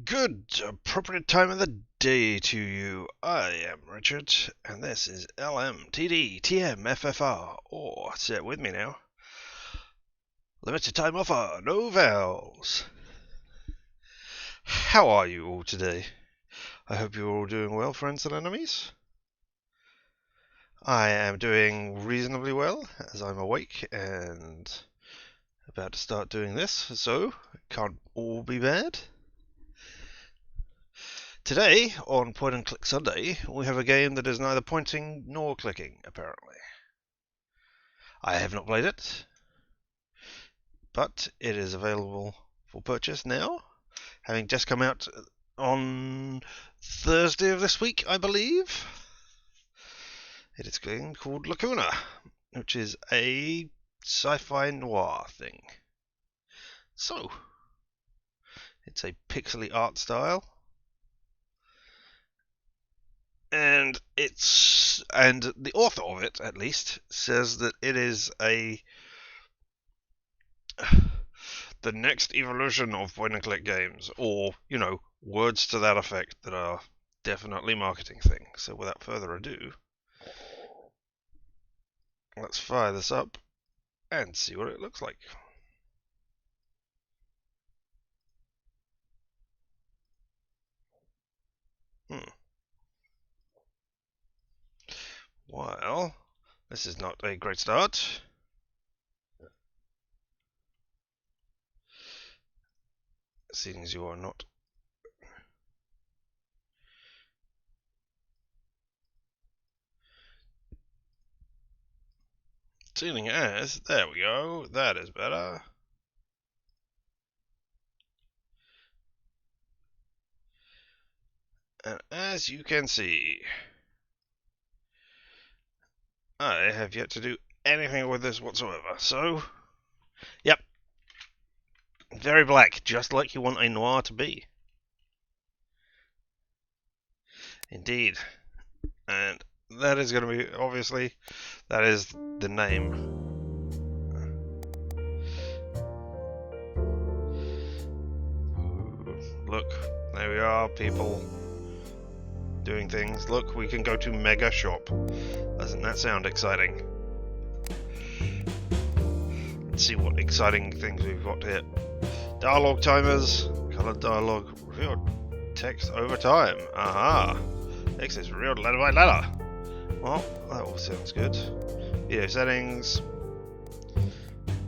Good appropriate time of the day to you. I am Richard, and this is LMTD or say it with me now. Limited time offer, no vowels. How are you all today? I hope you're all doing well, friends and enemies. I am doing reasonably well, as I'm awake and about to start doing this, so it can't all be bad. Today, on Point and Click Sunday, we have a game that is neither pointing nor clicking, apparently. I have not played it, but it is available for purchase now, having just come out on Thursday of this week, I believe. It is a game called Lacuna, which is a sci-fi noir thing. So, it's a pixely art style. And the author of it, at least, says that it is the next evolution of point and click games, or words to that effect that are definitely marketing things. So without further ado, let's fire this up and see what it looks like. Well, this is not a great start. Seeing as you are not there we go, that is better. And as you can see, I have yet to do anything with this whatsoever, so, yep. Very black, just like you want a noir to be. Indeed. And that is going to be, obviously, that is the name. Look, there we are, people doing things. Look, we can go to Mega Shop. Doesn't that sound exciting? Let's see what exciting things we've got here. Dialogue timers, colored dialogue, revealed text over time. Aha! Text is revealed letter by letter. Well, that all sounds good. Video settings.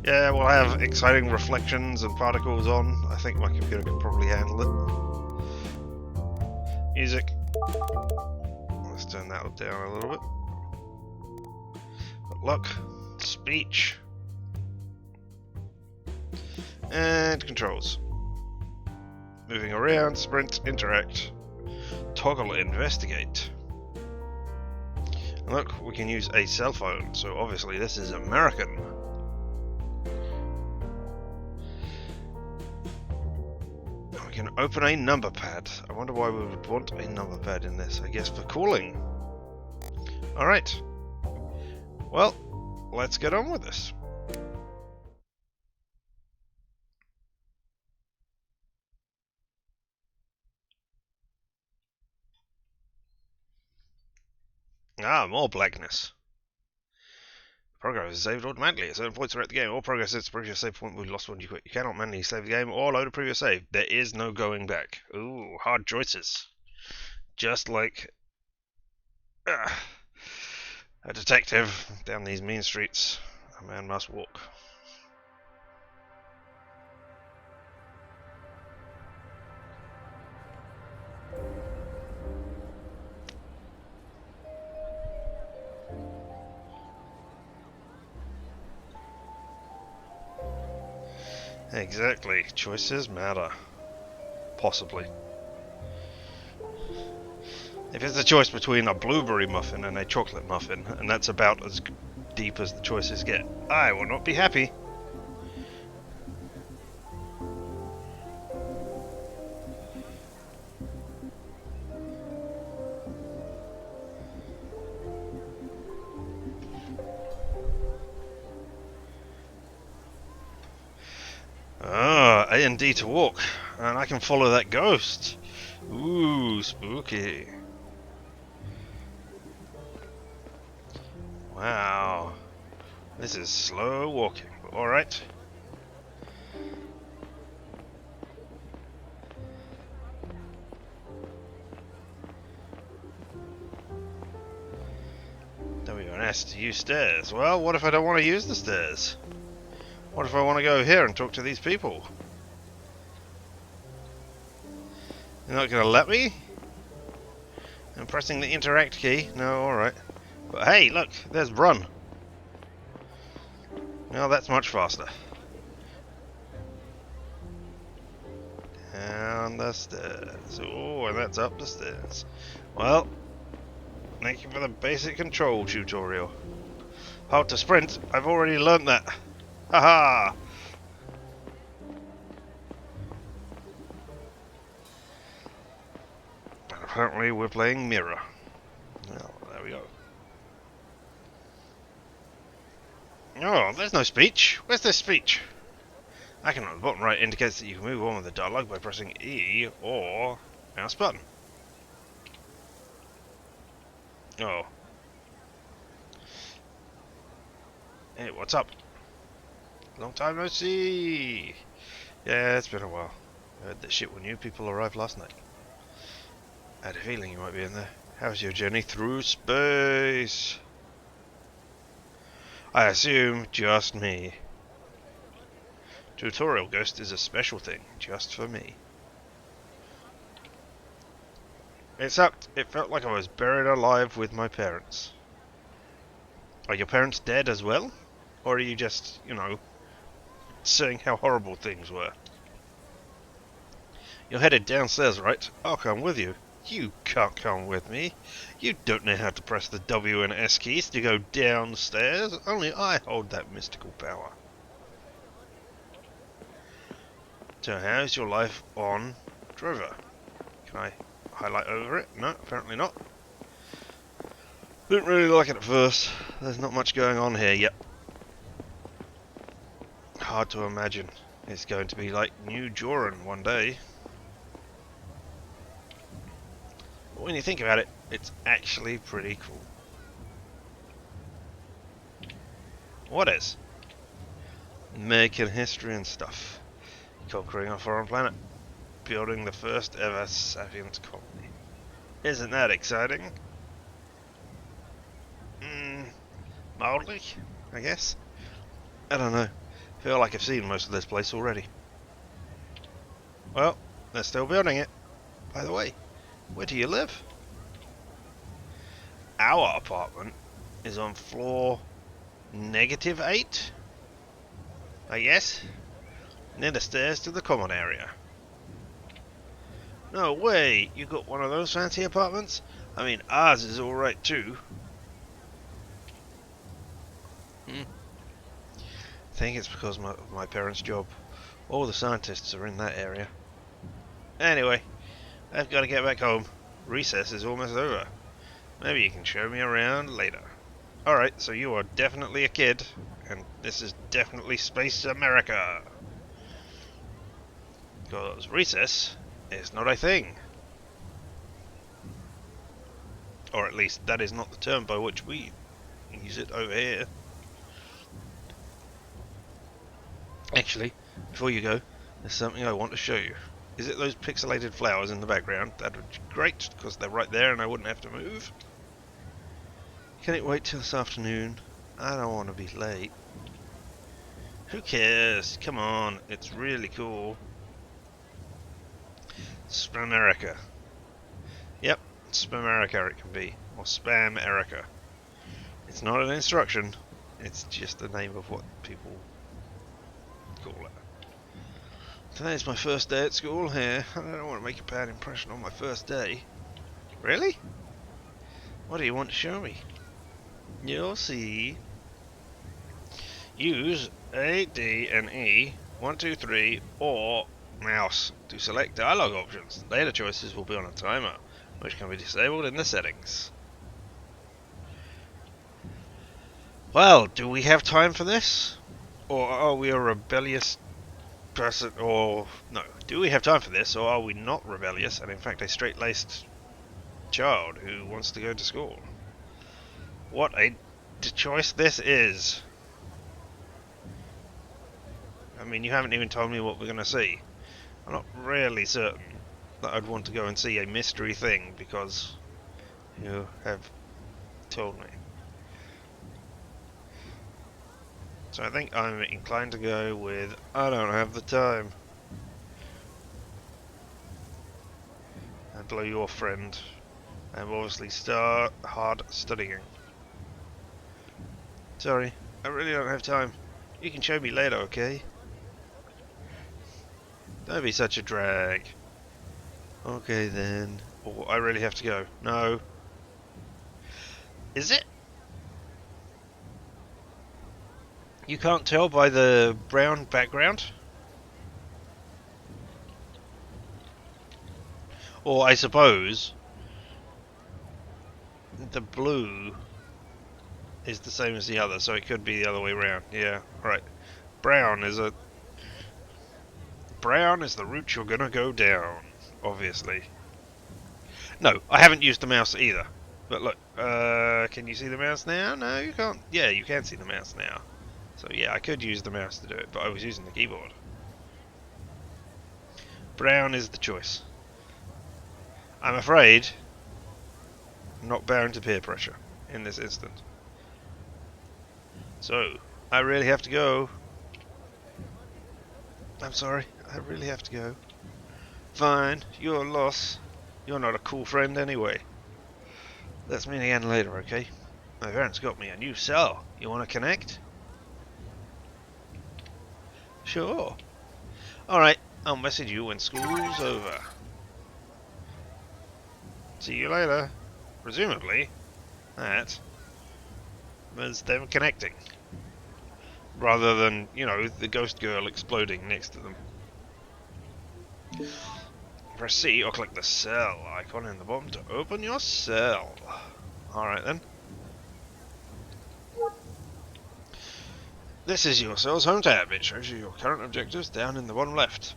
Yeah, we'll have exciting reflections and particles on. I think my computer can probably handle it. Music. Let's turn that down a little bit. But look, speech. And controls. Moving around, sprint, interact, toggle, investigate. And look, we can use a cell phone, so obviously this is American. We can open a number pad. I wonder why we would want a number pad in this. I guess for calling. Alright. Well, let's get on with this. Ah, more blackness. Progress is saved automatically at certain points throughout the game. All progress since the previous save point will be lost when you quit. You cannot manually save the game or load a previous save. There is no going back. Ooh, hard choices. Just like a detective down these mean streets. A man must walk. Exactly. Choices matter. Possibly. If it's a choice between a blueberry muffin and a chocolate muffin, and that's about as deep as the choices get, I will not be happy. Ah, A and D to walk. And I can follow that ghost. Ooh, spooky. Wow. This is slow walking, but alright. W and S to use stairs. Well, what if I don't want to use the stairs? What if I want to go here and talk to these people? You're not going to let me? I'm pressing the interact key. No, alright. But hey, look, there's run. Now that's much faster. Down the stairs. Oh, and that's up the stairs. Well, thank you for the basic control tutorial. How to sprint, I've already learnt that. Haha! And apparently we're playing Mirror. Well, there we go. Oh, there's no speech. Where's this speech? Icon on the bottom right indicates that you can move on with the dialogue by pressing E or mouse button. Oh. Hey, what's up? Long time no see. Yeah, it's been a while. I heard that shit when new people arrived last night. I had a feeling you might be in there. How's your journey through space? I assume just me. Tutorial Ghost is a special thing, just for me. It sucked. It felt like I was buried alive with my parents. Are your parents dead as well? Or are you just, you know, saying how horrible things were? You're headed downstairs, right? I'll come with you. You can't come with me. You don't know how to press the W and S keys to go downstairs. Only I hold that mystical power. So how's your life on Drover? Can I highlight over it? No, apparently not. Didn't really like it at first. There's not much going on here yet. Hard to imagine it's going to be like New Joran one day. But when you think about it, it's actually pretty cool. What is? Making history and stuff. Conquering a foreign planet. Building the first ever Sapient colony. Isn't that exciting? Mildly, I guess. I don't know. Feel like I've seen most of this place already. Well, they're still building it. By the way, where do you live? Our apartment is on floor -8, I guess, near the stairs to the common area. No way, you got one of those fancy apartments? I mean, ours is alright too. I think it's because of my parents' job. All the scientists are in that area. Anyway, I've got to get back home. Recess is almost over. Maybe you can show me around later. Alright, so you are definitely a kid, and this is definitely Space America. Because recess is not a thing. Or at least that is not the term by which we use it over here. Actually, before you go, there's something I want to show you. Is it those pixelated flowers in the background? That would be great, because they're right there and I wouldn't have to move. Can it wait till this afternoon? I don't want to be late. Who cares? Come on, it's really cool. Spamerica. Yep, Spamerica it can be. Or Spam Erica. It's not an instruction, it's just the name of what people call it. Today's my first day at school here. I don't want to make a bad impression on my first day. Really? What do you want to show me? You'll see. Use A, D, and E, 1, 2, 3, or mouse to select dialogue options. Later choices will be on a timer, which can be disabled in the settings. Well, do we have time for this? Or are we a rebellious person? Or, no, Do we have time for this, or are we not rebellious and in fact a straight-laced child who wants to go to school? What a choice this is! I mean, you haven't even told me what we're going to see. I'm not really certain that I'd want to go and see a mystery thing because you have told me. So I think I'm inclined to go with I don't have the time. And blow your friend. And obviously start hard studying. Sorry, I really don't have time. You can show me later, okay? Don't be such a drag. Okay then. Oh, I really have to go. No. Is it? You can't tell by the brown background? Or I suppose the blue is the same as the other, so it could be the other way around. Yeah, right. Brown is the route you're gonna go down, obviously. No, I haven't used the mouse either. But look, can you see the mouse now? No, you can't. Yeah, you can see the mouse now. So yeah, I could use the mouse to do it, but I was using the keyboard. Brown is the choice. I'm afraid I'm not bound to peer pressure in this instant. So, I really have to go. I'm sorry, I really have to go. Fine, you're a loss. You're not a cool friend anyway. Let's meet again later, okay? My parents got me a new cell. You want to connect? Sure. Alright, I'll message you when school's over. See you later. Presumably, that was them connecting. Rather than, you know, the ghost girl exploding next to them. Press C or click the cell icon in the bottom to open your cell. Alright then. This is your cell's home tab. It shows you your current objectives down in the bottom left.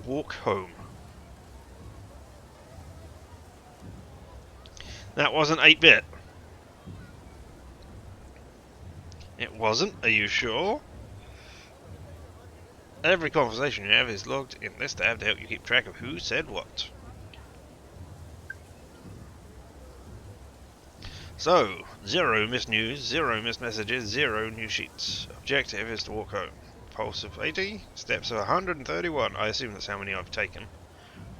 Walk home. That wasn't 8-bit. It wasn't? Are you sure? Every conversation you have is logged in this tab to help you keep track of who said what. So, 0 missed news, 0 missed messages, 0 new sheets. Objective is to walk home. Pulse of 80, steps of 131. I assume that's how many I've taken.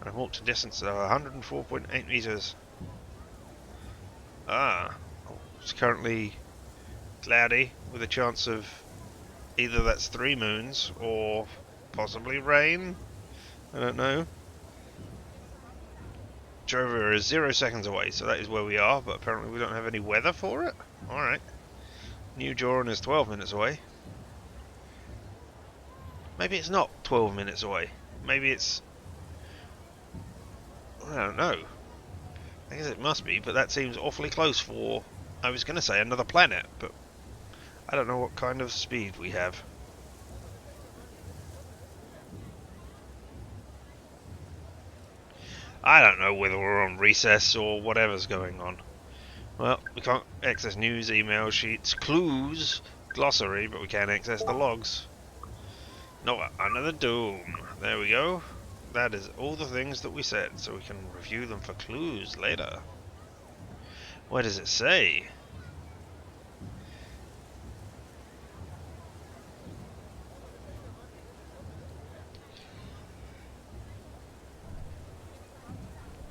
And I've walked a distance of 104.8 meters. Ah, it's currently cloudy with a chance of either that's 3 moons or possibly rain. I don't know. Drover is 0 seconds away, so that is where we are, but apparently we don't have any weather for it. Alright. New Joran is 12 minutes away. Maybe it's not 12 minutes away. Maybe it's... I don't know. I guess it must be, but that seems awfully close for... I was going to say another planet, but I don't know what kind of speed we have. I don't know whether we're on recess or whatever's going on. Well, we can't access news, email, sheets, clues, glossary, but we can access the logs. No, under the dome. There we go. That is all the things that we said, so we can review them for clues later. What does it say?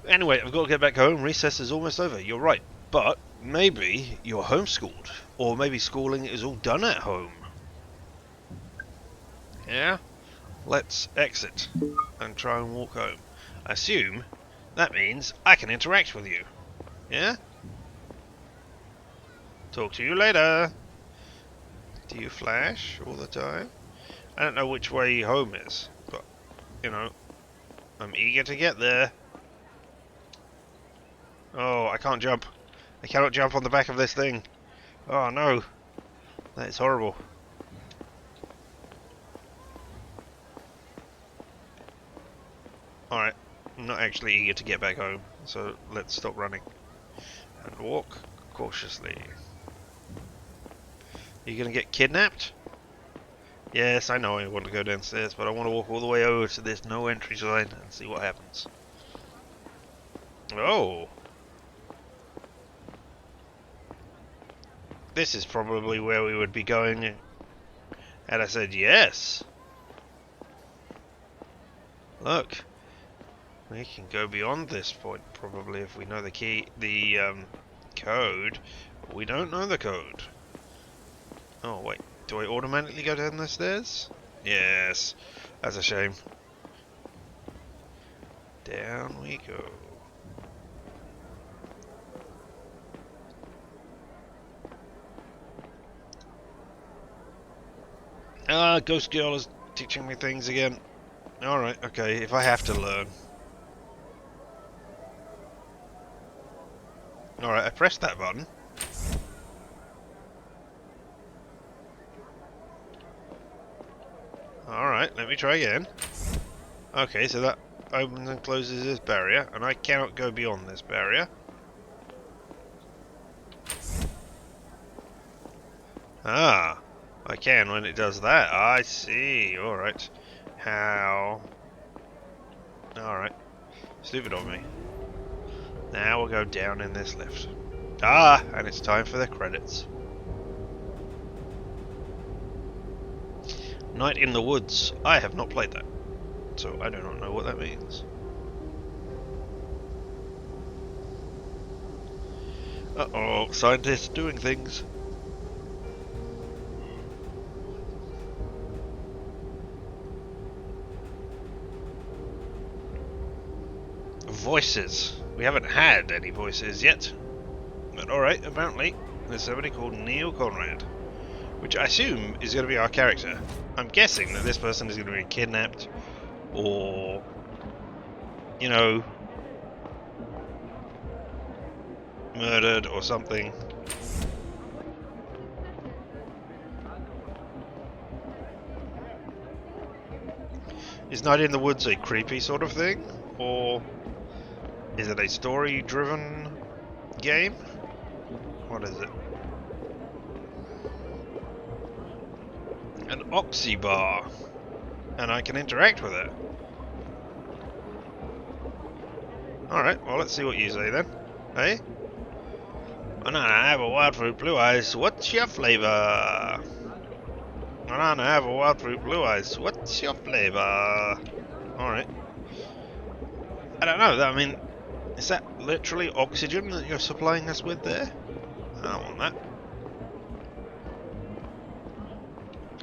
Anyway, I've got to get back home. Recess is almost over. You're right. But maybe you're homeschooled. Or maybe schooling is all done at home. Yeah? Let's exit and try and walk home. I assume that means I can interact with you. Yeah? Talk to you later. Do you flash all the time? I don't know which way home is, but, you know, I'm eager to get there. Oh, I can't jump. I cannot jump on the back of this thing. Oh no. That is horrible. I'm not actually eager to get back home, so let's stop running and walk cautiously. Are you gonna get kidnapped? Yes, I know I want to go downstairs, but I want to walk all the way over to this no entry sign and see what happens. Oh! This is probably where we would be going had I said yes. Look, we can go beyond this point probably if we know the key, code. But we don't know the code. Oh wait, do I automatically go down the stairs? Yes, that's a shame. Down we go. Ah, Ghost Girl is teaching me things again. Alright, okay, if I have to learn. Alright, I pressed that button. Alright, let me try again. Okay, so that opens and closes this barrier, and I cannot go beyond this barrier. Ah, I can when it does that. I see, alright. How? Alright, stupid of me. Now we'll go down in this lift. Ah, and it's time for the credits. Night in the Woods. I have not played that, so I do not know what that means. Uh-oh, scientists doing things. Voices. We haven't had any voices yet. But alright, apparently there's somebody called Neil Conrad, which I assume is going to be our character. I'm guessing that this person is going to be kidnapped or, you know, murdered or something. Is Night in the Woods a creepy sort of thing? Or is it a story-driven game? What is it? An oxy bar. And I can interact with it. Alright, well let's see what you say then. Hey? Banana, I have a wild fruit, blue eyes. What's your flavor? Banana, I have a wild fruit, blue eyes. What's your flavor? Alright. I don't know, I mean, is that literally oxygen that you're supplying us with there? I don't want that.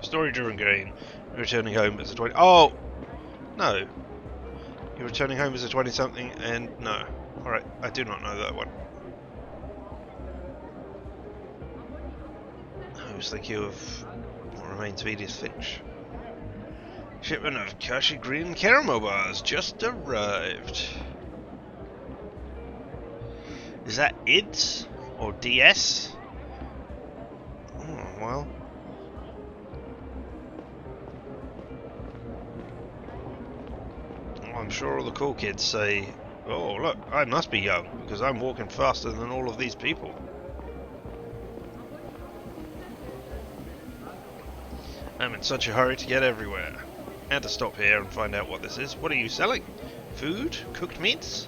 Story-driven game. You're returning home as a 20... Oh! No. You're returning home as a 20-something and... No. Alright, I do not know that one. I was thinking of what remains of Edith Finch. Shipment of Kashi Green Caramel Bars just arrived. Is that IDS? Or DS? Oh, well... I'm sure all the cool kids say, oh look, I must be young, because I'm walking faster than all of these people. I'm in such a hurry to get everywhere. And to stop here and find out what this is. What are you selling? Food? Cooked meats?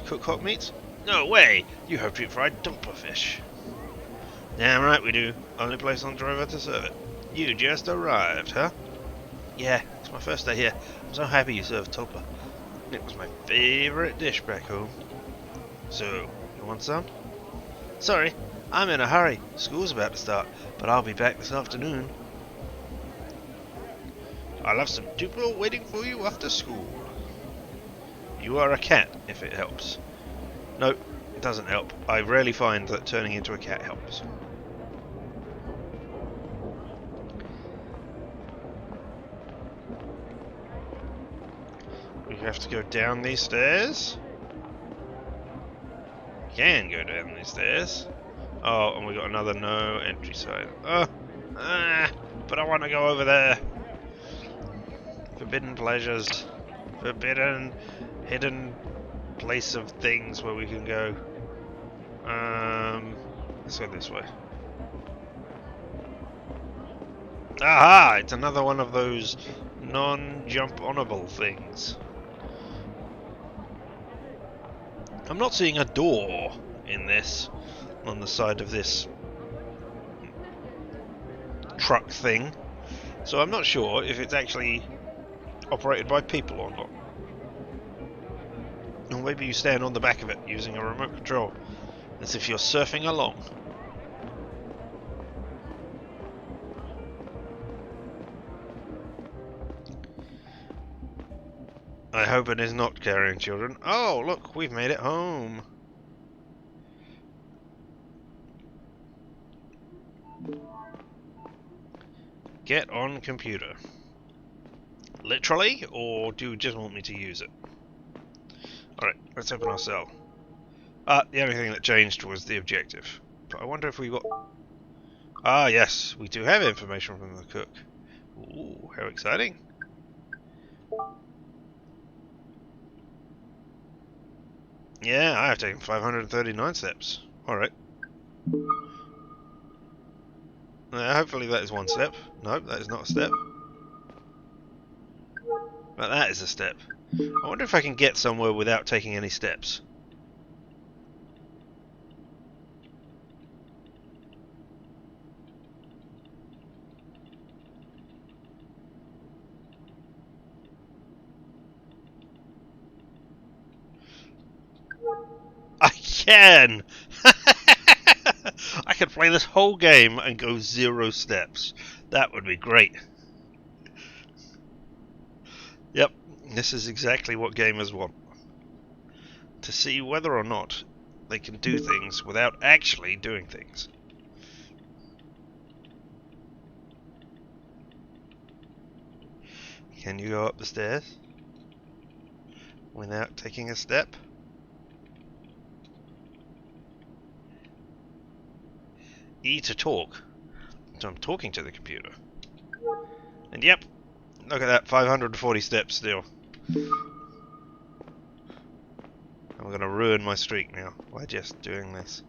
Cooked hot meats? No way! You have deep fried dumpler fish. Damn right we do. Only place on driver to serve it. You just arrived, huh? Yeah, it's my first day here. I'm so happy you served tulpa. It was my favourite dish back home. So, you want some? Sorry, I'm in a hurry. School's about to start, but I'll be back this afternoon. I'll have some Duplo waiting for you after school. You are a cat, if it helps. No, it doesn't help. I rarely find that turning into a cat helps. We have to go down these stairs. Can go down these stairs. Oh, and we got another no entry sign. Oh, but I want to go over there. Forbidden pleasures. Forbidden hidden place of things where we can go. Let's go this way. Aha! It's another one of those non-jump-onable things. I'm not seeing a door in this, on the side of this truck thing, so I'm not sure if it's actually operated by people or not. Or maybe you stand on the back of it using a remote control, as if you're surfing along. I hope it is not carrying children. Oh, look, we've made it home. Get on computer. Literally, or do you just want me to use it? Alright, let's open our cell. The only thing that changed was the objective. But I wonder if we got... Ah, yes, we do have information from the cook. Ooh, how exciting. Yeah, I have taken 539 steps. Alright. Hopefully that is one step. Nope, that is not a step. But that is a step. I wonder if I can get somewhere without taking any steps. I can! I could play this whole game and go 0 steps. That would be great. Yep, this is exactly what gamers want. To see whether or not they can do things without actually doing things. Can you go up the stairs without taking a step? E to talk. So I'm talking to the computer. And yep, look at that, 540 steps still. I'm going to ruin my streak now by just doing this.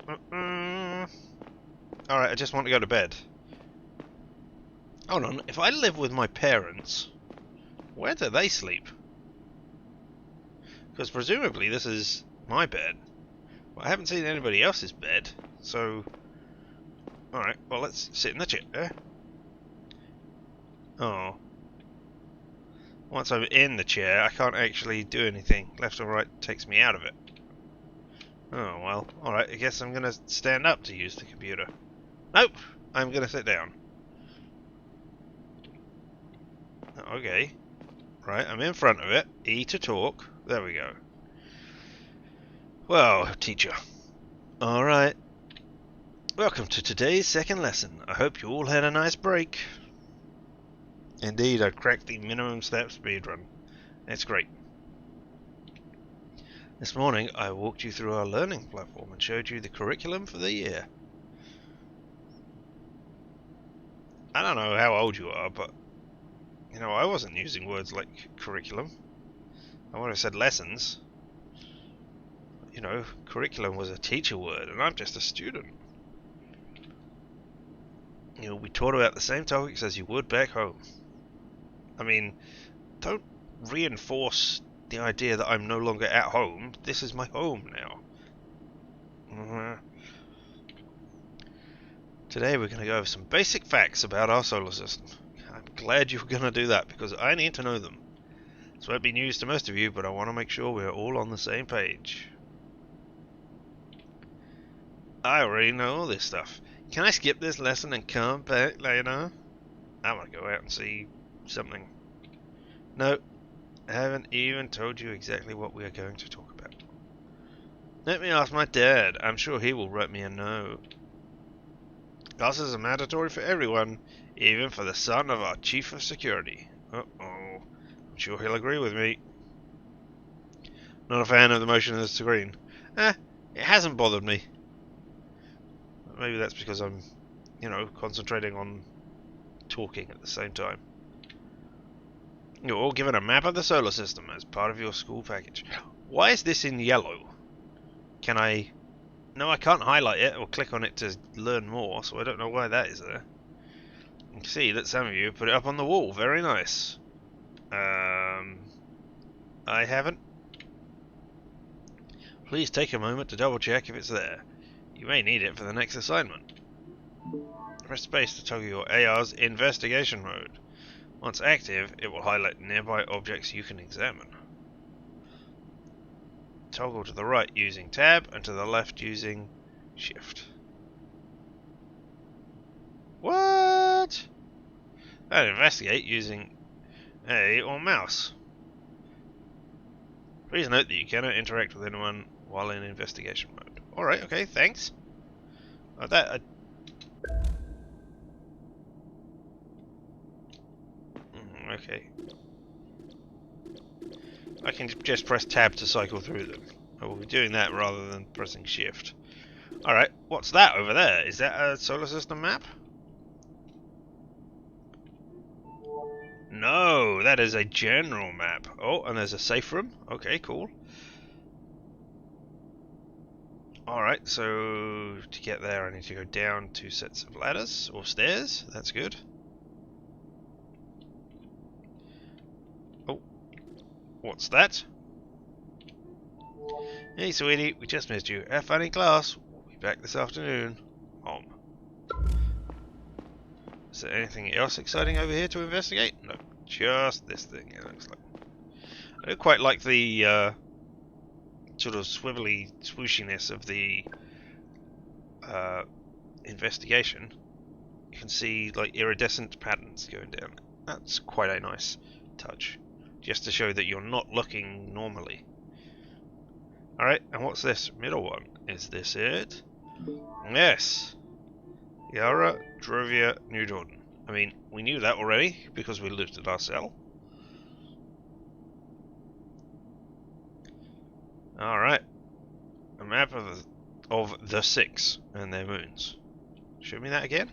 Alright, I just want to go to bed. Hold on, if I live with my parents, where do they sleep? Because presumably this is my bed. Well, I haven't seen anybody else's bed, so... Alright, well let's sit in the chair. Oh. Once I'm in the chair, I can't actually do anything. Left or right takes me out of it. Oh, well. Alright, I guess I'm gonna stand up to use the computer. Nope! I'm gonna sit down. Okay. Right, I'm in front of it. E to talk. There we go. Well, teacher. Alright. Welcome to today's second lesson. I hope you all had a nice break. Indeed, I cracked the minimum step speed run. It's great. This morning, I walked you through our learning platform and showed you the curriculum for the year. I don't know how old you are, but, you know, I wasn't using words like curriculum. I would have said lessons. You know, curriculum was a teacher word, and I'm just a student. You'll be taught about the same topics as you would back home. I mean, don't reinforce the idea that I'm no longer at home. This is my home now. Today we're going to go over some basic facts about our solar system. I'm glad you were going to do that, because I need to know them. This won't be news to most of you, but I want to make sure we're all on the same page. I already know all this stuff. Can I skip this lesson and come back later? I want to go out and see something. No, I haven't even told you exactly what we are going to talk about. Let me ask my dad. I'm sure he will write me a note. Classes are mandatory for everyone, even for the son of our chief of security. Uh-oh. I'm sure he'll agree with me. Not a fan of the motion of the screen. It hasn't bothered me. Maybe that's because I'm, you know, concentrating on talking at the same time. You're all given a map of the solar system as part of your school package. Why is this in yellow? Can I... No, I can't highlight it or click on it to learn more, so I don't know why that is there. You can see that some of you put it up on the wall. Very nice. I haven't. Please take a moment to double check if it's there. You may need it for the next assignment. Press space to toggle your AR's investigation mode. Once active, it will highlight nearby objects you can examine. Toggle to the right using tab and to the left using shift. What? And investigate using A or mouse. Please note that you cannot interact with anyone while in investigation mode. Alright, okay, thanks. Okay. I can just press tab to cycle through them. I will be doing that rather than pressing shift. Alright, what's that over there? Is that a solar system map? No, that is a general map. Oh, and there's a safe room. Okay, cool. Alright, so to get there I need to go down 2 sets of ladders, or stairs. That's good. Oh, what's that? Hey sweetie, we just missed you. Have fun in class. We'll be back this afternoon. Home. Is there anything else exciting over here to investigate? No, just this thing, it looks like. I don't quite like the sort of swivelly swooshiness of the investigation. You can see like iridescent patterns going down. That's quite a nice touch, just to show that you're not looking normally. Alright, and what's this middle one? Is this it? Yes! Yara, Drovia, New Jordan. I mean, we knew that already, because we looted our cell. Alright. A map of the 6 and their moons. Show me that again?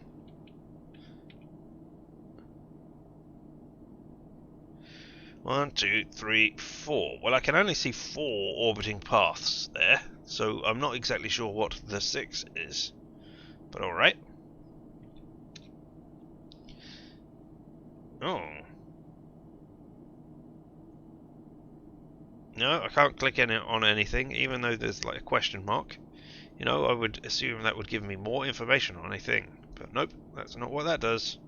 One, two, three, 4. Well, I can only see 4 orbiting paths there, so I'm not exactly sure what the 6 is. But alright. Oh. No, I can't click on anything, even though there's like a question mark. You know, I would assume that would give me more information on a thing. But nope, that's not what that does.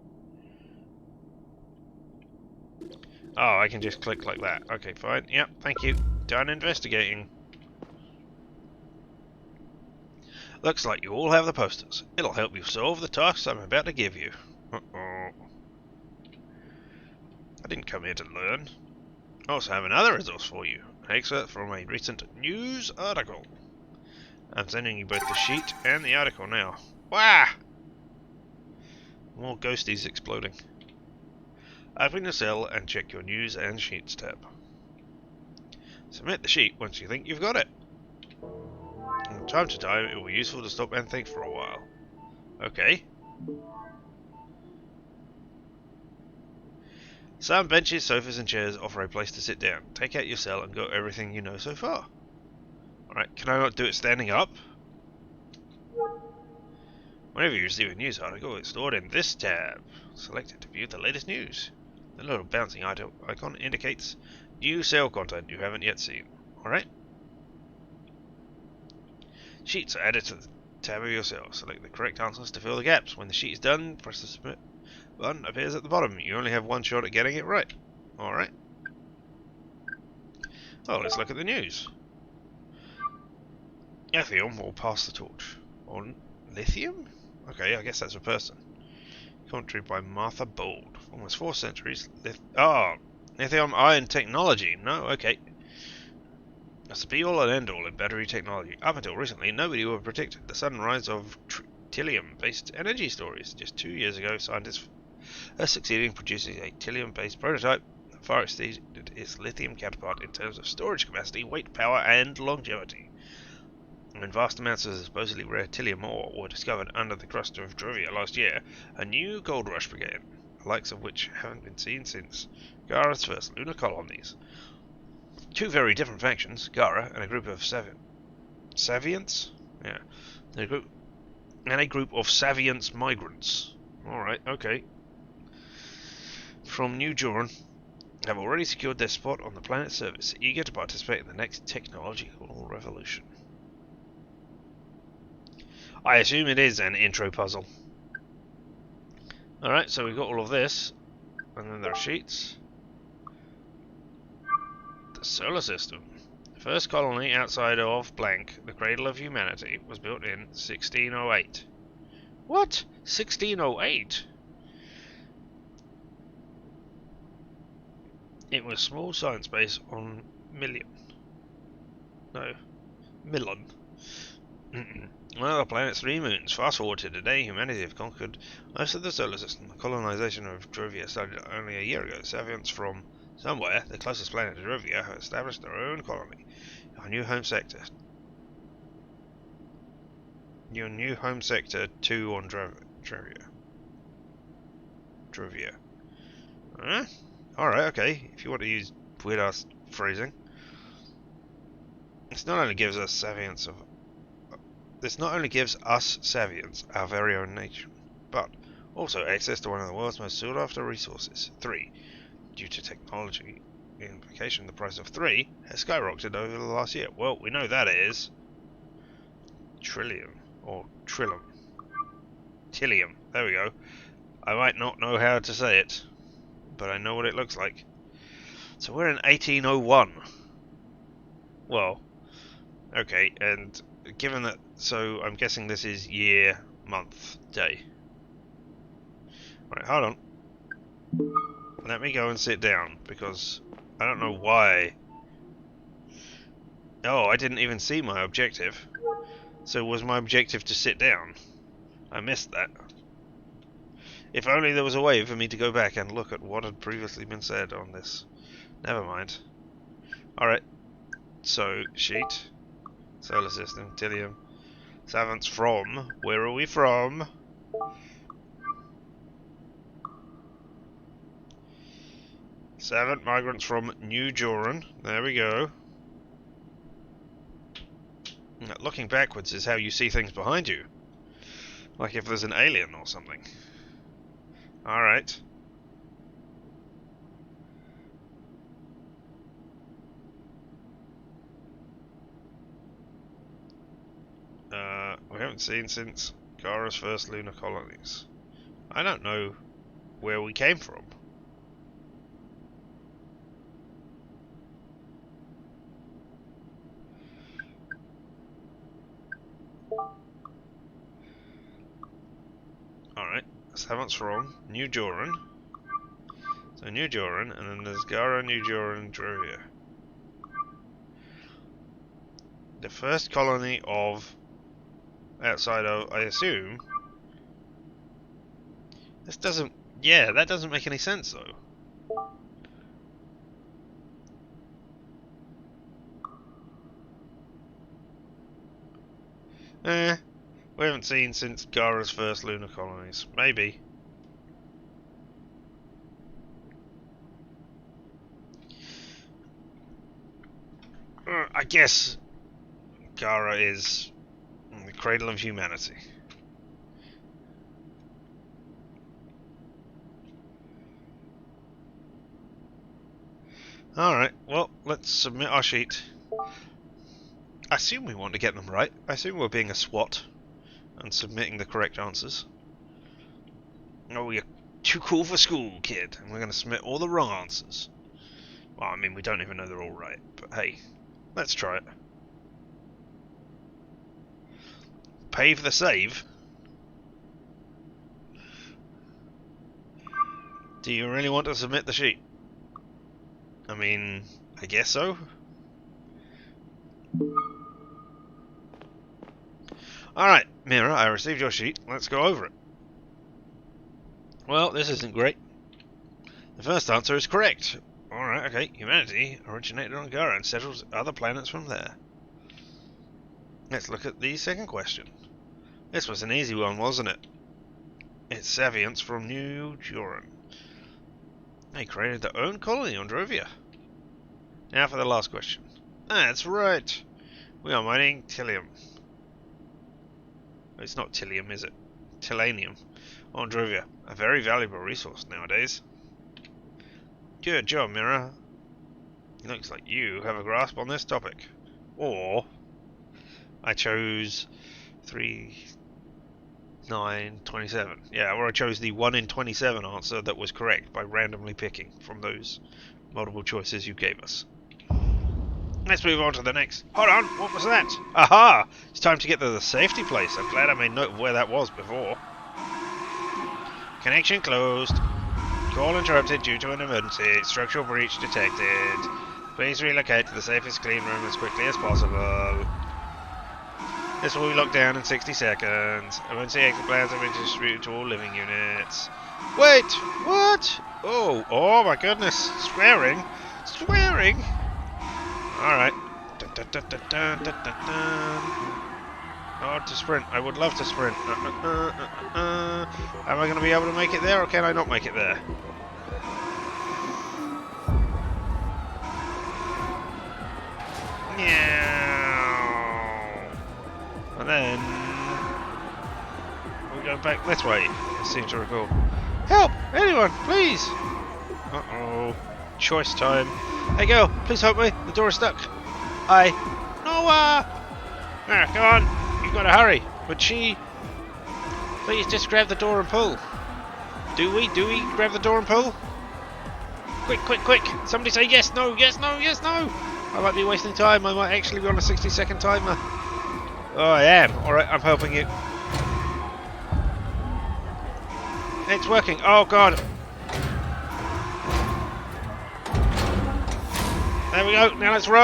Oh, I can just click like that. Okay, fine. Yep, thank you. Done investigating. Looks like you all have the posters. It'll help you solve the tasks I'm about to give you. Uh-oh. I didn't come here to learn. I also have another resource for you. An excerpt from a recent news article. I'm sending you both the sheet and the article now. Wah! More ghosties exploding. Open your cell and check your news and sheets tab. Submit the sheet once you think you've got it. From time to time, it will be useful to stop and think for a while. Okay. Some benches, sofas and chairs offer a place to sit down. Take out your cell and go everything you know so far. Alright, can I not do it standing up? Whenever you receive a news article, it's stored in this tab. Select it to view the latest news. The little bouncing icon indicates new cell content you haven't yet seen. Alright. Sheets are added to the tab of your cell. Select the correct answers to fill the gaps. When the sheet is done, press the submit button appears at the bottom. You only have one shot at getting it right. Alright. Oh, let's look at the news. Lithium will pass the torch. On lithium? Okay, I guess that's a person. Commentary by Martha Bold. Almost 4 centuries. Lithium ion technology. No, okay. That's the be-all and end-all in battery technology. Up until recently, nobody would have predicted the sudden rise of tritium-based energy storage. Just 2 years ago, scientists are succeeding in producing a tritium-based prototype that far exceeded its lithium counterpart in terms of storage capacity, weight, power, and longevity. When vast amounts of supposedly rare tritium ore were discovered under the crust of Drovia last year, a new gold rush began. the likes of which haven't been seen since Gara's first lunar colonies. Two very different factions, Gara and a group of Saviants? Yeah. And a group of Saviants migrants. Alright, okay. From New Joran, have already secured their spot on the planet's surface, eager to participate in the next technological revolution. I assume it is an intro puzzle. Alright, so we've got all of this, and then there are sheets. The solar system. The first colony outside of blank, the cradle of humanity, was built in 1608. What? 1608? It was small science base on Million. No, Millon. Well, the planet's 3 moons. Fast forward to today, humanity have conquered most of the solar system. The colonization of Drovia started only a year ago. Savians from somewhere, the closest planet to Drovia, have established their own colony. Our new home sector. Your new home sector 2 on Drovia. Huh? Alright, okay. If you want to use weird ass phrasing. This not only gives us Savians, our very own nation, but also access to one of the world's most sought after resources. 3. Due to technology implication, the price of 3 has skyrocketed over the last year. Well, we know that is trillium, or trillum. Tillium, there we go. I might not know how to say it, but I know what it looks like. So we're in 1801. Well, okay, and given that, so I'm guessing this is year, month, day. Right, hold on. Let me go and sit down, because I don't know why. Oh, I didn't even see my objective. So was my objective to sit down? I missed that. If only there was a way for me to go back and look at what had previously been said on this. Never mind. Alright. So, sheet. Solar system, Tillium. Savants from. Where are we from? Savant migrants from New Joran. There we go. Looking backwards is how you see things behind you. Like if there's an alien or something. Alright. We haven't seen since Gara's first lunar colonies. I don't know where we came from. Alright, Savants from New Joran. So New Joran, and then there's Gara, New Joran, Drovia. The first colony of outside of, I assume. This doesn't, yeah, that doesn't make any sense though. We haven't seen since Gara's first lunar colonies. Maybe. I guess Gara is the cradle of humanity. Alright, well, let's submit our sheet. I assume we want to get them right. I assume we're being a SWAT and submitting the correct answers. Oh, you're too cool for school, kid, and we're going to submit all the wrong answers. Well, I mean, we don't even know they're all right, but hey, let's try it. Pay for the save? Do you really want to submit the sheet? I mean, I guess so. Alright, Mira, I received your sheet. Let's go over it. Well, this isn't great. The first answer is correct. Alright, okay. Humanity originated on Gara and settled other planets from there. Let's look at the second question. This was an easy one, wasn't it? It's Saviants from New Joran. They created their own colony on Drovia. Now for the last question. That's right. We are mining Tillium. It's not Tillium, is it? Tillanium. On Drovia. A very valuable resource nowadays. Good job, Mirror. It looks like you have a grasp on this topic. Or I chose 3, 9, 27. Yeah, or I chose the 1 in 27 answer that was correct by randomly picking from those multiple choices you gave us. Let's move on to the next. Hold on, what was that? Aha! It's time to get to the safety place. I'm glad I made note of where that was before. Connection closed. Call interrupted due to an emergency. Structural breach detected. Please relocate to the safest clean room as quickly as possible. This will be locked down in 60 seconds. Emergency exit plans have been distributed to all living units. Wait! What? Oh my goodness. Swearing? Swearing? Alright. Oh, to sprint. I would love to sprint. Am I going to be able to make it there, or can I not make it there? Yeah. And then we go back this way, I seem to recall. Help! Anyone, please! Uh-oh. Choice time. Hey girl, please help me. The door is stuck. Noah! Come on. You've got to hurry. Would she... Please just grab the door and pull. Do we? Do we grab the door and pull? Quick, quick, quick. Somebody say yes, no, yes, no, yes, no. I might be wasting time. I might actually be on a 60-second timer. Oh, I am. Alright, I'm helping you. It's working. Oh, God. There we go. Now let's run.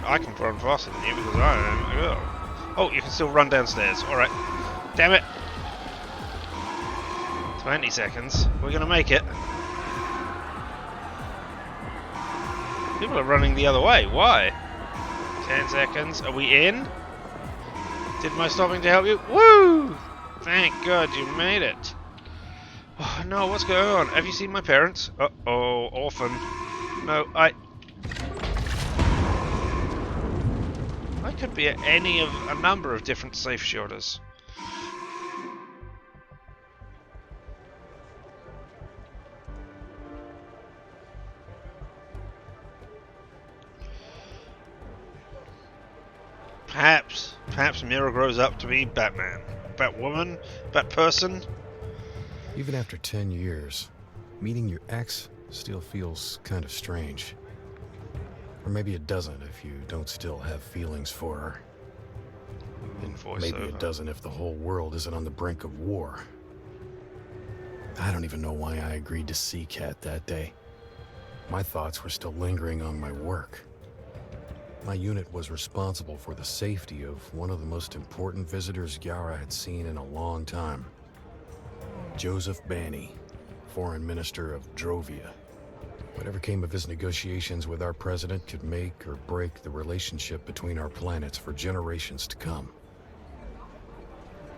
I can run faster than you because I am a girl. Oh, you can still run downstairs. Alright. Damn it. 20 seconds. We're going to make it. People are running the other way. Why? 10 seconds. Are we in? Did my stopping to help you? Woo! Thank God you made it. Oh, no, what's going on? Have you seen my parents? Uh-oh, orphan. No, I could be at any of a number of different safe shelters. Perhaps Mira grows up to be Batman. Batwoman? Batperson? Even after 10 years, meeting your ex still feels kind of strange. Or maybe it doesn't if you don't still have feelings for her. And maybe it doesn't if the whole world isn't on the brink of war. I don't even know why I agreed to see Kat that day. My thoughts were still lingering on my work. My unit was responsible for the safety of one of the most important visitors Yara had seen in a long time. Joseph Banny, Foreign Minister of Drovia. Whatever came of his negotiations with our president could make or break the relationship between our planets for generations to come.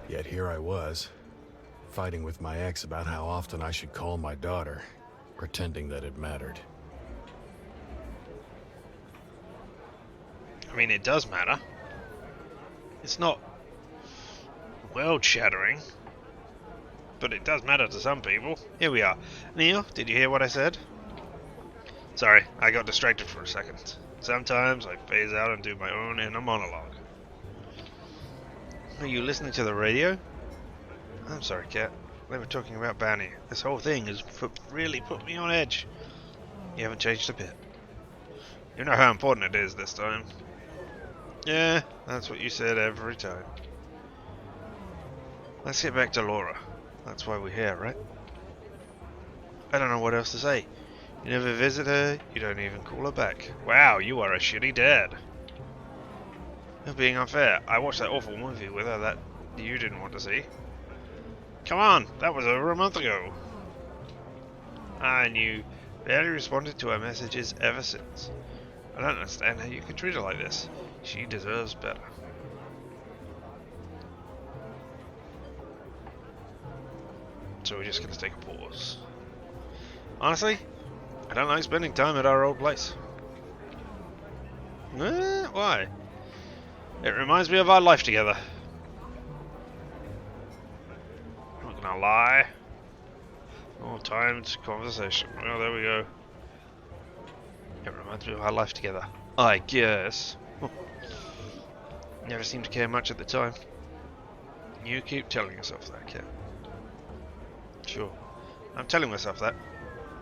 Yet here I was, fighting with my ex about how often I should call my daughter, pretending that it mattered. I mean, it does matter. It's not world-shattering, but it does matter to some people. Here we are. Neil, did you hear what I said? Sorry, I got distracted for a second. Sometimes I phase out and do my own inner monologue. Are you listening to the radio? I'm sorry, Kat. They were talking about Banny. This whole thing has really put me on edge. You haven't changed a bit. You know how important it is this time. Yeah, that's what you said every time. Let's get back to Laura. That's why we're here, right? I don't know what else to say. You never visit her, you don't even call her back. Wow, you are a shitty dad. You're being unfair. I watched that awful movie with her that you didn't want to see. Come on, that was over a month ago. And you barely responded to her messages ever since. I don't understand how you can treat her like this. She deserves better. So we're just going to take a pause. Honestly, I don't like spending time at our old place. Why? It reminds me of our life together. I'm not gonna lie. Oh, timed conversation. Well, there we go. It reminds me of our life together. I guess. Never seemed to care much at the time. You keep telling yourself that, Ken. Sure. I'm telling myself that.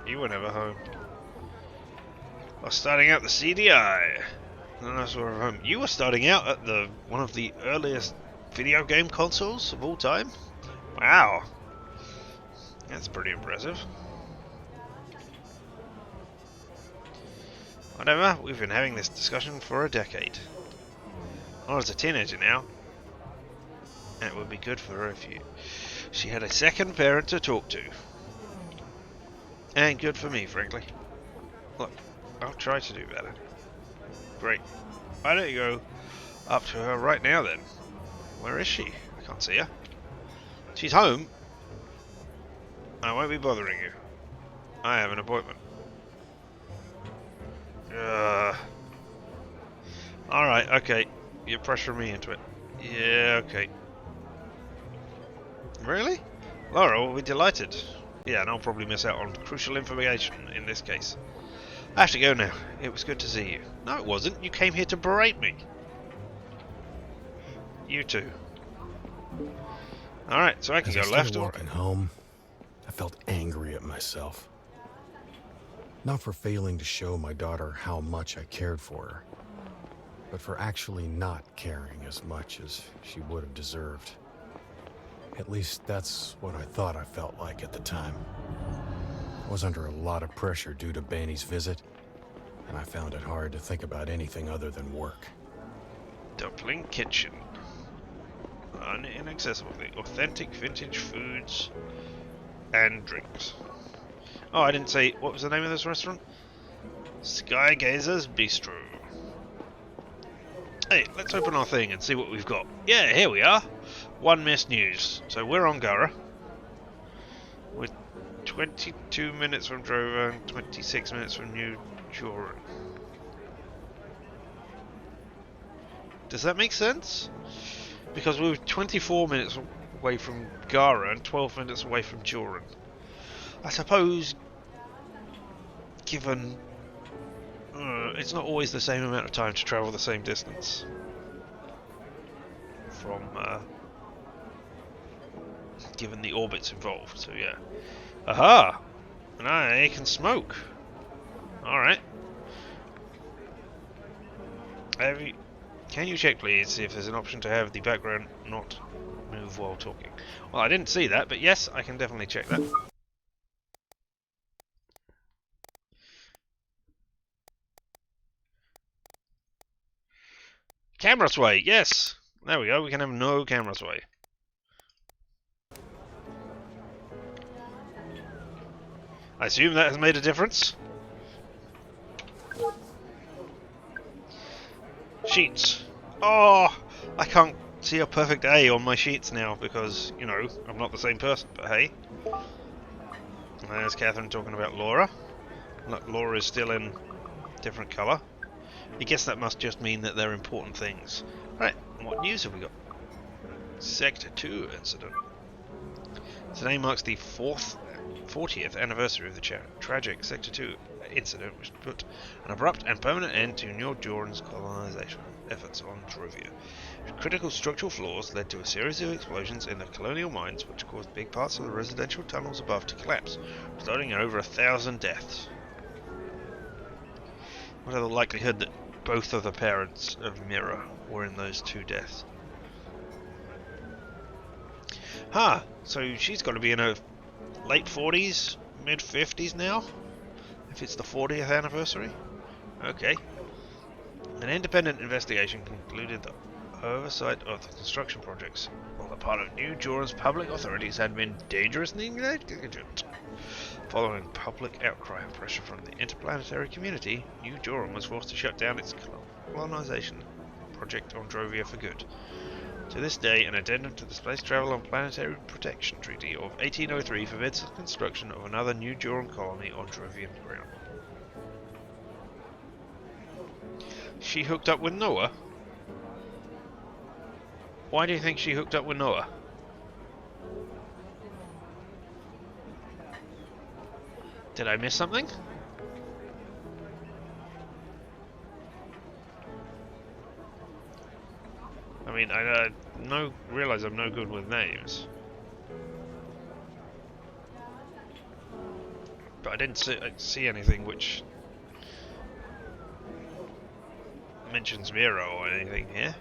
You were never home. I was starting out the CDI. Then I saw her home. You were starting out at one of the earliest video game consoles of all time? Wow. That's pretty impressive. Whatever, we've been having this discussion for a decade. I was a teenager now. And it would be good for her if she had a second parent to talk to. And good for me, frankly. Look, I'll try to do better. Great. Why don't you go up to her right now then? Where is she? I can't see her. She's home. I won't be bothering you. I have an appointment. Alright, okay. You're pressuring me into it. Yeah, okay. Really? Laura will be delighted. Yeah, and I'll probably miss out on crucial information in this case. I have to go now. It was good to see you. No, it wasn't. You came here to berate me. You too. Alright, so I can go left or... walking home, I felt angry at myself. Not for failing to show my daughter how much I cared for her, but for actually not caring as much as she would have deserved. At least that's what I thought I felt like at the time. I was under a lot of pressure due to Banny's visit, and I found it hard to think about anything other than work. Dumpling Kitchen. Inaccessibly authentic vintage foods and drinks. Oh, I didn't say, what was the name of this restaurant? Skygazer's Bistro. Hey, let's open our thing and see what we've got. Yeah, here we are. One missed news. So we're on Gara. We're 22 minutes from Drover and 26 minutes from New Joran. Does that make sense? Because we were 24 minutes away from Gara and 12 minutes away from Joran. I suppose, given it's not always the same amount of time to travel the same distance from given the orbits involved, so yeah. Aha! And I can smoke. Alright. Can you check please if there's an option to have the background not move while talking? Well, I didn't see that, but yes, I can definitely check that. Camera sway, yes! There we go, we can have no camera sway. I assume that has made a difference. Sheets. Oh, I can't see a perfect A on my sheets now because, you know, I'm not the same person, but hey. There's Catherine talking about Laura. Look, Laura is still in different colour. I guess that must just mean that they're important things. Right, what news have we got? Sector 2 incident. Today marks the 40th anniversary of the tragic Sector 2 incident, which put an abrupt and permanent end to New Joran's colonization efforts on Drovia. Critical structural flaws led to a series of explosions in the colonial mines, which caused big parts of the residential tunnels above to collapse, resulting in over 1,000 deaths. What are the likelihood that both of the parents of Mira were in those two deaths? So she's got to be in her late 40s, mid 50s now? If it's the 40th anniversary? Okay. An independent investigation concluded that oversight of the construction projects on the part of New Joran's public authorities had been dangerously negligent. Following public outcry and pressure from the interplanetary community, New Joran was forced to shut down its colonization project on Drovia for good. To this day, an addendum to the Space Travel and Planetary Protection Treaty of 1803 forbids the construction of another new Duran colony on Drovian ground. She hooked up with Noah? Why do you think she hooked up with Noah? Did I miss something? I mean, I realize I'm no good with names. But I didn't see anything which mentions Mira or anything here.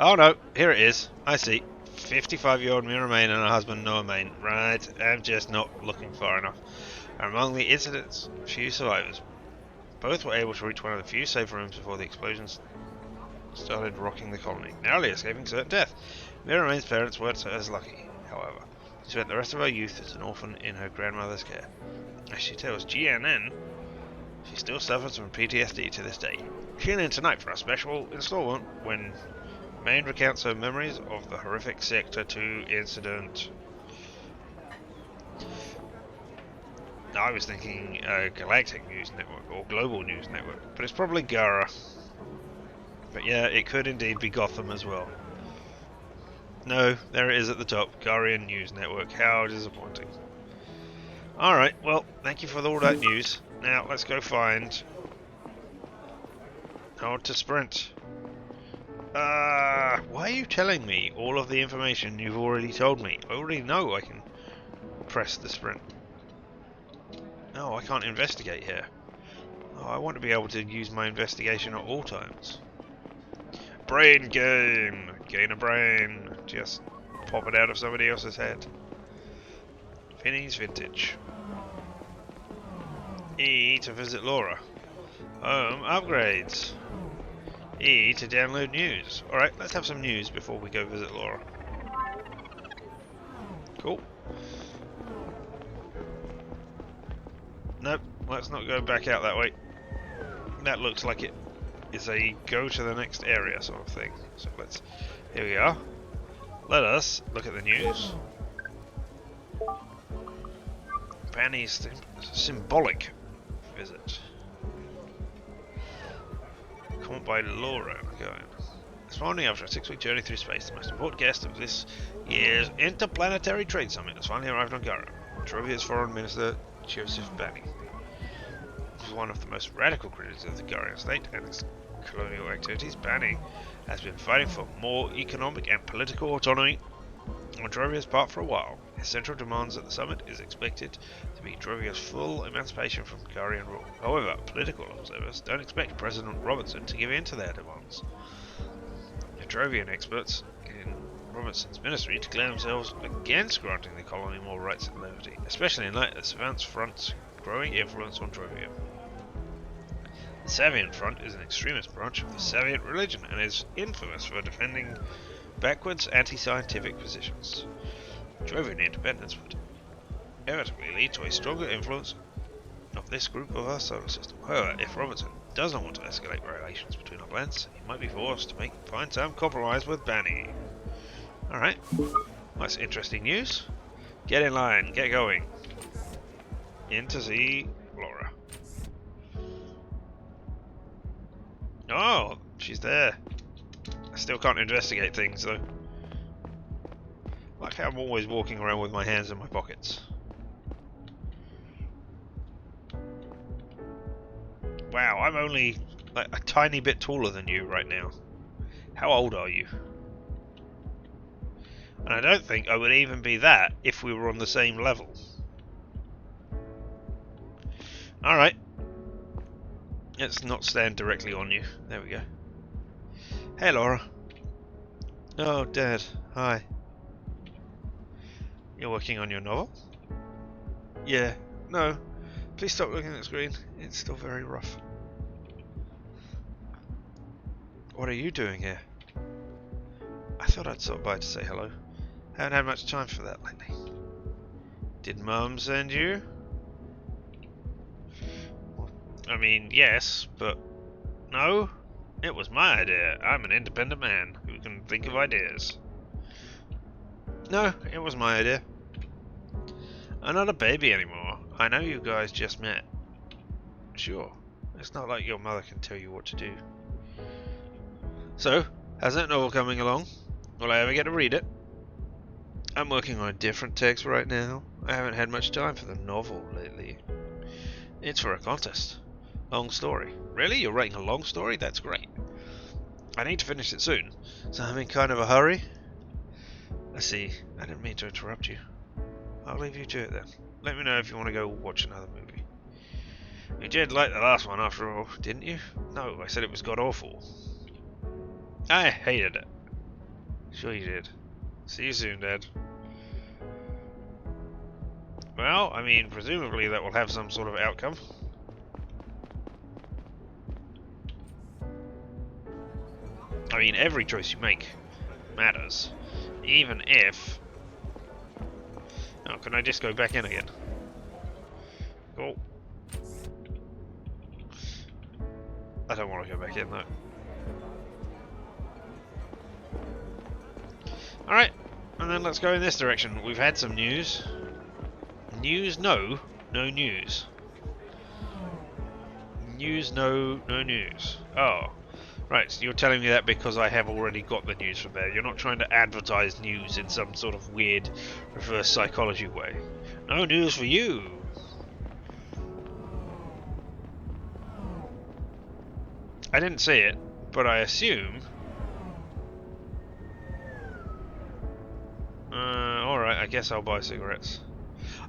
Oh no, here it is. I see. 55-year-old Mira Main and her husband Noah Main. Right, I'm just not looking far enough. Among the incident's few survivors, both were able to reach one of the few safe rooms before the explosions started rocking the colony, narrowly escaping certain death. Mira Main's parents weren't so as lucky, however. She spent the rest of her youth as an orphan in her grandmother's care. As she tells GNN, she still suffers from PTSD to this day. Tune in tonight for a special installment when Main recounts her memories of the horrific Sector 2 incident. I was thinking Galactic News Network or Global News Network, but it's probably Gara. But yeah, it could indeed be Gotham as well. No, there it is at the top, Garian News Network. How disappointing. Alright, well, thank you for all that news. Now, let's go find... how to sprint. Why are you telling me all of the information you've already told me? I already know I can press the sprint. No, I can't investigate here. Oh, I want to be able to use my investigation at all times. Brain gain! Gain a brain. Just pop it out of somebody else's head. Finney's Vintage. E to visit Laura. Home upgrades. E to download news. Alright, let's have some news before we go visit Laura. Cool. Nope, let's not go back out that way. That looks like it is a go to the next area sort of thing. So let's... here we are. Let us look at the news. Penny's symbolic visit. Comment by Laura. Going. This morning, after a 6-week journey through space, the most important guest of this year's Interplanetary Trade Summit has finally arrived on Gara. Trovia's Foreign Minister, Joseph Banning. This is one of the most radical critics of the Garian state and its colonial activities. Banning has been fighting for more economic and political autonomy on Drovia's part for a while. His central demands at the summit is expected to be Drovia's full emancipation from Garian rule. However, political observers don't expect President Robertson to give in to their demands. The Drovian experts in Robertson's ministry declare themselves against granting the colony more rights and liberty, especially in light of the Savant Front's growing influence on Drovia. The Savant Front is an extremist branch of the Savant religion and is infamous for defending backwards anti-scientific positions. Drovian independence would inevitably lead to a stronger influence of this group of our solar system. However, if Robertson doesn't want to escalate relations between our planets, he might be forced to find some compromise with Banny. Alright, that's interesting news. Get in line, get going. In to see Laura. Oh, she's there. I still can't investigate things though. Like how I'm always walking around with my hands in my pockets. Wow, I'm only like a tiny bit taller than you right now. How old are you? And I don't think I would even be that if we were on the same level. Alright. Let's not stand directly on you. There we go. Hey Laura. Oh, Dad. Hi. You're working on your novel? Yeah. No. Please stop looking at the screen. It's still very rough. What are you doing here? I thought I'd stop by to say hello. Haven't had much time for that lately. Did Mum send you? I mean, yes, but no? It was my idea. I'm an independent man who can think of ideas. No, it was my idea. I'm not a baby anymore. I know you guys just met. Sure. It's not like your mother can tell you what to do. So, how's that novel coming along? Will I ever get to read it? I'm working on a different text right now. I haven't had much time for the novel lately. It's for a contest. Long story. Really? You're writing a long story? That's great. I need to finish it soon, so I'm in kind of a hurry. I see. I didn't mean to interrupt you. I'll leave you to it then. Let me know if you want to go watch another movie. You did like the last one after all, didn't you? No, I said it was god-awful. I hated it. Sure you did. See you soon, Dad. Well, I mean, presumably that will have some sort of outcome. I mean, every choice you make matters. Even if... Oh, can I just go back in again? Cool. I don't want to go back in, though. Alright, and then let's go in this direction. We've had some news. News, no. No news. News, no. No news. Oh. Right, so you're telling me that because I have already got the news from there. You're not trying to advertise news in some sort of weird reverse psychology way. No news for you. I didn't see it, but I assume... alright, I guess I'll buy cigarettes.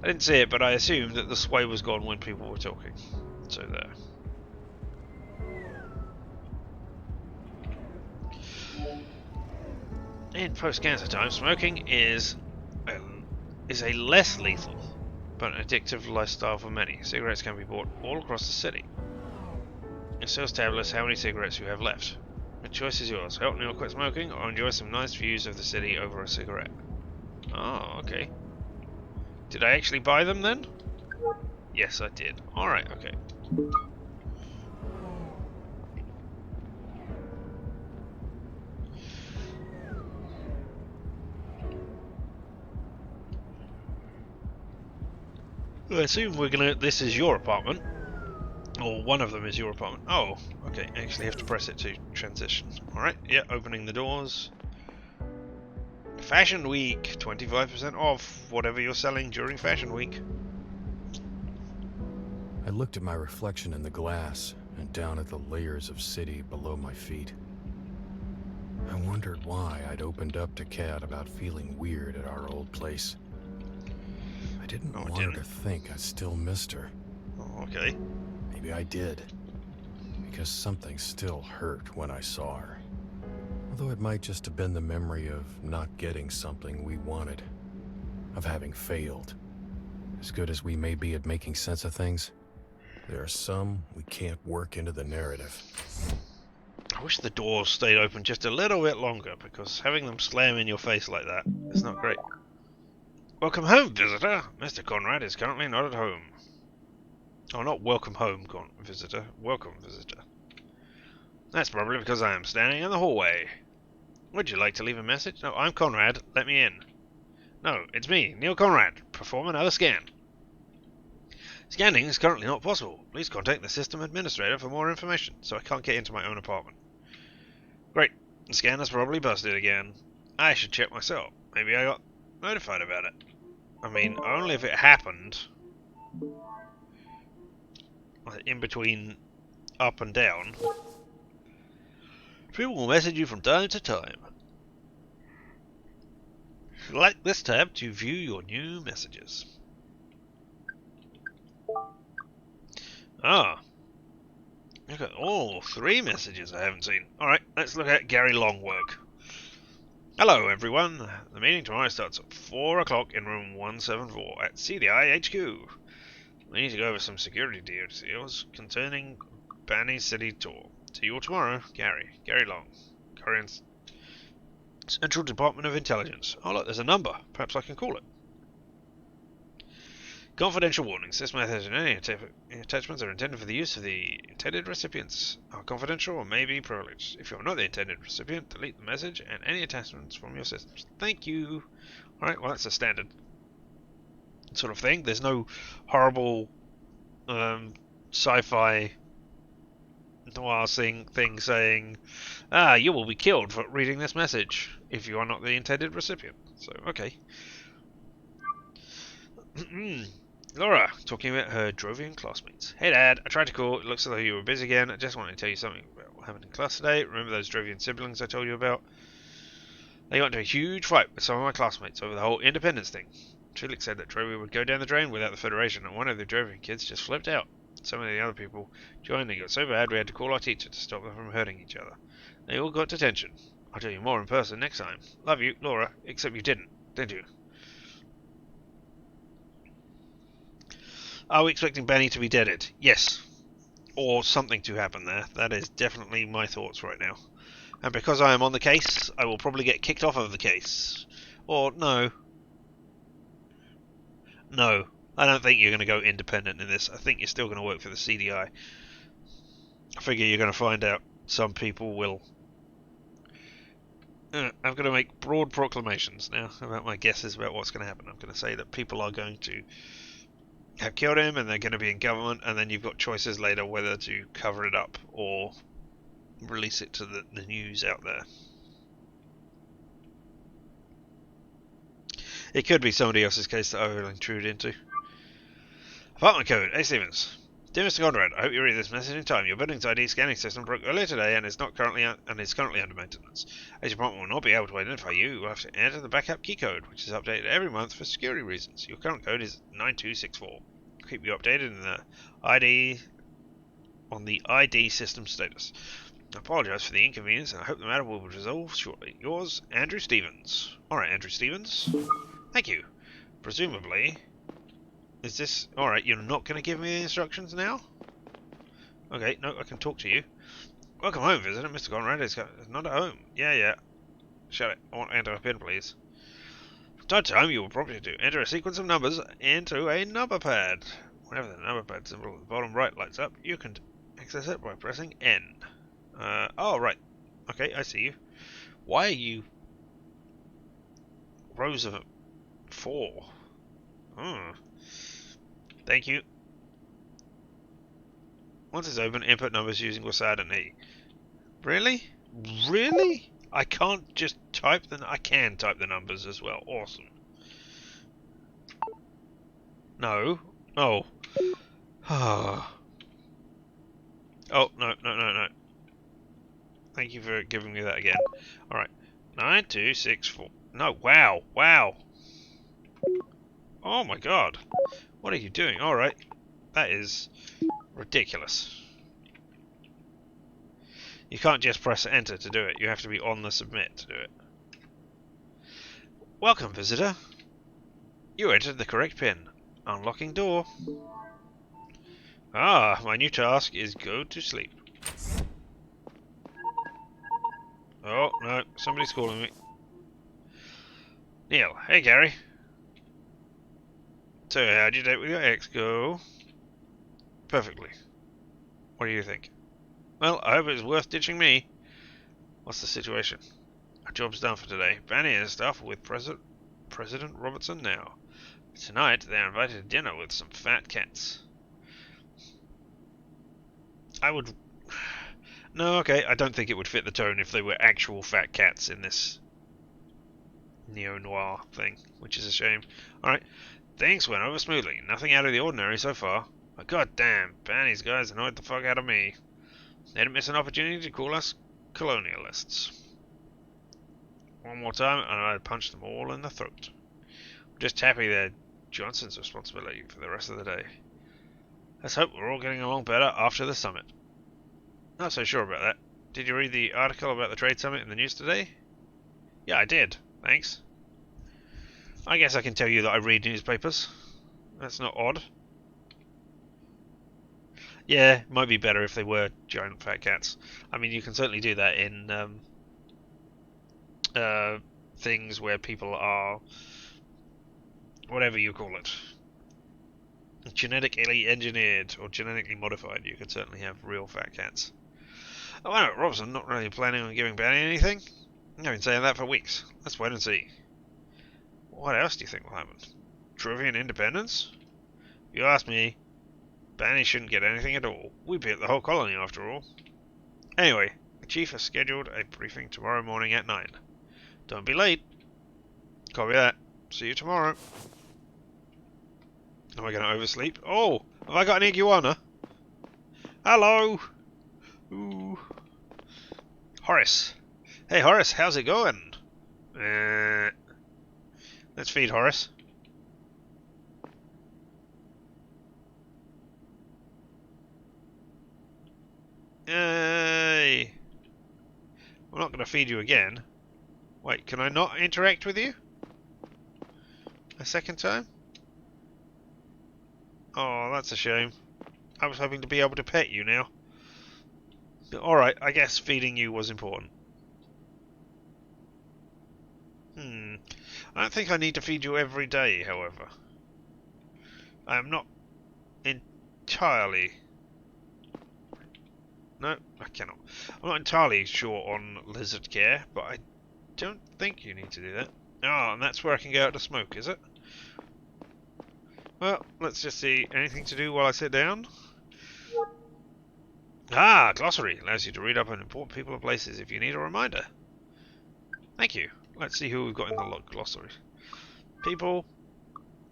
I didn't see it, but I assumed that the sway was gone when people were talking. So there. In post-cancer time, smoking is a less lethal, but an addictive lifestyle for many. Cigarettes can be bought all across the city. It sells tablets how many cigarettes you have left. The choice is yours. Help Neil quit smoking, or enjoy some nice views of the city over a cigarette. Oh, okay. Did I actually buy them then? Yes, I did. Alright, okay. I assume we're gonna... This is your apartment. Or one of them is your apartment. Oh, okay. I actually have to press it to transition. Alright, yeah, opening the doors. Fashion Week. 25% off whatever you're selling during Fashion Week. I looked at my reflection in the glass and down at the layers of city below my feet. I wondered why I'd opened up to Kat about feeling weird at our old place. I didn't want her to think I still missed her. Oh, okay. Maybe I did. Because something still hurt when I saw her. Although it might just have been the memory of not getting something we wanted. Of having failed. As good as we may be at making sense of things, there are some we can't work into the narrative. I wish the doors stayed open just a little bit longer, because having them slam in your face like that is not great. Welcome home, visitor. Mr. Conrad is currently not at home. Oh, not welcome home, visitor. Welcome, visitor. That's probably because I am standing in the hallway. Would you like to leave a message? No, I'm Conrad. Let me in. No, it's me, Neil Conrad. Perform another scan. Scanning is currently not possible. Please contact the system administrator for more information, so I can't get into my own apartment. Great. The scanner's probably busted again. I should check myself. Maybe I got notified about it. I mean, only if it happened in between up and down. People will message you from time to time. Select this tab to view your new messages. Ah. Look at all 3 messages I haven't seen. Alright, let's look at Gary Longwork. Hello everyone. The meeting tomorrow starts at 4 o'clock in room 174 at CDI HQ. We need to go over some security details concerning Banny City Tour. See you all tomorrow. Gary. Gary Long. Korean Central Department of Intelligence. Oh look, there's a number. Perhaps I can call it. Confidential warnings. This message and any attachments are intended for the use of the intended recipients. Are confidential or may be privileged. If you are not the intended recipient, delete the message and any attachments from your systems. Thank you. Alright, well that's a standard sort of thing. There's no horrible sci-fi noir thing saying, you will be killed for reading this message if you are not the intended recipient. So, okay. Laura, talking about her Drovian classmates. Hey Dad, I tried to call. It looks as though you were busy again. I just wanted to tell you something about what happened in class today. Remember those Drovian siblings I told you about? They got into a huge fight with some of my classmates over the whole independence thing. Chilik said that Drovia would go down the drain without the Federation, and one of the Drovian kids just flipped out. Some of the other people joined and got so bad we had to call our teacher to stop them from hurting each other. They all got detention. I'll tell you more in person next time. Love you, Laura, except you didn't you? Are we expecting Benny to be deaded? Yes. Or something to happen there. That is definitely my thoughts right now. And because I am on the case, I will probably get kicked off of the case. Or, no. No. I don't think you're going to go independent in this. I think you're still going to work for the CDI. I figure you're going to find out some people will... I'm going to make broad proclamations now about my guesses about what's going to happen. I'm going to say that people are going to have killed him and they're going to be in government, and then you've got choices later whether to cover it up or release it to the news out there. It could be somebody else's case that I will intrude into. Apartment code, A. Stevens. Dear Mr. Conrad, I hope you read this message in time. Your building's ID scanning system broke earlier today and is currently under maintenance. As your apartment will not be able to identify you, you will have to enter the backup key code, which is updated every month for security reasons. Your current code is 9264. I'll keep you updated in the ID system status. I apologise for the inconvenience and I hope the matter will be resolved shortly. Yours, Andrew Stevens. Alright, Andrew Stevens. Thank you. Presumably... Is this... Alright, you're not going to give me the instructions now? Okay, no, I can talk to you. Welcome home, visitor. Mr. Conrad is not at home. Yeah. Shut it. I want to enter a pin, please. From time to time, you will probably do. Enter a sequence of numbers into a number pad. Whenever the number pad symbol at the bottom right lights up, you can access it by pressing N. Oh, right. Okay, I see you. Why are you... rows of 4? Thank you. Once it's open, input numbers using WASD and E. Really? Really? I can't just type them. I can type the numbers as well. Awesome. No. Oh. Oh, no. Thank you for giving me that again. Alright. 9264. No, wow. Oh my god. What are you doing? Alright. That is ridiculous. You can't just press enter to do it. You have to be on the submit to do it. Welcome, visitor. You entered the correct pin. Unlocking door. My new task is go to sleep. Oh, no. Somebody's calling me. Neil. Hey, Gary. So, how'd you date with your ex go? Perfectly. What do you think? Well, I hope it's worth ditching me. What's the situation? Our job's done for today. Banny and stuff with President Robertson now. Tonight, they're invited to dinner with some fat cats. I would... No, okay, I don't think it would fit the tone if they were actual fat cats in this neo-noir thing, which is a shame. Alright, things went over smoothly. Nothing out of the ordinary so far. But goddamn, Banny's guys annoyed the fuck out of me. They didn't miss an opportunity to call us colonialists. One more time, and I'd punch them all in the throat. I'm just happy they're Johnson's responsibility for the rest of the day. Let's hope we're all getting along better after the summit. Not so sure about that. Did you read the article about the trade summit in the news today? Yeah, I did. Thanks. I guess I can tell you that I read newspapers. That's not odd. Yeah, it might be better if they were giant fat cats. I mean, you can certainly do that in things where people are... whatever you call it. Genetically engineered or genetically modified, you could certainly have real fat cats. Oh, I know, Robson, not really planning on giving Benny anything. I've been saying that for weeks. Let's wait and see. What else do you think will happen? Trivian independence? If you ask me, Benny shouldn't get anything at all. We beat the whole colony after all. Anyway, the chief has scheduled a briefing tomorrow morning at 9. Don't be late. Copy that. See you tomorrow. Am I going to oversleep? Oh, have I got an iguana? Hello. Ooh. Horace. Hey Horace, how's it going? Let's feed Horace. Yay! I'm not going to feed you again. Wait, can I not interact with you? A second time? Oh, that's a shame. I was hoping to be able to pet you now. Alright, I guess feeding you was important. I don't think I need to feed you every day, however. I am not entirely... No, I cannot. I'm not entirely sure on lizard care, but I don't think you need to do that. Ah, and that's where I can go out to smoke, is it? Well, let's just see. Anything to do while I sit down? Ah, glossary. Allows you to read up on important people and places if you need a reminder. Thank you. Let's see who we've got in the glossary. People.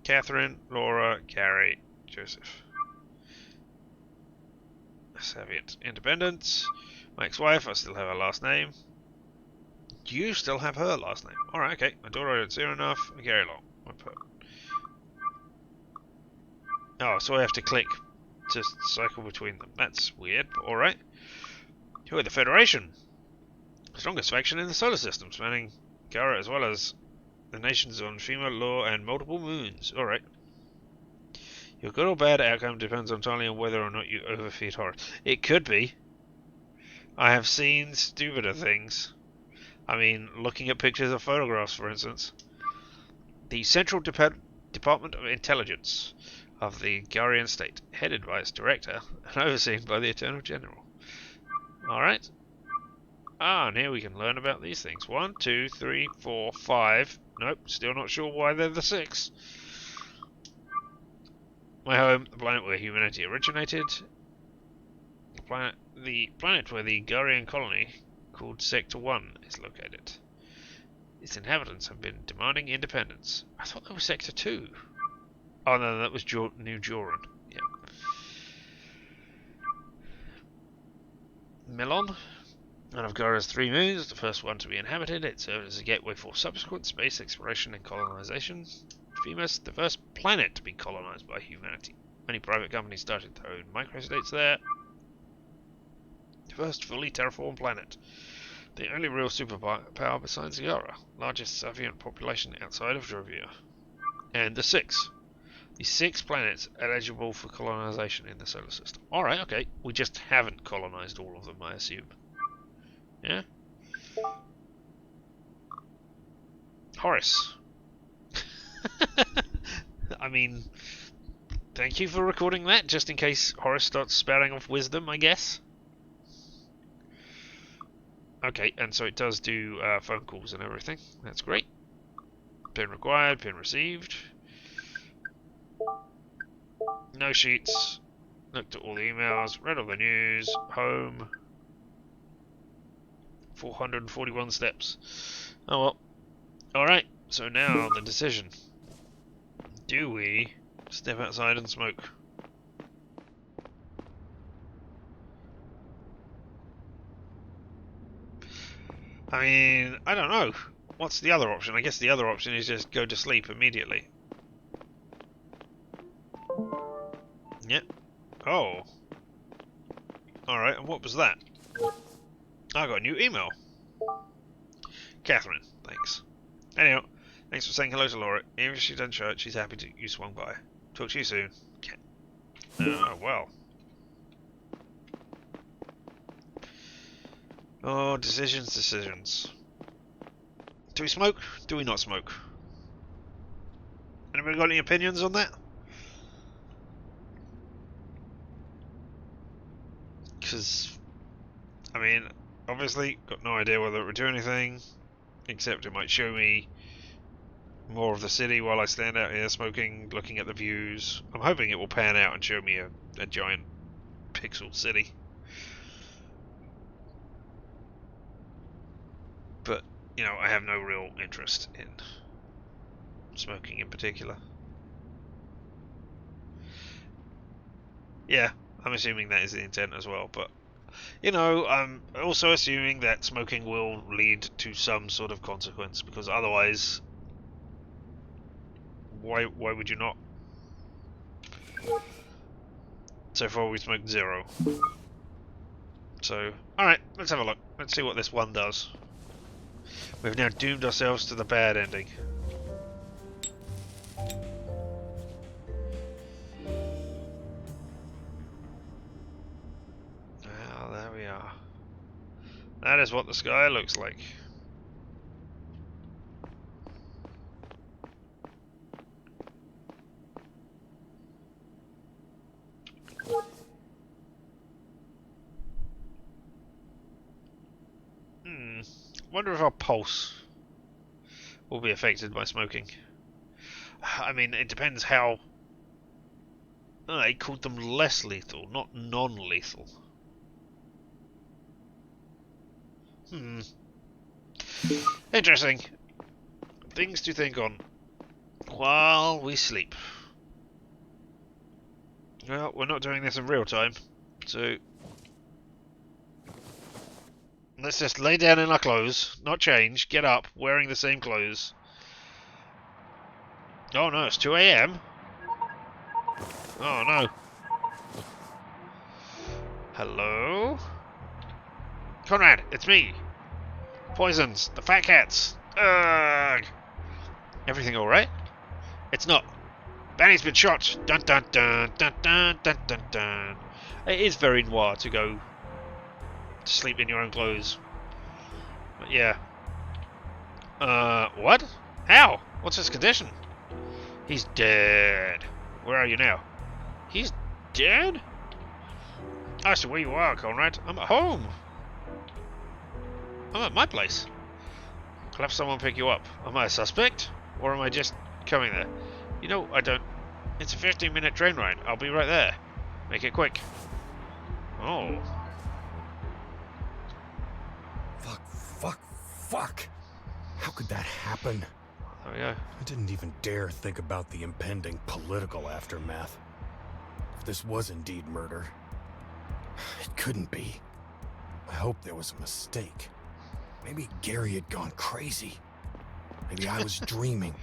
Catherine, Laura, Gary, Joseph. Soviet independence. My ex-wife, I still have her last name. You still have her last name. Alright, okay. My daughter, I don't see her enough. Gary Long. Oh, so I have to click to cycle between them. That's weird, but alright. Who are the Federation? The strongest faction in the solar system, spanning Gara as well as the nations on female law and multiple moons. Alright. Your good or bad outcome depends entirely on whether or not you overfeed Horace. It could be. I have seen stupider things. I mean, looking at pictures of photographs, for instance. The Central Department of Intelligence of the Garian state, headed by its director and overseen by the Attorney General. Alright. Ah, and here we can learn about these things. 1, 2, 3, 4, 5. Nope, still not sure why they're the 6. My home, the planet where humanity originated. The planet where the Garian colony, called Sector 1, is located. Its inhabitants have been demanding independence. I thought that was Sector 2. Oh no, that was New Joran. Yep. Melon, one of Gara's 3 moons, the first one to be inhabited. It served as a gateway for subsequent space exploration and colonization. Femus, the first planet to be colonized by humanity. Many private companies started their own microstates there. The first fully terraformed planet. The only real superpower besides Gara. Largest Savian population outside of Drovia. And the 6. The 6 planets eligible for colonization in the solar system. Alright, okay. We just haven't colonized all of them, I assume. Yeah? Horace. I mean, thank you for recording that, just in case Horace starts spouting off wisdom, I guess. Okay, and so it does do phone calls and everything. That's great. Pin required, pin received. No sheets. Looked at all the emails, read all the news, home. 441 steps. Oh well. Alright, so now the decision. Do we step outside and smoke? I mean, I don't know. What's the other option? I guess the other option is just go to sleep immediately. Yep. Oh. Alright, and what was that? I got a new email. Catherine, thanks. Anyhow, thanks for saying hello to Laura. Even if she doesn't show it, she's happy you swung by. Talk to you soon. Oh, well. Oh, decisions. Do we smoke? Do we not smoke? Anybody got any opinions on that? Because, I mean, obviously, got no idea whether it would do anything, except it might show me more of the city while I stand out here smoking, looking at the views. I'm hoping it will pan out and show me a giant pixel city. But, you know, I have no real interest in smoking in particular. Yeah, I'm assuming that is the intent as well, but, you know, I'm also assuming that smoking will lead to some sort of consequence, because otherwise, why would you not? So far we smoked 0. So, alright, let's have a look. Let's see what this one does. We've now doomed ourselves to the bad ending. Well, there we are. That is what the sky looks like. Wonder if our pulse will be affected by smoking. I mean, it depends how... Oh, they called them less lethal, not non-lethal. Interesting. Things to think on while we sleep. Well, we're not doing this in real time, so... Let's just lay down in our clothes, not change, get up, wearing the same clothes. Oh no, it's 2 AM. Oh no. Hello? Conrad, it's me. Poisons, the fat cats. Ugh. Everything alright? It's not. Benny's been shot. Dun dun dun dun dun dun dun dun. It is very noir to go to sleep in your own clothes. But yeah. What? How? What's his condition? He's dead. Where are you now? He's dead? I see where you are, Conrad. I'm at home. I'm at my place. I'll have someone pick you up. Am I a suspect? Or am I just coming there? You know, I don't... It's a 15-minute train ride. I'll be right there. Make it quick. Oh. Fuck. How could that happen? There we go. I didn't even dare think about the impending political aftermath. If this was indeed murder, it couldn't be. I hope there was a mistake. Maybe Gary had gone crazy. Maybe I was dreaming.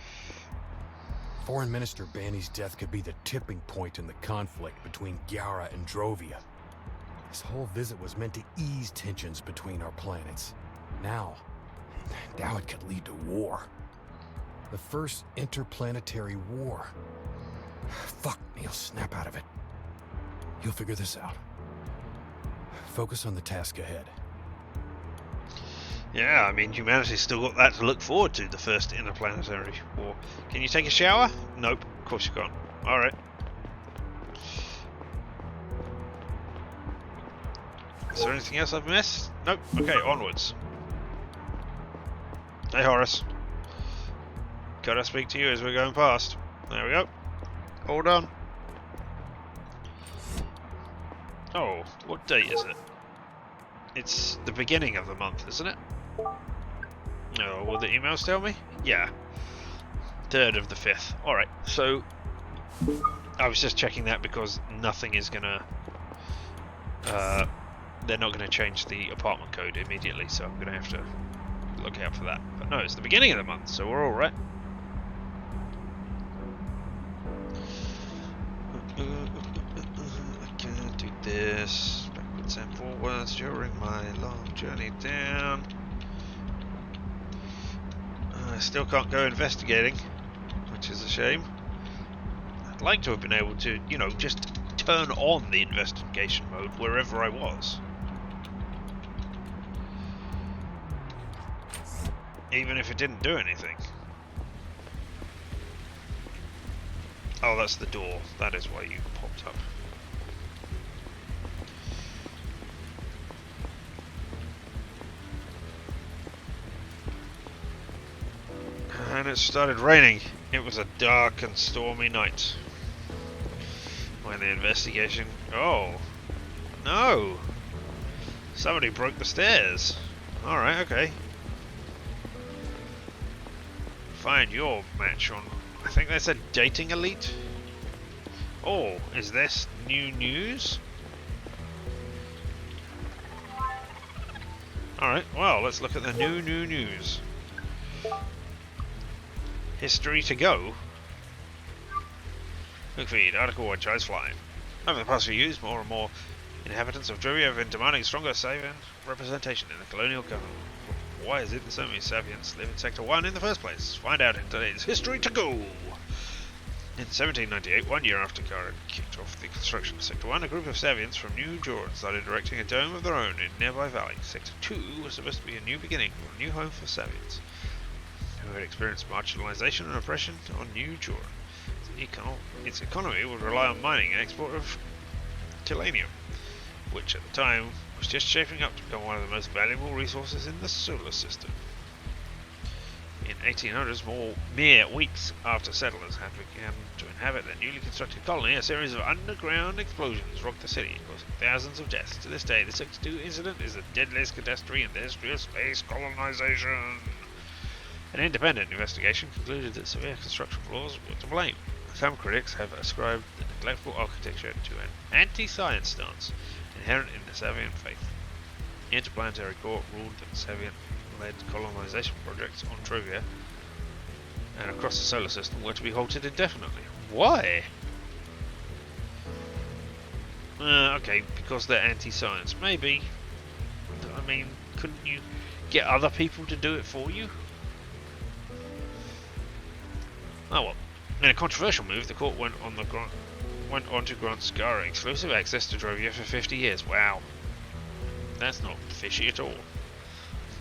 Foreign Minister Banny's death could be the tipping point in the conflict between Gyara and Drovia. This whole visit was meant to ease tensions between our planets. Now it could lead to war. The first interplanetary war. Fuck, Neil, snap out of it. You'll figure this out. Focus on the task ahead. Yeah, I mean, humanity's still got that to look forward to, the first interplanetary war. Can you take a shower? Nope, of course you can't. Alright. Is there anything else I've missed? Nope. Okay, onwards. Hey, Horace. Could I speak to you as we're going past? There we go. All done. Oh, what date is it? It's the beginning of the month, isn't it? Oh, will the emails tell me? Yeah. 3rd of the 5th. Alright, so... I was just checking that because nothing is gonna... they're not gonna change the apartment code immediately, so I'm gonna have to look out for that. But no, it's the beginning of the month, so we're alright. I can't do this backwards and forwards during my long journey down. I still can't go investigating, which is a shame. I'd like to have been able to, you know, just turn on the investigation mode wherever I was. Even if it didn't do anything. Oh, that's the door. That is why you popped up. And it started raining. It was a dark and stormy night when the investigation... Oh! No! Somebody broke the stairs. Alright, okay. Find your match on... I think they said dating elite? Oh, is this new news? Alright, well, let's look at the new news. History to go. Quick feed, article 1, tries flying. Over the past few years, more and more inhabitants of Druvia have been demanding stronger Sabian representation in the colonial government. Why is it that so many Sabians live in Sector 1 in the first place? Find out in today's History to Go! In 1798, 1 year after Kara kicked off the construction of Sector 1, a group of Sabians from New Joran started erecting a dome of their own in nearby valley. Sector 2 was supposed to be a new beginning, or a new home for Sabians who had experienced marginalization and oppression on New Joran. Its economy would rely on mining and export of tellurium, which at the time was just shaping up to become one of the most valuable resources in the solar system. In 1800s, mere weeks after settlers had begun to inhabit their newly constructed colony, a series of underground explosions rocked the city, causing thousands of deaths. To this day, the Sector 2 incident is the deadliest catastrophe in the history of space colonization. An independent investigation concluded that severe construction flaws were to blame. Some critics have ascribed the neglectful architecture to an anti-science stance inherent in the Sabian faith. The Interplanetary Court ruled that Sabian-led colonization projects on Druvia and across the solar system were to be halted indefinitely. Why? Okay, because they're anti-science. Maybe. I mean, couldn't you get other people to do it for you? Oh well. In a controversial move, the court went on to grant Skara exclusive access to Druvia for 50 years. Wow. That's not fishy at all. In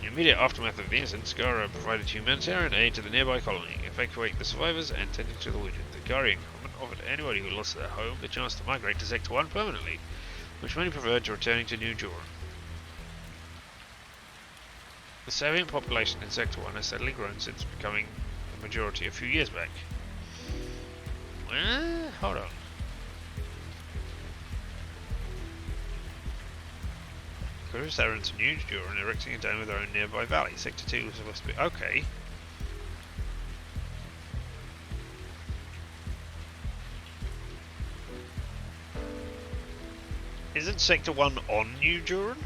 the immediate aftermath of the incident, Skara provided humanitarian aid to the nearby colony, evacuating the survivors and tending to the wounded. The Garian government offered anybody who lost their home the chance to migrate to Sector 1 permanently, which many preferred to returning to New Joran. The Sabian population in Sector 1 has steadily grown since becoming the majority a few years back. Hold on. Crews are into New Joran erecting a dome of their own nearby valley. Sector 2 was supposed to be... Okay. Isn't Sector 1 on New Joran?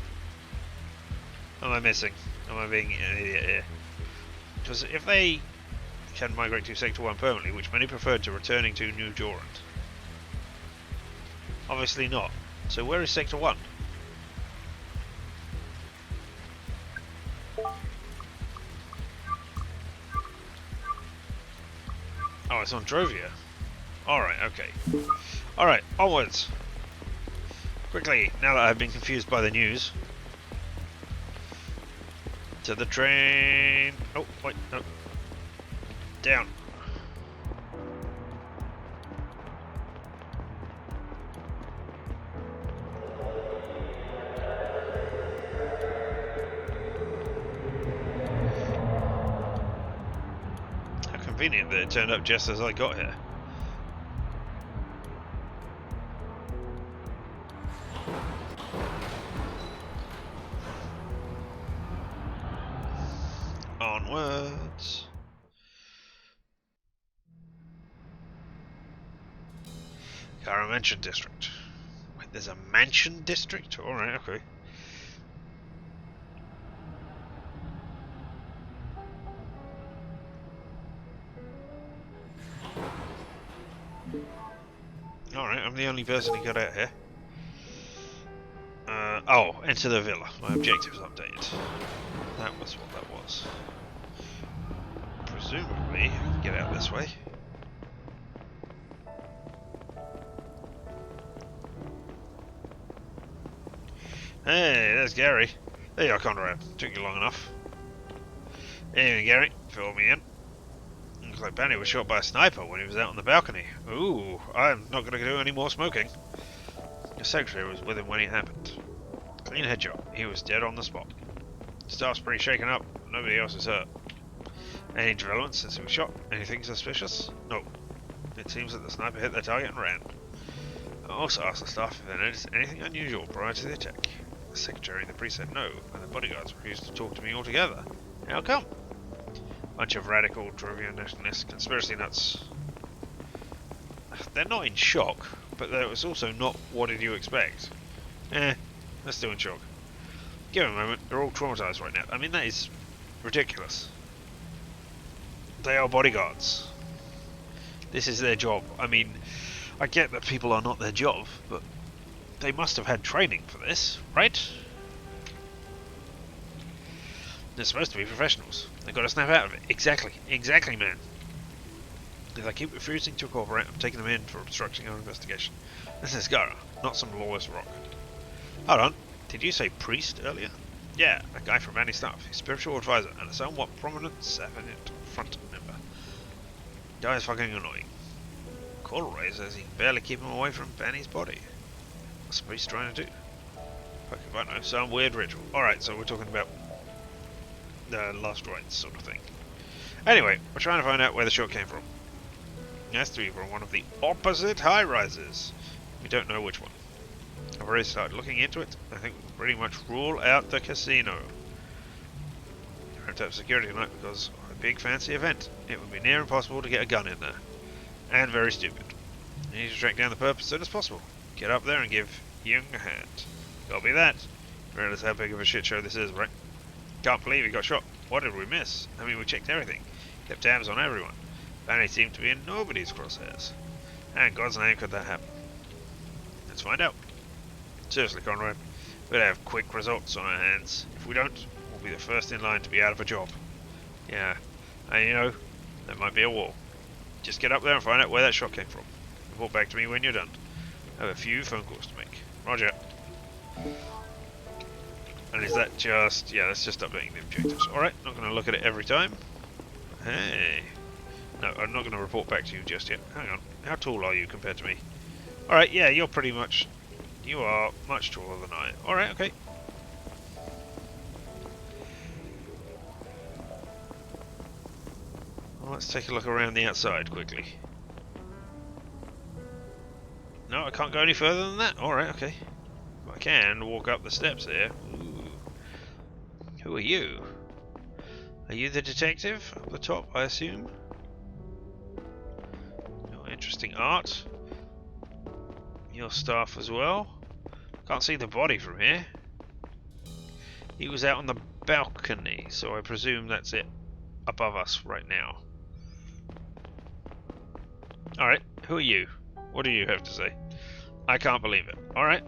Am I missing? Am I being an idiot here? Because if they can migrate to Sector 1 permanently, which many preferred to returning to New Joran. Obviously not. So where is Sector 1? Oh, it's on Druvia. Alright, okay. Alright, onwards. Quickly, now that I've been confused by the news. To the train. Oh, wait, no. Down. How convenient that it turned up just as I got here. Onwards. Kara Mansion District. Wait, there's a mansion district? Alright, okay. Alright, I'm the only person who got out here. Oh, enter the villa. My objectives updated. That was what that was. Presumably, I can get out this way. Hey, there's Gary. There you are, Conrad. Took you long enough. Anyway, Gary, fill me in. Looks like Banny was shot by a sniper when he was out on the balcony. Ooh, I'm not going to do any more smoking. Your secretary was with him when it happened. Clean headshot. He was dead on the spot. Staff's pretty shaken up. Nobody else is hurt. Any developments since he was shot? Anything suspicious? No. It seems that the sniper hit their target and ran. I also asked the staff if they noticed anything unusual prior to the attack. The secretary and the priest said no, and the bodyguards refused to talk to me altogether. How come? Bunch of radical, trivial nationalists, conspiracy nuts. They're not in shock, but that was also not what did you expect. They're still in shock. Give them a moment, they're all traumatized right now. I mean, that is ridiculous. They are bodyguards. This is their job. I mean, I get that people are not their job, but they must have had training for this, right? They're supposed to be professionals. They've got to snap out of it. Exactly, man. If they keep refusing to cooperate, I'm taking them in for obstructing our investigation. This is Gara, not some lawless rock. Hold on, did you say priest earlier? Yeah, a guy from Vanny's staff, his spiritual advisor, and a somewhat prominent Safinite front member. Guy is fucking annoying. Callaway says he can barely keep him away from Vanny's body. What's the priest trying to do? Fuck if I know, some weird ritual. Alright, so we're talking about the last rites sort of thing. Anyway, we're trying to find out where the shot came from. It has to be from one of the opposite high-rises. We don't know which one. I've already started looking into it. I think we can pretty much rule out the casino. You have to have security tonight because of a big fancy event. It would be near impossible to get a gun in there. And very stupid. You need to track down the perp as soon as possible. Get up there and give Young a hand. Copy that. You realize how big of a shit show this is, right? Can't believe he got shot. What did we miss? I mean, we checked everything. Kept tabs on everyone. Vanny seemed to be in nobody's crosshairs. How in God's name could that happen? Let's find out. Seriously, Conrad. We'd have quick results on our hands. If we don't, we'll be the first in line to be out of a job. Yeah. And you know, there might be a war. Just get up there and find out where that shot came from. Report back to me when you're done. I have a few phone calls to make. Roger. And is that just... yeah, that's just updating the objectives. Alright, not going to look at it every time. Hey. No, I'm not going to report back to you just yet. Hang on. How tall are you compared to me? Alright, yeah, you're pretty much... you are much taller than I. Alright, okay. Well, let's take a look around the outside quickly. No, I can't go any further than that. Alright, okay. I can walk up the steps here. Ooh. Who are you? Are you the detective up the top, I assume? Oh, interesting art. Your staff as well. Can't see the body from here. He was out on the balcony, so I presume that's it above us right now. Alright, who are you? What do you have to say? I can't believe it. Alright.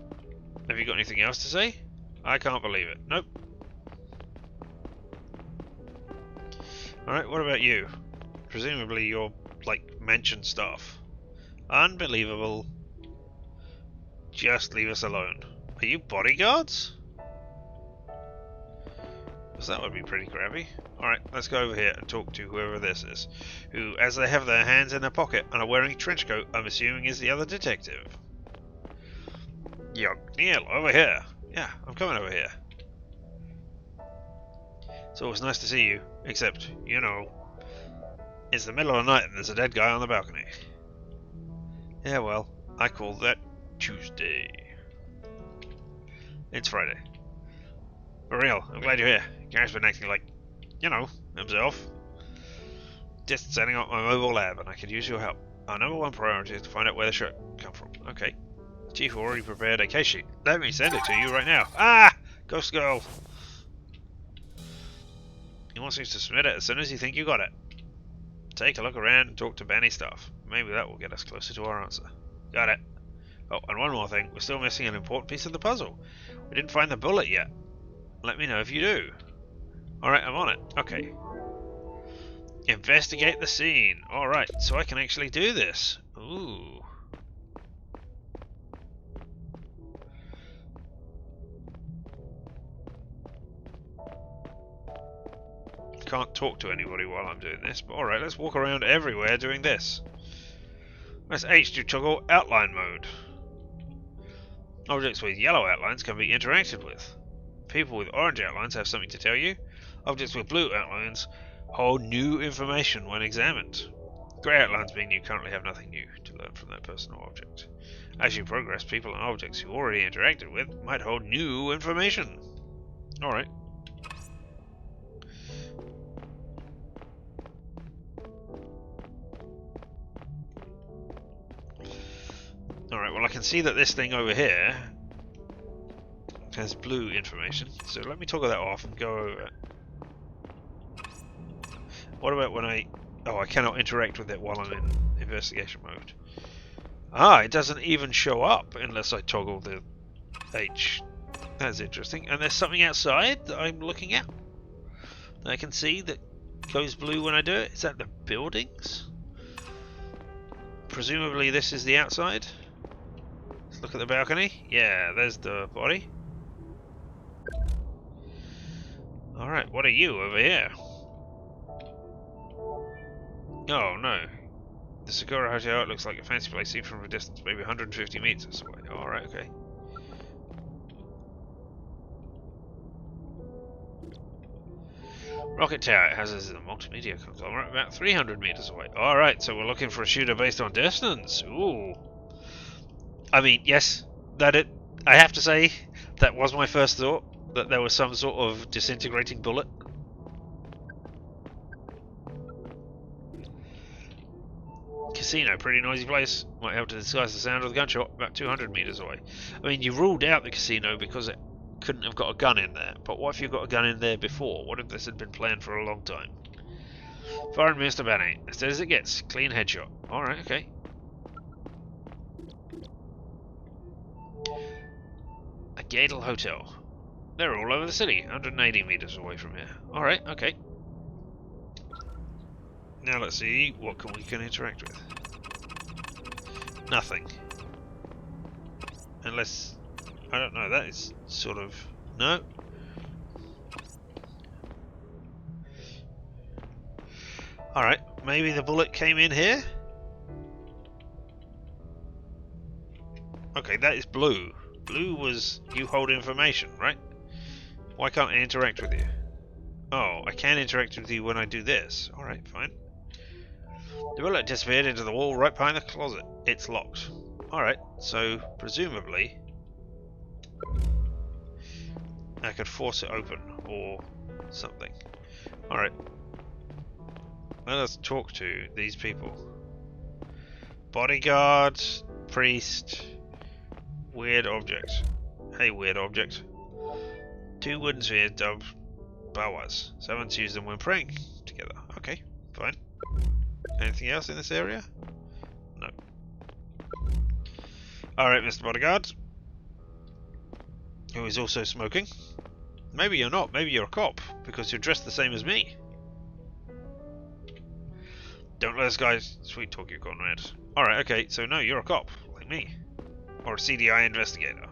Have you got anything else to say? I can't believe it. Nope. Alright, what about you? Presumably you're, like, mentioned staff. Unbelievable. Just leave us alone. Are you bodyguards? Because that would be pretty crappy. Alright, let's go over here and talk to whoever this is. Who, as they have their hands in their pocket and are wearing a trench coat, I'm assuming is the other detective. Yo, Neil, over here. Yeah, I'm coming over here. It's always nice to see you, except, you know, it's the middle of the night and there's a dead guy on the balcony. Yeah, well, I call that Tuesday. It's Friday. For real, I'm glad you're here. Gary's been acting like, you know, himself. Just setting up my mobile lab and I could use your help. Our number one priority is to find out where the shot come from. Okay. Chief already prepared a case sheet. Let me send it to you right now. Ah! Ghost Girl! He wants me to submit it as soon as you think you got it. Take a look around and talk to Banny staff. Maybe that will get us closer to our answer. Got it. Oh, and one more thing. We're still missing an important piece of the puzzle. We didn't find the bullet yet. Let me know if you do. Alright, I'm on it. Okay. Investigate the scene. Alright, so I can actually do this. Ooh. Can't talk to anybody while I'm doing this, but alright, let's walk around everywhere doing this. Press H to toggle outline mode. Objects with yellow outlines can be interacted with. People with orange outlines have something to tell you. Objects with blue outlines Hold new information when examined. Grey outlines being you currently have nothing new to learn from that person or object. As you progress, people and objects you already interacted with might hold new information. Alright. Alright, well I can see that this thing over here has blue information, so let me toggle that off and go over. What about when I... Oh, I cannot interact with it while I'm in investigation mode. Ah, it doesn't even show up unless I toggle the H. That's interesting. And there's something outside that I'm looking at that I can see that goes blue when I do it. Is that the buildings? Presumably this is the outside. Let's look at the balcony. Yeah, there's the body. Alright, what are you over here? Oh no. The Sakura Hotel looks like a fancy place seen from a distance, maybe 150 meters away. Alright, okay. Rocket Tower houses a multimedia conglomerate about 300 meters away. Alright, so we're looking for a shooter based on distance. Ooh. I mean, yes, I have to say, that was my first thought, that there was some sort of disintegrating bullet. Casino, pretty noisy place. Might help to disguise the sound of the gunshot about 200 meters away. I mean, you ruled out the casino because it couldn't have got a gun in there. But what if you got a gun in there before? What if this had been planned for a long time? Foreign Minister Banning. As dead as it gets. Clean headshot. Alright, okay. A Gadel Hotel. They're all over the city. 180 meters away from here. Alright, okay. Now let's see what we can interact with. Nothing. Unless... I don't know, that is sort of... No. Alright, maybe the bullet came in here? Okay, that is blue. Blue was you hold information, right? Why can't I interact with you? Oh, I can interact with you when I do this. Alright, fine. The bullet disappeared into the wall right behind the closet. It's locked. Alright, so presumably I could force it open or something. Alright. Let us talk to these people. Bodyguard, priest, weird object. Hey, weird object. 2 wooden spheres dubbed Vowels. Someone's used them when praying together. Okay, fine. Anything else in this area? No. Alright, Mr. Bodyguard. Who is also smoking. Maybe you're not. Maybe you're a cop, because you're dressed the same as me. Don't let this guy sweet talk you, Conrad. Alright, okay, so no, you're a cop, like me. Or a CDI investigator.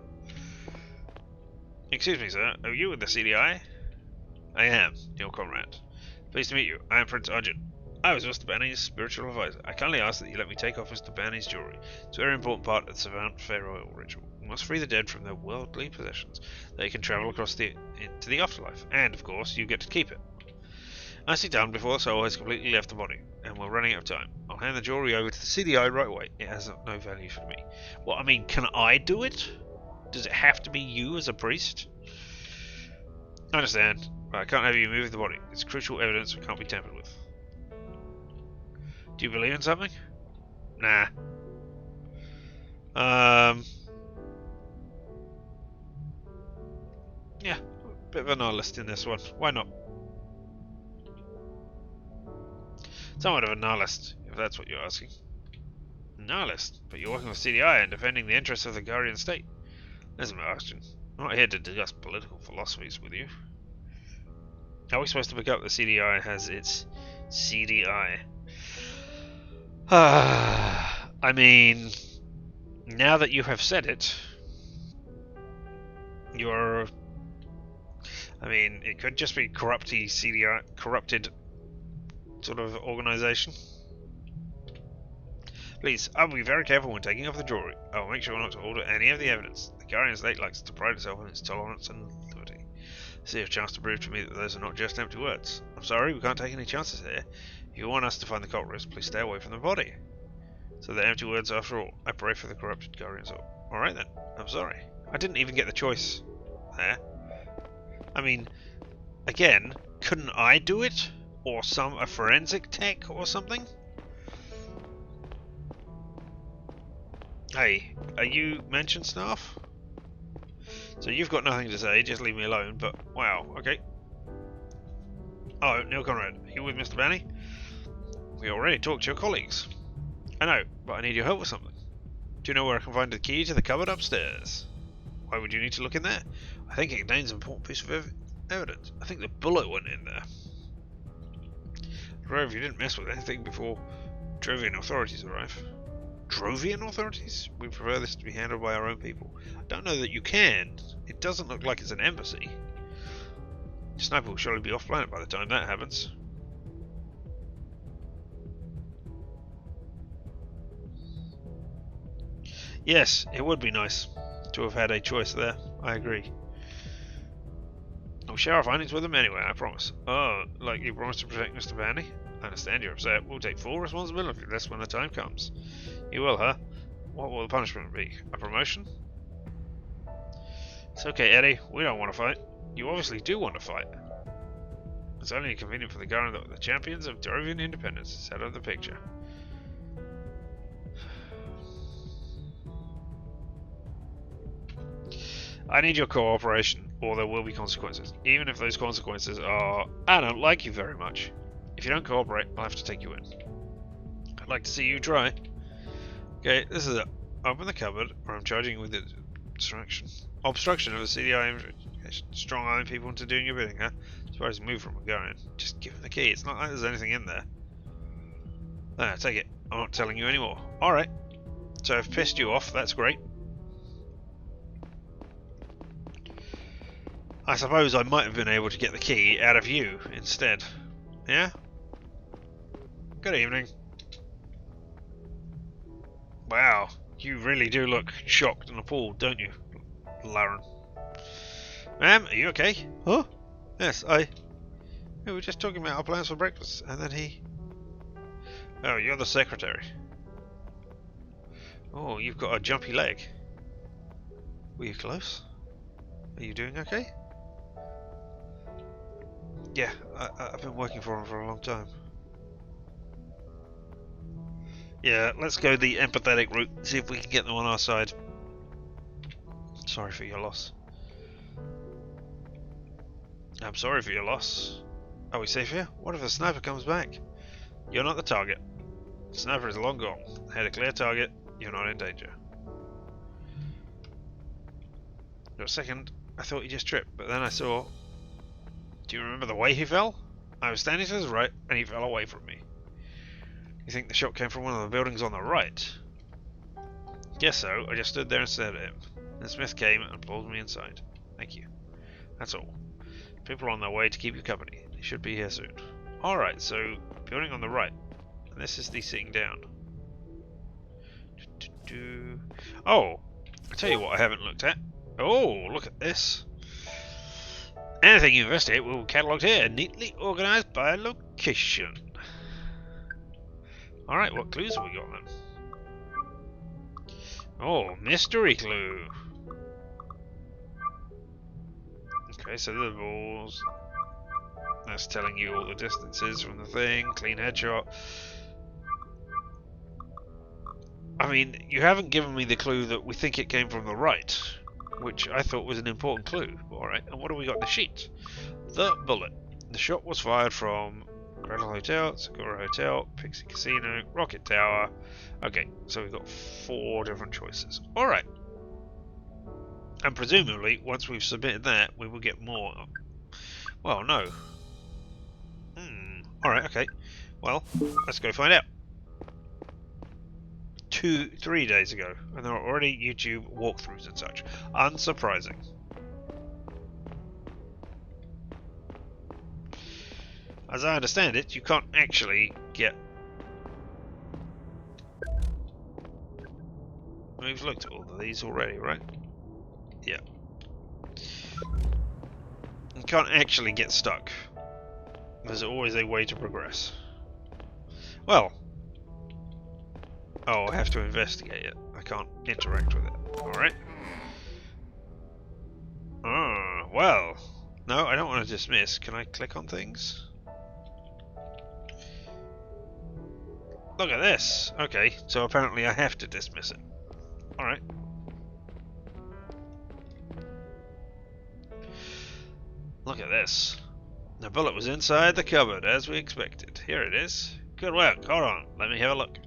Excuse me, sir, are you with the CDI? I am, your comrade. Pleased to meet you. I am Prince Arjun. I was Mr. Banny's spiritual advisor. I kindly ask that you let me take off Mr. Banny's jewelry. It's a very important part of the Savant Pharaoh ritual. We must free the dead from their worldly possessions. They can travel across into the afterlife. And, of course, you get to keep it. Nicely done before the soul has completely left the body. And we're running out of time. I'll hand the jewelry over to the CDI right away. It has no value for me. Well, I mean, can I do it? Does it have to be you as a priest? I understand. But I can't have you move the body. It's crucial evidence that can't be tampered with. Do you believe in something? Nah. Yeah, bit of a nihilist in this one. Why not? Somewhat of a nihilist, if that's what you're asking. Nihilist? But you're working with CDI and defending the interests of the Guardian State. Listen, Arjun, I'm not here to discuss political philosophies with you. How are we supposed to pick up the CDI has its CDI? I mean, now that you have said it, you're... I mean, it could just be corrupted sort of organization. Please, I'll be very careful when taking off the jewelry. I will make sure not to alter any of the evidence. The Guardian State likes to pride itself on its tolerance and liberty. See a chance to prove to me that those are not just empty words. I'm sorry, we can't take any chances here. If you want us to find the culprits, please stay away from the body. So they're empty words after all. I pray for the corrupted guardians. Alright then, I'm sorry. I didn't even get the choice there. I mean, again, couldn't I do it? Or a forensic tech or something? Hey, are you mentioned staff? So you've got nothing to say, just leave me alone, but wow, okay. Oh, Neil Conrad, are you with Mr. Benny? We already talked to your colleagues. I know, but I need your help with something. Do you know where I can find the key to the cupboard upstairs? Why would you need to look in there? I think it contains an important piece of evidence. I think the bullet went in there. Rove, you didn't mess with anything before Drovian authorities arrive. Drovian authorities? We prefer this to be handled by our own people. I don't know that you can. It doesn't look like it's an embassy. Sniper will surely be off planet by the time that happens. Yes, it would be nice to have had a choice there. I agree. We'll share our findings with them anyway, I promise. Oh, like you promised to protect Mr. Vanny? I understand you're upset. We'll take full responsibility for this when the time comes. You will, huh? What will the punishment be? A promotion? It's okay, Eddie. We don't want to fight. You obviously do want to fight. It's only convenient for the Guardian that the champions of Drovian independence is out of the picture. I need your cooperation, or there will be consequences. Even if those consequences are, I don't like you very much. If you don't cooperate, I'll have to take you in. I'd like to see you try. Okay, this is it. Open the cupboard, or I'm charging you with obstruction of the CDI investigation. Strong-arming people into doing your bidding, huh? Surprising move from a Guardian. Just give him the key. It's not like there's anything in there. There, take it. I'm not telling you anymore. Alright. So I've pissed you off. That's great. I suppose I might have been able to get the key out of you instead. Yeah? Good evening. Wow, you really do look shocked and appalled, don't you, Lauren? Ma'am, are you okay? Huh? Yes, we were just talking about our plans for breakfast, and then he... Oh, you're the secretary. Oh, you've got a jumpy leg. Were you close? Are you doing okay? Yeah, I've been working for him for a long time. Yeah, let's go the empathetic route, see if we can get them on our side. Sorry for your loss. I'm sorry for your loss. Are we safe here? What if the sniper comes back? You're not the target. The sniper is long gone. Had a clear target, you're not in danger. For a second, I thought you just tripped, but then I saw... Do you remember the way he fell? I was standing to his right, and he fell away from me. You think the shot came from one of the buildings on the right? Guess so. I just stood there and stared at him. Then Smith came and pulled me inside. Thank you. That's all. People are on their way to keep you company. They should be here soon. Alright, so building on the right. And this is the sitting down. Oh! I tell you what I haven't looked at. Oh, look at this. Anything you investigate will be catalogued here, neatly organised by location. Alright, what clues have we got then? Oh, mystery clue. Okay, so the balls. That's telling you all the distances from the thing. Clean headshot. I mean, you haven't given me the clue that we think it came from the right, which I thought was an important clue. Alright, and what have we got in the sheet? The bullet. The shot was fired from Cradle Hotel, Sakura Hotel, Pixie Casino, Rocket Tower. Okay, so we've got 4 different choices. Alright. And presumably, once we've submitted that, we will get more. Well, no. Alright, okay. Well, let's go find out. 3 days ago, and there are already YouTube walkthroughs and such. Unsurprising. As I understand it, you can't actually get... We've looked at all of these already, right? Yeah. You can't actually get stuck. There's always a way to progress. Well. Oh, I have to investigate it. I can't interact with it. Alright. Well. No, I don't want to dismiss. Can I click on things? Look at this. Okay, so apparently I have to dismiss it. Alright. Look at this. The bullet was inside the cupboard, as we expected. Here it is. Good work. Hold on. Let me have a look.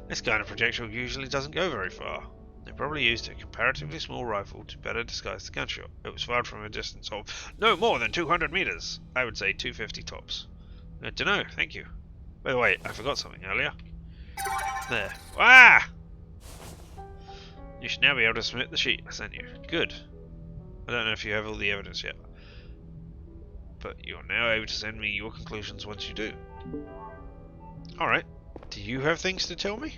This kind of projectile usually doesn't go very far. They probably used a comparatively small rifle to better disguise the gunshot. It was fired from a distance of no more than 200 meters. I would say 250 tops. Good to know. Thank you. By the way, I forgot something earlier. There. Ah! You should now be able to submit the sheet I sent you. Good. I don't know if you have all the evidence yet, but you are now able to send me your conclusions once you do. Alright. Do you have things to tell me?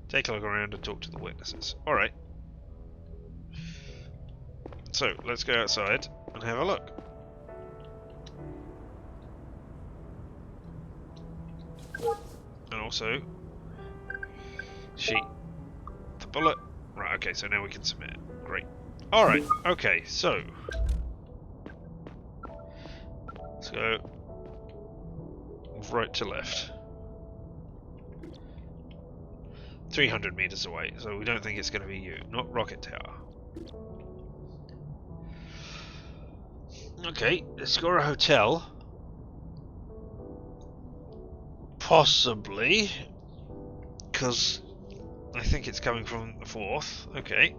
Take a look around and talk to the witnesses. Alright. So, let's go outside and have a look. And also, sheet. The bullet. Right, okay, so now we can submit it. Great. Alright, okay, so let's go right to left. 300 meters away, so we don't think it's going to be you, not Rocket Tower. Okay, let's go to a hotel. Possibly, because I think it's coming from the 4th. Okay.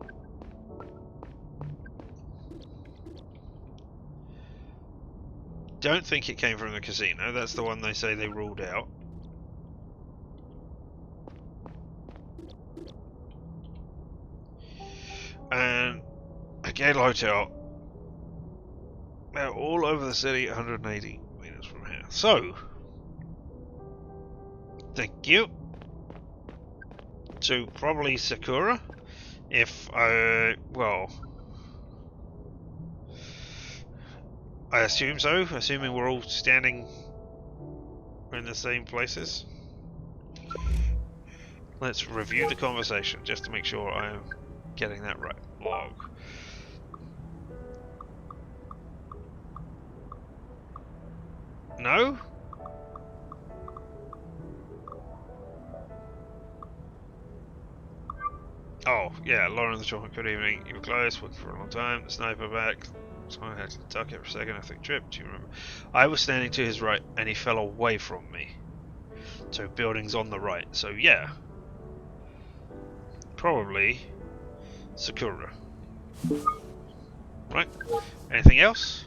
Don't think it came from the casino. That's the one they say they ruled out. And a Gale Hotel. They're all over the city, 180 meters from here. So, thank you. So probably Sakura. If well, I assume so, assuming we're all standing in the same places. Let's review the conversation just to make sure I am getting that right. Log. No? Oh, yeah, Lauren the Chalk, good evening. You were close, working for a long time. The sniper back. So I had to duck it for a second. I think trip. Do you remember? I was standing to his right and he fell away from me. So building's on the right. So yeah. Probably Sakura. Right. Anything else?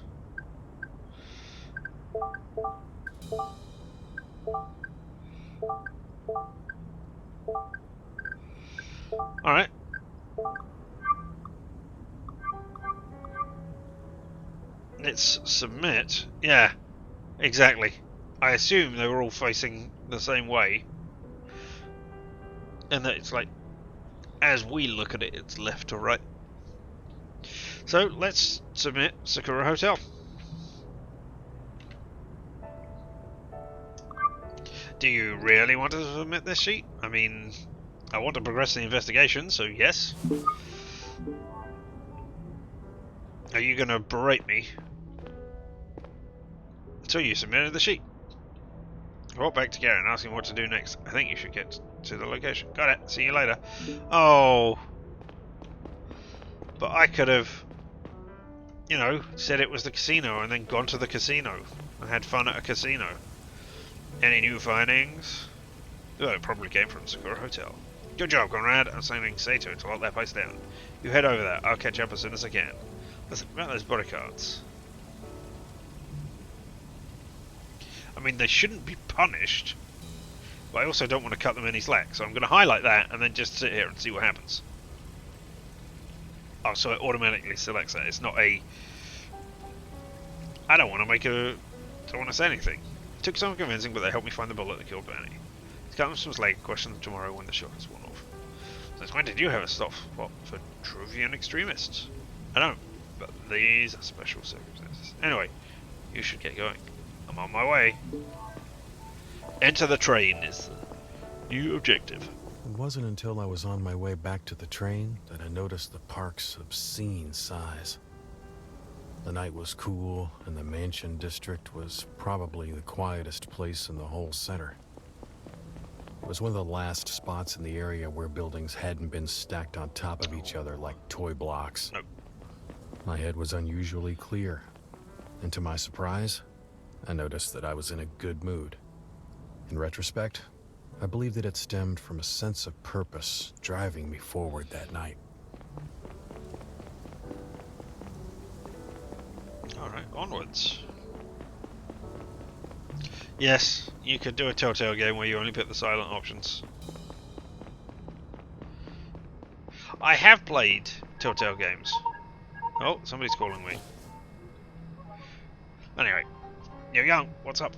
Alright. Let's submit. Yeah, exactly. I assume they were all facing the same way. And that it's like, as we look at it, it's left to right. So let's submit Sakura Hotel. Do you really want to submit this sheet? I mean, I want to progress the investigation, so yes. Are you going to berate me? So you submitted the sheet. I walked back to Gary and asked him what to do next. I think you should get to the location. Got it. See you later. Oh. But I could have, you know, said it was the casino and then gone to the casino and had fun at a casino. Any new findings? Oh, it probably came from Sakura Hotel. Good job, Conrad. I'm sending Sato to lock that place down. You head over there. I'll catch up as soon as I can. Listen, about those bodyguards. I mean, they shouldn't be punished, but I also don't want to cut them any slack, so I'm going to highlight that and then just sit here and see what happens. Oh, so it automatically selects that. It's not a... I don't want to make a... don't want to say anything. It took some convincing, but they helped me find the bullet that killed Bernie. Cut them some slack, question them tomorrow when the shot is worn off. Since when did you have a soft spot for Truvian extremists? I don't, but these are special circumstances. Anyway, you should get going. I'm on my way. Enter the train is the new objective. It wasn't until I was on my way back to the train that I noticed the park's obscene size. The night was cool, and the Mansion District was probably the quietest place in the whole center. It was one of the last spots in the area where buildings hadn't been stacked on top of each other like toy blocks. Nope. My head was unusually clear, and to my surprise, I noticed that I was in a good mood. In retrospect, I believe that it stemmed from a sense of purpose driving me forward that night. Alright, onwards. Yes, you could do a Telltale game where you only pick the silent options. I have played Telltale games. Oh, somebody's calling me. Anyway, you're young, what's up?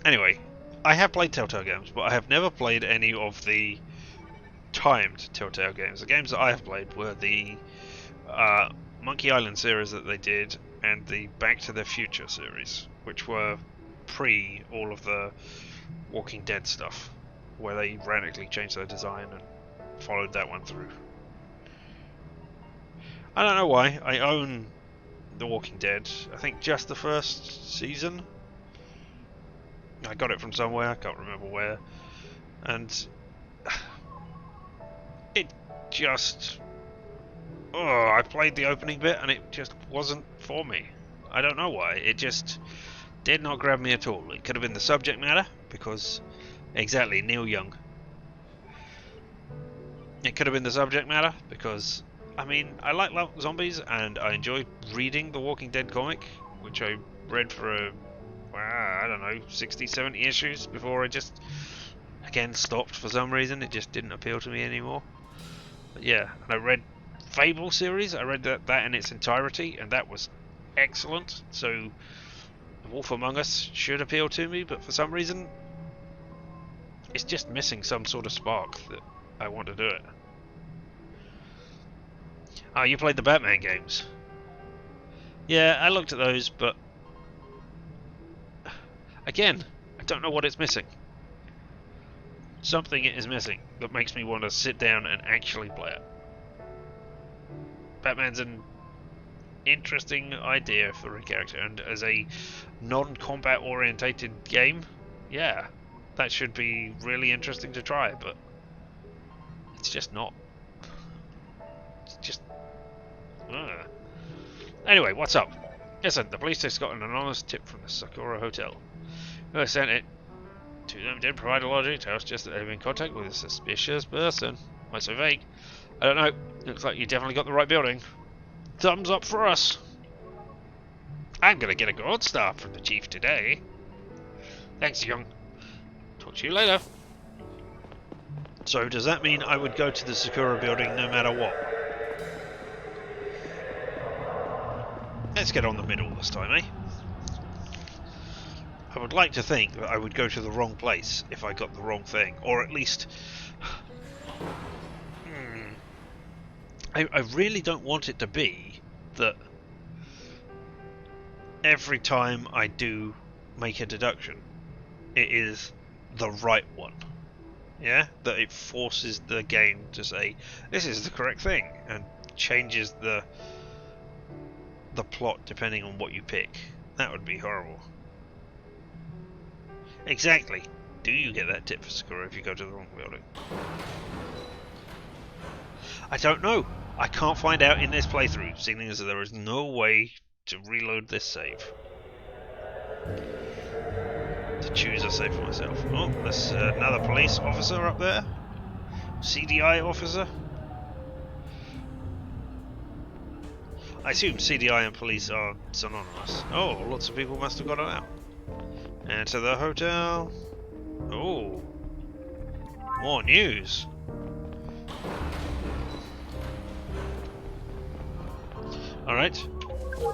Anyway, I have played Telltale games, but I have never played any of the timed Telltale games. The games that I have played were the Monkey Island series that they did, and the Back to the Future series, which were pre all of the Walking Dead stuff, where they radically changed their design and followed that one through. I don't know why. I own The Walking Dead. I think just the first season. I got it from somewhere, I can't remember where. And it just... Oh, I played the opening bit and it just wasn't for me. I don't know why. It just did not grab me at all. It could have been the subject matter, because... Exactly, Neil Young. It could have been the subject matter, because... I mean, I like zombies, and I enjoy reading the Walking Dead comic, which I read for, I don't know, 60, 70 issues before I just, again, stopped for some reason. It just didn't appeal to me anymore. But yeah, and I read Fable series. I read that in its entirety, and that was excellent. So, The Wolf Among Us should appeal to me, but for some reason, it's just missing some sort of spark that I want to do it. Oh, you played the Batman games. Yeah, I looked at those, but again, I don't know what it's missing. Something it is missing that makes me want to sit down and actually play it. Batman's an interesting idea for a character, and as a non-combat orientated game, yeah, that should be really interesting to try, but it's just not. It's just... Anyway, what's up? Listen, the police just got an anonymous tip from the Sakura Hotel. I sent it to them, didn't provide a lot of details, just that they've been in contact with a suspicious person. Why so vague? I don't know. Looks like you definitely got the right building. Thumbs up for us. I'm gonna get a gold star from the chief today. Thanks, Young. Talk to you later. So, does that mean I would go to the Sakura building no matter what? Let's get on the middle this time, eh? I would like to think that I would go to the wrong place if I got the wrong thing, or at least... I really don't want it to be that every time I do make a deduction, it is the right one. Yeah? That it forces the game to say, this is the correct thing, and changes the plot depending on what you pick. That would be horrible. Exactly. Do you get that tip for Sakura if you go to the wrong building? I don't know. I can't find out in this playthrough, seeing as there is no way to reload this save. To choose a save for myself. Oh, there's another police officer up there. CDI officer. I assume CDI and police are synonymous. Oh, lots of people must have got it out. Enter the hotel. Oh, more news. Alright,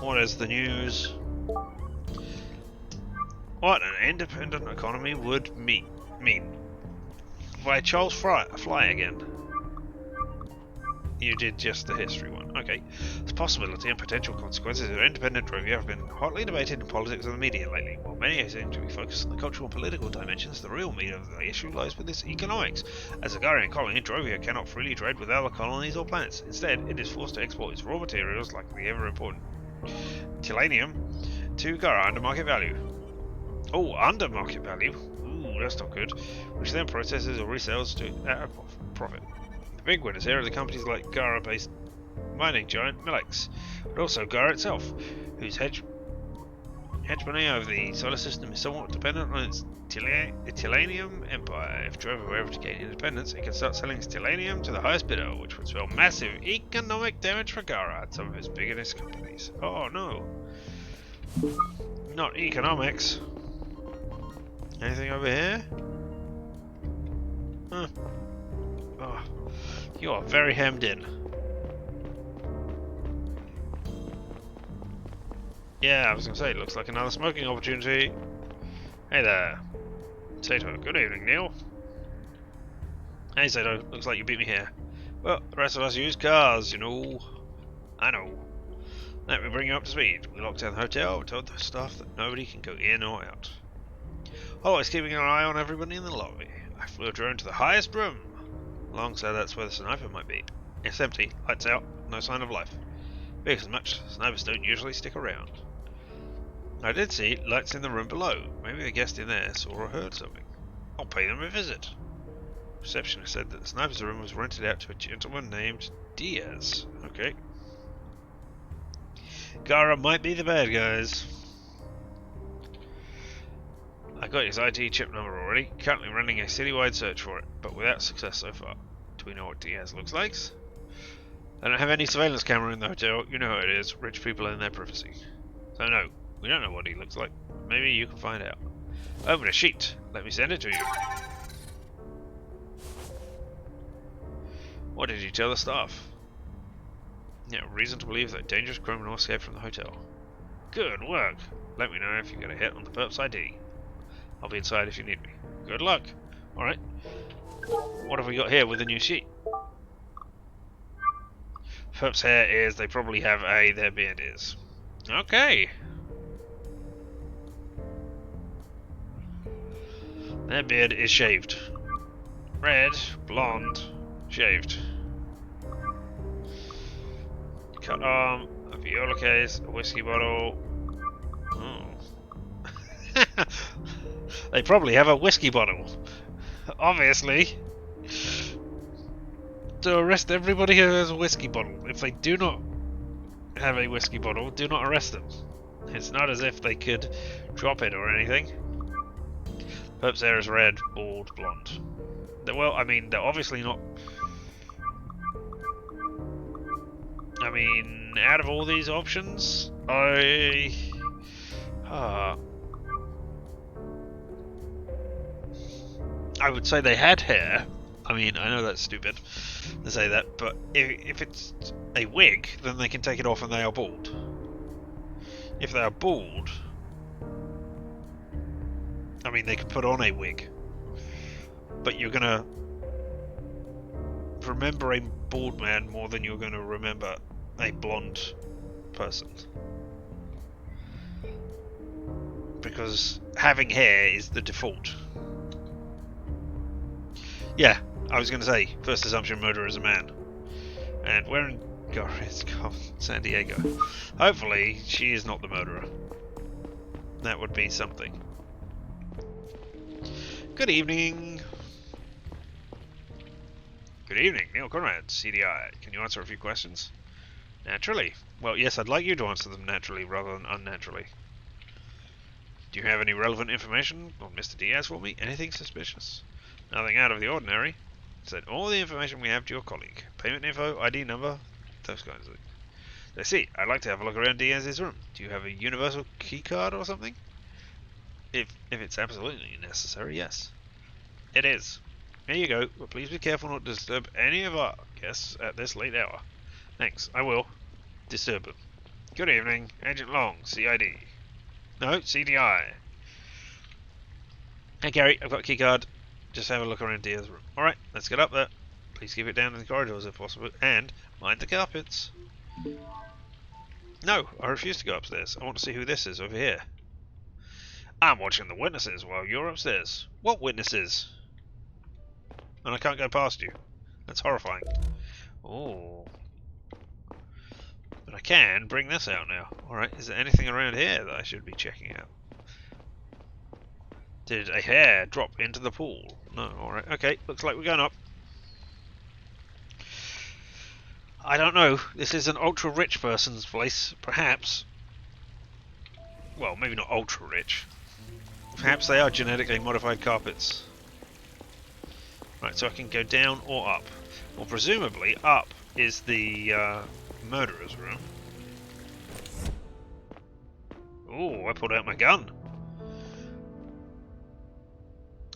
what is the news? What an independent economy would mean. By Charles Fry again. You did just the history one. Okay. The possibility and potential consequences of independent Drovia have been hotly debated in politics and the media lately. While many seem to be focused on the cultural and political dimensions, the real meat of the issue lies with its economics. As a Garian colony, Drovia cannot freely trade with other colonies or planets. Instead, it is forced to export its raw materials, like the ever-important Tilanium, to Gara under market value. Oh, under market value? Ooh, that's not good. Which then processes or resells to at a profit. The big winners here are the companies like Gara-based mining giant Milex, but also Gara itself, whose hegemony over the solar system is somewhat dependent on its Tilanium empire. If Drover were ever to gain independence, it could start selling its Tilanium to the highest bidder, which would spell massive economic damage for Gara and some of its biggest companies. Oh no. Not economics. Anything over here? Huh. Oh, you are very hemmed in. Yeah, I was gonna say, looks like another smoking opportunity. Hey there. Sato, good evening, Neil. Hey Sato, looks like you beat me here. Well, the rest of us use cars, you know. I know. Let me bring you up to speed. We locked down the hotel, we told the staff that nobody can go in or out. Always keeping an eye on everybody in the lobby. I flew a drone to the highest room. Alongside that's where the sniper might be. It's empty, lights out, no sign of life. Big as much, snipers don't usually stick around. I did see lights in the room below. Maybe the guest in there saw or heard something. I'll pay them a visit. Receptionist said that the sniper's room was rented out to a gentleman named Diaz. Okay. Gara might be the bad guys. I got his ID chip number already. Currently running a citywide search for it, but without success so far. Do we know what Diaz looks like? I don't have any surveillance camera in the hotel. You know how it is. Rich people in their privacy. So no. We don't know what he looks like. Maybe you can find out. Open a sheet. Let me send it to you. What did you tell the staff? Yeah, reason to believe that dangerous criminal escaped from the hotel. Good work. Let me know if you get a hit on the perp's ID. I'll be inside if you need me. Good luck. Alright. What have we got here with the new sheet? Perp's hair is, they probably have a, their beard is. Okay. Their beard is shaved. Red, blonde, shaved. Cut arm, a viola case, a whiskey bottle. Oh. They probably have a whiskey bottle. Obviously. To arrest everybody who has a whiskey bottle. If they do not have a whiskey bottle, do not arrest them. It's not as if they could drop it or anything. Perp's hair is red, bald, blonde. Well, I mean, they're obviously not... I mean, out of all these options, I would say they had hair. I mean, I know that's stupid to say that, but if it's a wig, then they can take it off and they are bald. If they are bald... I mean, they could put on a wig, but you're gonna remember a bald man more than you're gonna remember a blonde person, because having hair is the default. Yeah, I was gonna say, first assumption, murderer is a man, and where in it's San Diego. Hopefully, she is not the murderer. That would be something. Good evening. Good evening, Neil Conrad, CDI. Can you answer a few questions? Naturally. Well, yes, I'd like you to answer them naturally rather than unnaturally. Do you have any relevant information on Mr. Diaz for me? Anything suspicious? Nothing out of the ordinary. Send all the information we have to your colleague. Payment info, ID number, those kinds of things. Let's see, I'd like to have a look around Diaz's room. Do you have a universal keycard or something? If it's absolutely necessary, yes. It is. Here you go, but please be careful not to disturb any of our guests at this late hour. Thanks, I will. Disturb them. Good evening, Agent Long, CID. No, CDI. Hey Gary, I've got a keycard. Just have a look around Diaz's room. Alright, let's get up there. Please keep it down in the corridors if possible, and mind the carpets. No, I refuse to go upstairs. I want to see who this is over here. I'm watching the witnesses while you're upstairs. What witnesses? And I can't go past you. That's horrifying. Oh. But I can bring this out now. Alright, is there anything around here that I should be checking out? Did a hair drop into the pool? No, alright, okay, looks like we're going up. I don't know, this is an ultra-rich person's place, perhaps. Well, maybe not ultra-rich. Perhaps they are genetically modified carpets. Right, so I can go down or up. Well, presumably, up is the murderer's room. Ooh, I pulled out my gun.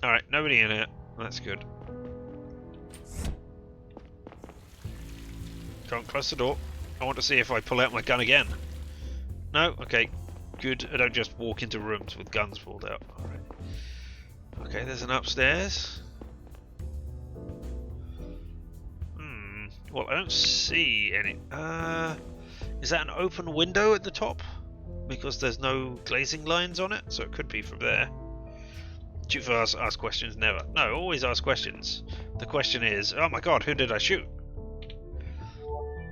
Alright, nobody in here. That's good. Can't close the door. I want to see if I pull out my gun again. No? Okay. Good. I don't just walk into rooms with guns pulled out. Alright. Okay, there's an upstairs. Well, I don't see any. Is that an open window at the top? Because there's no glazing lines on it, so it could be from there. Shoot first, ask questions never. No, always ask questions. The question is, oh my god, who did I shoot?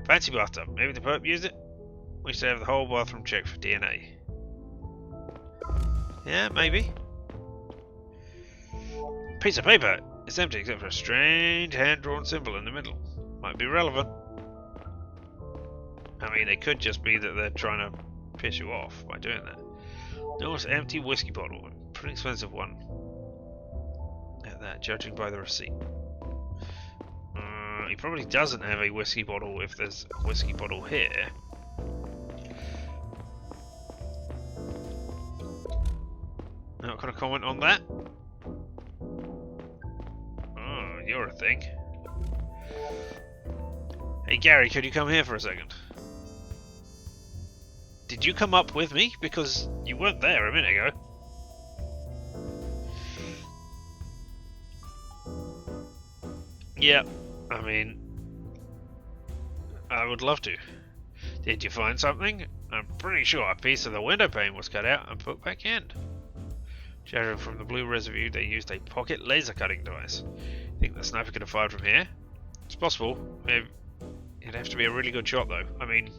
Fancy bathtub. Maybe the Pope used it? We should have the whole bathroom checked for DNA. Yeah, maybe. Piece of paper. It's empty except for a strange hand-drawn symbol in the middle. Might be relevant. I mean, it could just be that they're trying to piss you off by doing that. No, it's an empty whiskey bottle. A pretty expensive one. At that, judging by the receipt. He probably doesn't have a whiskey bottle if there's a whiskey bottle here. Not gonna comment on that. Oh, you're a thing. Hey Gary, could you come here for a second? Did you come up with me? Because you weren't there a minute ago. Yeah, I mean, I would love to. Did you find something? I'm pretty sure a piece of the window pane was cut out and put back in. Judging from the blue residue, they used a pocket laser cutting device. Think the sniper could have fired from here? It's possible. It'd have to be a really good shot though. I mean,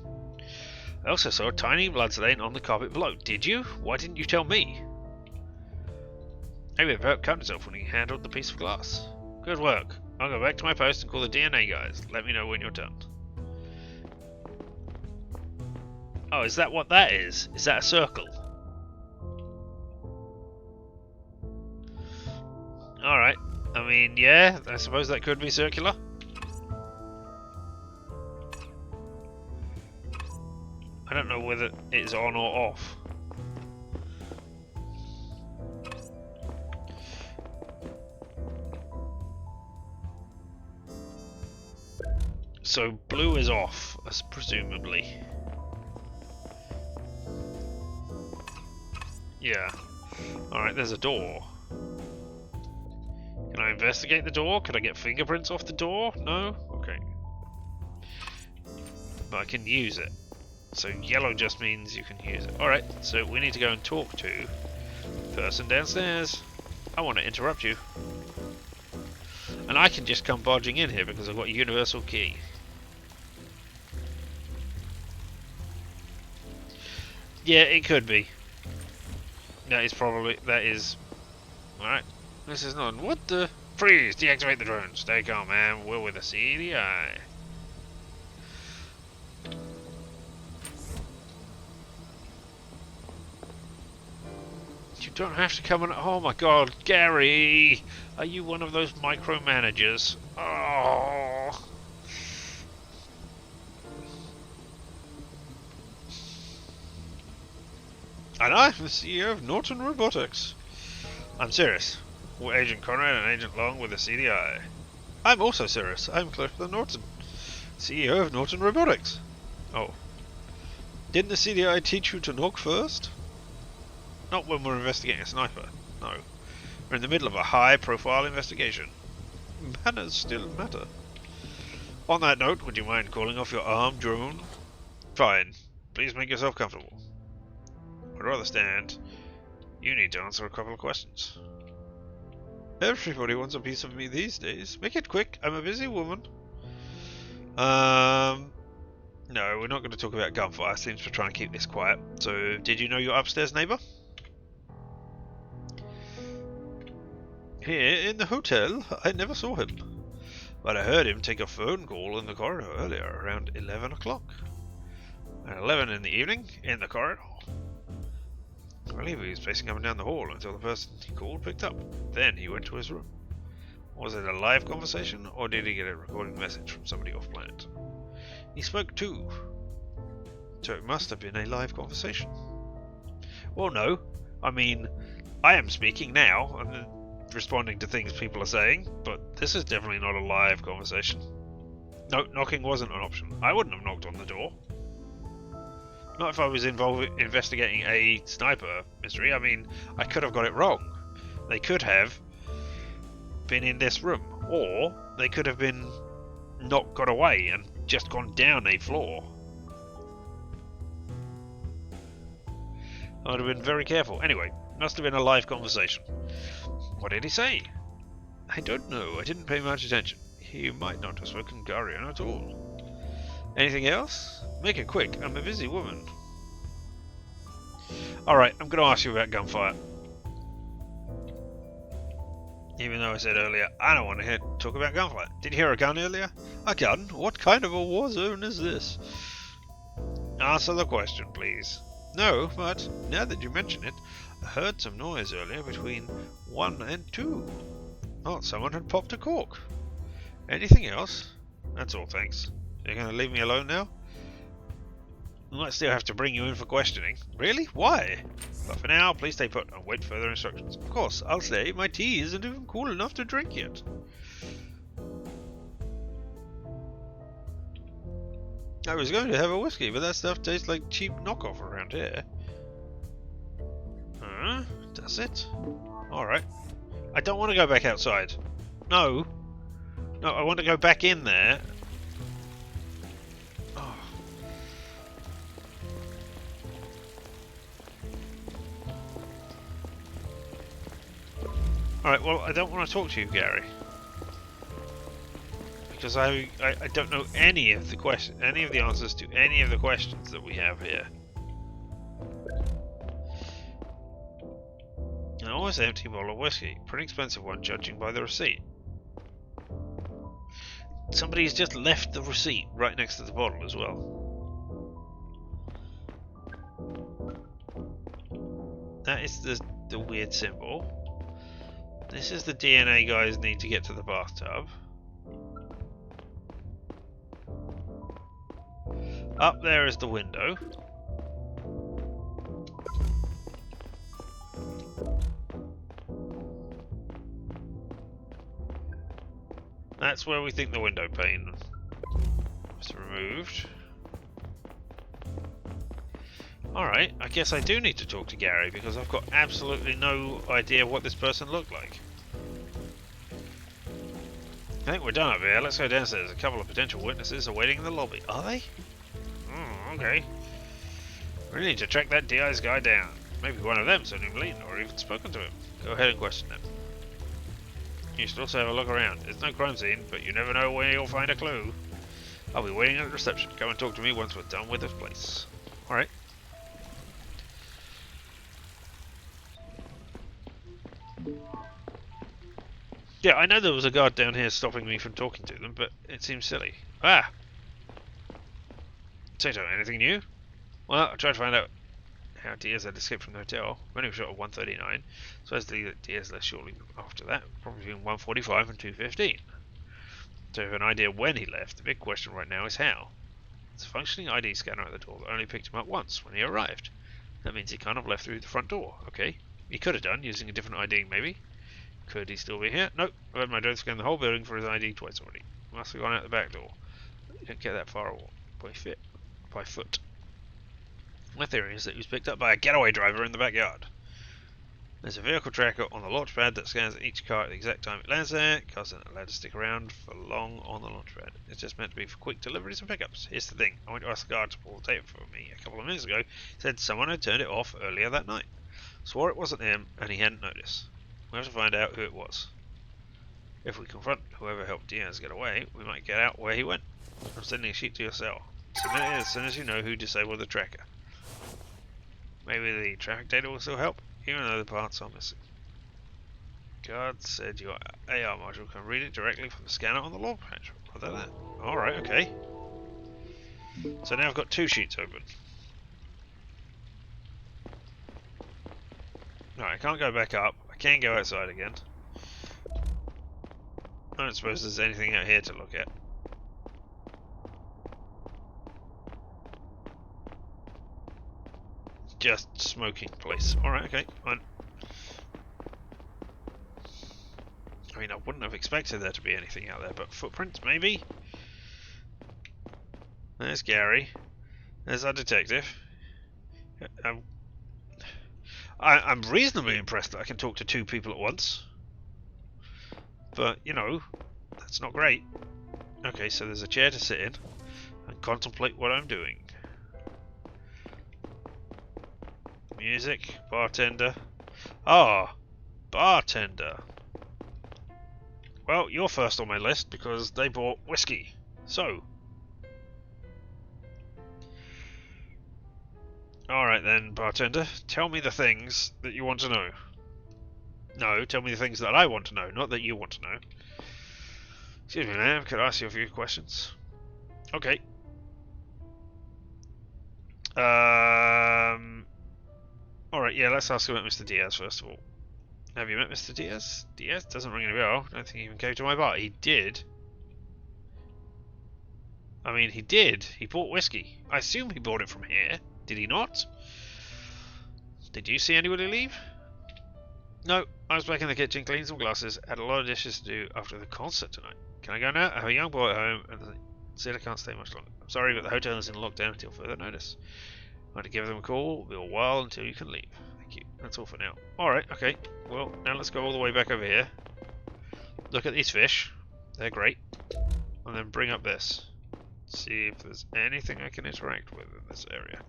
I also saw a tiny blood stain on the carpet below. Did you? Why didn't you tell me? Maybe the Pope cut himself when he handled the piece of glass. Good work. I'll go back to my post and call the DNA guys. Let me know when you're done. Oh, is that what that is? Is that a circle? Alright. I mean, yeah, I suppose that could be circular. I don't know whether it's on or off. So blue is off, presumably. Yeah. Alright, there's a door. Can I investigate the door? Can I get fingerprints off the door? No? Okay. But I can use it. So yellow just means you can use it. Alright, so we need to go and talk to the person downstairs. I want to interrupt you. And I can just come barging in here because I've got a universal key. Yeah, it could be. That is probably... That is... Alright. This is not... What the... Freeze! Deactivate the drone. Stay calm, man. We're with the CDI. You don't have to come and... Oh my god, Gary! Are you one of those micromanagers? Oh... And I'm the CEO of Norton Robotics. I'm serious. We're Agent Conrad and Agent Long with the CDI. I'm also serious. I'm Clifton Norton, CEO of Norton Robotics. Oh. Didn't the CDI teach you to knock first? Not when we're investigating a sniper. No. We're in the middle of a high-profile investigation. Manners still matter. On that note, would you mind calling off your armed drone? Fine. Please make yourself comfortable. I'd rather stand. You need to answer a couple of questions. Everybody wants a piece of me these days. Make it quick. I'm a busy woman. No, we're not going to talk about gunfire. Seems we're trying to keep this quiet. So, did you know your upstairs neighbour? Here in the hotel, I never saw him. But I heard him take a phone call in the corridor earlier, around 11 o'clock. At 11 in the evening, in the corridor. I believe he was pacing up and down the hall until the person he called picked up. Then he went to his room. Was it a live conversation, or did he get a recorded message from somebody off planet? He spoke too. So it must have been a live conversation. Well, no. I mean, I am speaking now and responding to things people are saying, but this is definitely not a live conversation. No, knocking wasn't an option. I wouldn't have knocked on the door. Not if I was investigating a sniper mystery. I mean, I could have got it wrong. They could have been in this room, or they could have been not got away and just gone down a floor. I would have been very careful. Anyway, must have been a live conversation. What did he say? I don't know. I didn't pay much attention. He might not have spoken Garian at all. Anything else? Make it quick. I'm a busy woman. Alright, I'm going to ask you about gunfire. Even though I said earlier, I don't want to talk about gunfire. Did you hear a gun earlier? A gun? What kind of a war zone is this? Answer the question, please. No, but now that you mention it, I heard some noise earlier between 1 and 2. Thought someone had popped a cork. Anything else? That's all, thanks. You're going to leave me alone now? I might still have to bring you in for questioning. Really? Why? But for now, please stay put and wait for further instructions. Of course, I'll stay. My tea isn't even cool enough to drink yet. I was going to have a whiskey, but that stuff tastes like cheap knockoff around here. Huh? Does it? Alright. I don't want to go back outside. No. No, I want to go back in there. Oh. Alright, well, I don't want to talk to you, Gary. Because I don't know any of the answers to any of the questions that we have here. An almost empty bottle of whiskey. Pretty expensive one, judging by the receipt. Somebody's just left the receipt right next to the bottle as well. That is the weird symbol. This is the DNA guys need to get to the bathtub. Up there is the window. That's where we think the window pane was removed. Alright, I guess I do need to talk to Gary because I've got absolutely no idea what this person looked like. I think we're done up here. Let's go downstairs. A couple of potential witnesses are waiting in the lobby. Are they? Oh, okay. We need to track that DI's guy down. Maybe one of them's only Lean or even spoken to him. Go ahead and question them. You should also have a look around. There's no crime scene, but you never know where you'll find a clue. I'll be waiting at the reception. Come and talk to me once we're done with this place. Alright. Yeah, I know there was a guard down here stopping me from talking to them, but it seems silly. Ah! Sato, anything new? Well, I tried to find out how Diaz had escaped from the hotel. When he was shot at 1:39, so as Diaz left shortly after that, probably between 1:45 and 2:15. So, have an idea when he left. The big question right now is how. There's a functioning ID scanner at the door that only picked him up once when he arrived. That means he kind of left through the front door. Okay, he could have done using a different ID, maybe. Could he still be here? Nope. I had my drone scan the whole building for his ID twice already. Must have gone out the back door. You don't get that far by foot. My theory is that he was picked up by a getaway driver in the backyard. There's a vehicle tracker on the launch pad that scans each car at the exact time it lands there. Cars aren't allowed to stick around for long on the launch pad. It's just meant to be for quick deliveries and pickups. Here's the thing. I went to ask the guard to pull the tape for me a couple of minutes ago. He said someone had turned it off earlier that night. Swore it wasn't him and he hadn't noticed. We have to find out who it was. If we confront whoever helped Diaz get away, we might get out where he went. I'm sending a sheet to your cell. Submit it as soon as you know who disabled the tracker. Maybe the traffic data will still help, even though the parts are missing. Guard said your AR module can read it directly from the scanner on the log page. Rather that. Alright, okay. So now I've got two sheets open. Alright, I can't go back up. I can go outside again. I don't suppose there's anything out here to look at. Just smoking place. Alright, okay, fine. I mean, I wouldn't have expected there to be anything out there, but footprints, maybe? There's Gary. There's our detective. I'm reasonably impressed that I can talk to two people at once. But, you know, that's not great. Okay, so there's a chair to sit in and contemplate what I'm doing. Music, bartender. Ah, bartender. Well, you're first on my list because they bought whiskey. So. Alright then, bartender. Tell me the things that you want to know. No, tell me the things that I want to know, not that you want to know. Excuse me, ma'am. Could I ask you a few questions? Okay. Alright, yeah, let's ask about Mr. Diaz first of all. Have you met Mr. Diaz? Diaz doesn't ring any bell. I don't think he even came to my bar. He did. I mean, he did. He bought whiskey. I assume he bought it from here. Did he not? Did you see anybody leave? No, I was back in the kitchen cleaning some glasses. Had a lot of dishes to do after the concert tonight. Can I go now? I have a young boy at home and said I can't stay much longer. I'm sorry, but the hotel is in lockdown until further notice. I want to give them a call. It'll be a while until you can leave. Thank you. That's all for now. Alright, okay. Well, now let's go all the way back over here. Look at these fish. They're great. And then bring up this. See if there's anything I can interact with in this area.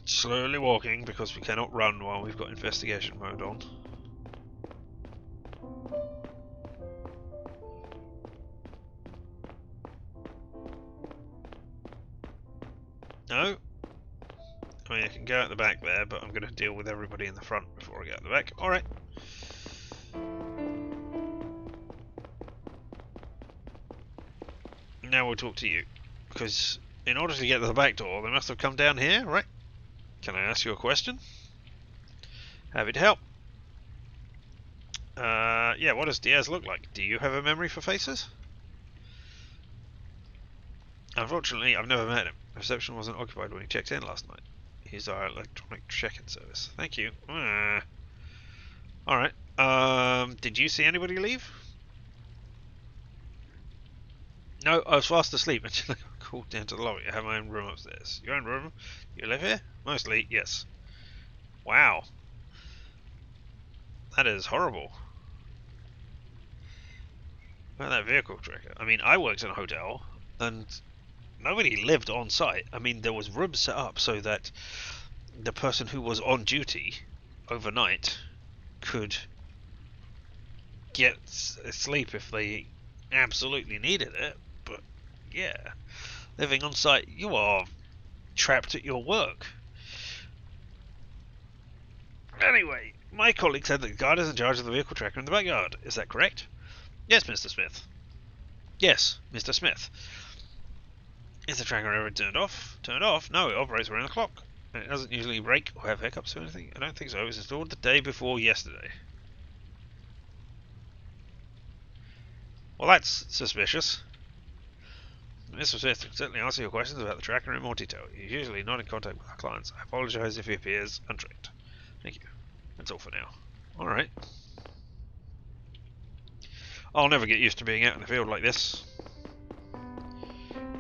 Slowly walking because we cannot run while we've got investigation mode on. No. I mean, I can go out the back there, but I'm going to deal with everybody in the front before I get out the back. Alright. Now we'll talk to you. Because in order to get to the back door, they must have come down here, right? Can I ask you a question? Happy to help. Yeah, what does Diaz look like? Do you have a memory for faces? Unfortunately, I've never met him. Reception wasn't occupied when he checked in last night. He's our electronic check-in service. Thank you. Alright. Did you see anybody leave? No, I was fast asleep until I got called down to the lobby. I have my own room upstairs. Your own room? You live here? Mostly, yes. Wow. That is horrible. About that vehicle tracker. I mean, I worked in a hotel, and nobody lived on site. I mean, there was rooms set up so that the person who was on duty overnight could get sleep if they absolutely needed it. But yeah, living on site, you are trapped at your work. Anyway, my colleague said that the guard is in charge of the vehicle tracker in the backyard. Is that correct? Yes, Mr. Smith. Yes, Mr. Smith. Is the tracker ever turned off? Turned off? No, it operates around the clock. And it doesn't usually break or have hiccups or anything. I don't think so. It was installed the day before yesterday. Well, that's suspicious. Mr. Smith can certainly answer your questions about the tracker in more detail. He's usually not in contact with our clients. I apologise if he appears untrained. Thank you. That's all for now. Alright. I'll never get used to being out in the field like this.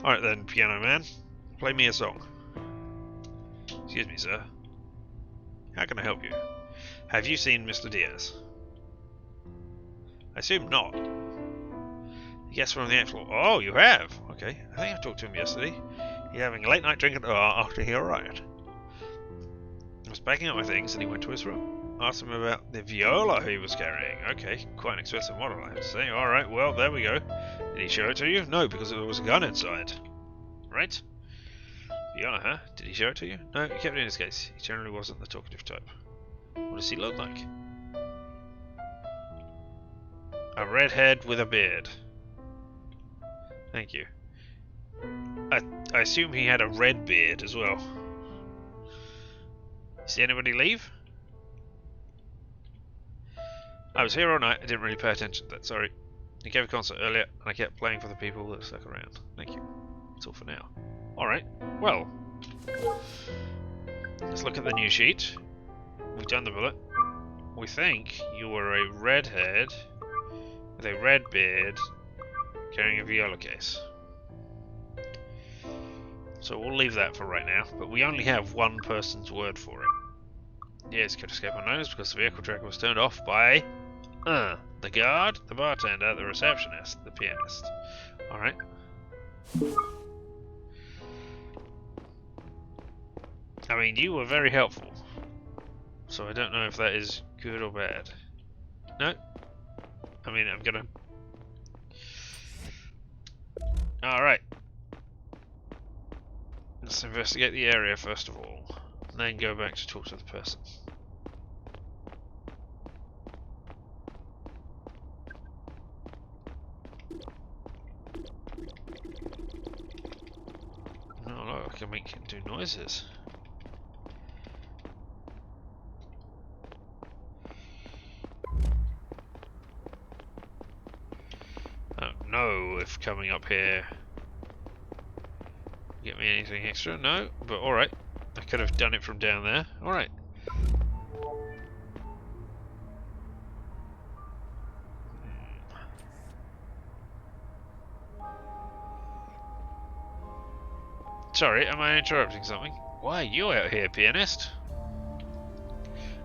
Alright then, piano man. Play me a song. Excuse me, sir. How can I help you? Have you seen Mr. Diaz? I assume not. Yes, from the 8th floor. Oh, you have? Okay. I think I talked to him yesterday. He's having a late night drink after he arrived. I was packing up my things and he went to his room. Asked him about the viola he was carrying. Okay, quite an expensive model, I have to say. Alright, well, there we go. Did he show it to you? No, because there was a gun inside. Right? Viola, huh? Did he show it to you? No, he kept it in his case. He generally wasn't the talkative type. What does he look like? A redhead with a beard. Thank you. I assume he had a red beard as well. See anybody leave? I was here all night. I didn't really pay attention to that. Sorry. He gave a concert earlier, and I kept playing for the people that stuck around. Thank you. That's all for now. Alright. Well. Let's look at the news sheet. We've done the bullet. We think you were a redhead with a red beard carrying a viola case. So we'll leave that for right now, but we only have one person's word for it. Yes, could escape unnoticed because the vehicle tracker was turned off by the guard, the bartender, the receptionist, the pianist. Alright. I mean, you were very helpful. So I don't know if that is good or bad. No? I mean, I'm gonna... Alright. Let's investigate the area first of all, and then go back to talk to the person. No, look, I can make him do noises. I don't know if coming up here get me anything extra. No, but alright. I could have done it from down there. Alright. Sorry, am I interrupting something? Why are you out here, pianist?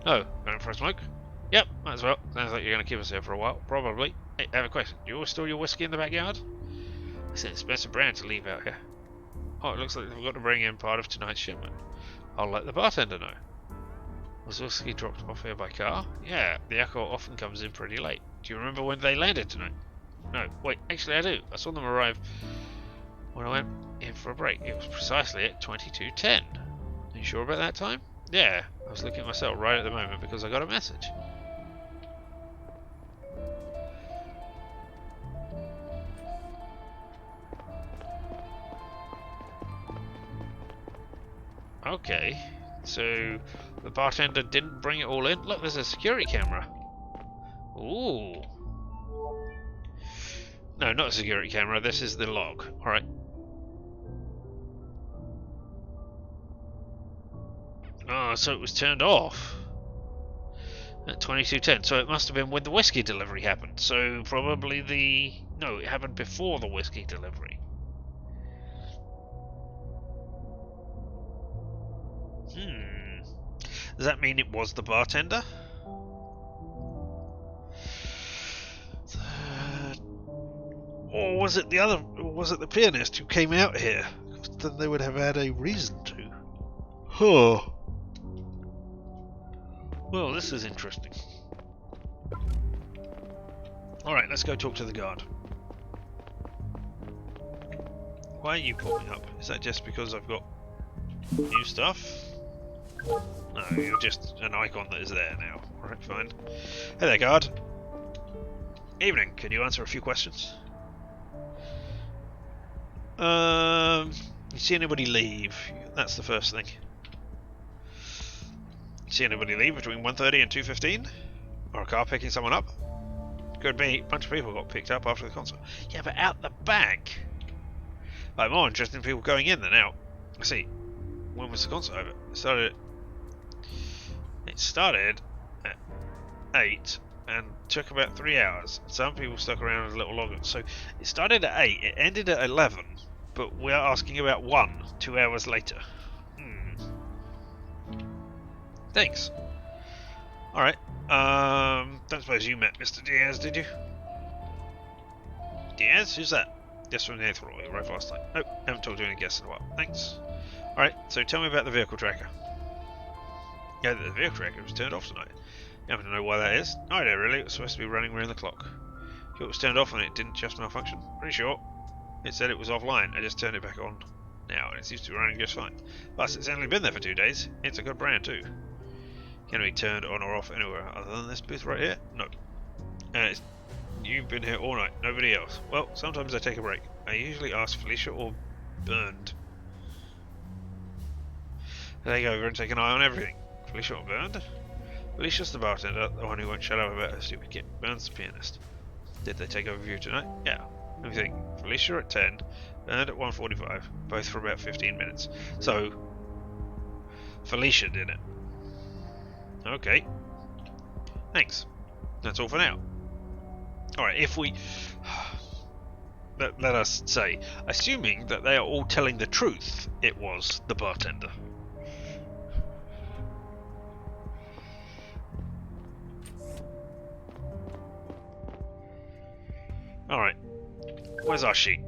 Oh, going for a smoke? Yep, might as well. Sounds like you're going to keep us here for a while. Probably. Hey, I have a question. Do you always store your whiskey in the backyard? It's an expensive brand to leave out here. Oh, it looks like they've got to bring in part of tonight's shipment. I'll let the bartender know. Was whiskey dropped off here by car? Yeah, the alcohol often comes in pretty late. Do you remember when they landed tonight? No, wait, actually I do. I saw them arrive when I went in for a break. It was precisely at 22:10. Are you sure about that time? Yeah, I was looking at my cell right at the moment because I got a message. Okay, so the bartender didn't bring it all in. Look, there's a security camera. Ooh. No, not a security camera. This is the log. Alright. Oh, so it was turned off at 22:10. So it must have been when the whiskey delivery happened. So probably the... No, it happened before the whiskey delivery. Does that mean it was the bartender? Or was it the other? Or was it the pianist who came out here? Because then they would have had a reason to. Huh. Well, this is interesting. Alright, let's go talk to the guard. Why are you popping up? Is that just because I've got new stuff? No, you're just an icon that is there now. Alright, fine. Hey there, guard. Evening, can you answer a few questions? You see anybody leave? That's the first thing. You see anybody leave between 1:30 and 2:15? Or a car picking someone up? Could be. A bunch of people got picked up after the concert. Yeah, but out the back. I'm more interested in people going in than out. I see. When was the concert over? It started at 8 and took about 3 hours. Some people stuck around a little longer. So it started at 8, it ended at 11, but we're asking about 2 hours later. Thanks. Alright. Don't suppose you met Mr. Diaz, did you? Diaz? Who's that? Guest from the 8th floor. He arrived last night. Nope, haven't talked to any guests in a while. Thanks. Alright, so tell me about the vehicle tracker. Yeah, the vehicle tracker was turned off tonight. You happen to know why that is? No idea really, it was supposed to be running around the clock. Sure it was turned off and it didn't just malfunction? Pretty sure. It said it was offline, I just turned it back on now and it seems to be running just fine. Plus, it's only been there for 2 days. It's a good brand too. Can it be turned on or off anywhere other than this booth right here? No. You've been here all night, nobody else. Well, sometimes I take a break. I usually ask Felicia or Burned. They go over and take an eye on everything. Felicia or Burned? Felicia's the bartender, the one who won't shut up about her stupid kid. Burned's the pianist. Did they take over for you tonight? Yeah. Let me think. Felicia at 10, Burned at 1:45, both for about 15 minutes. So, Felicia did it. Okay. Thanks. That's all for now. Alright, if we... let us say, assuming that they are all telling the truth, it was the bartender. Alright. Where's our sheet?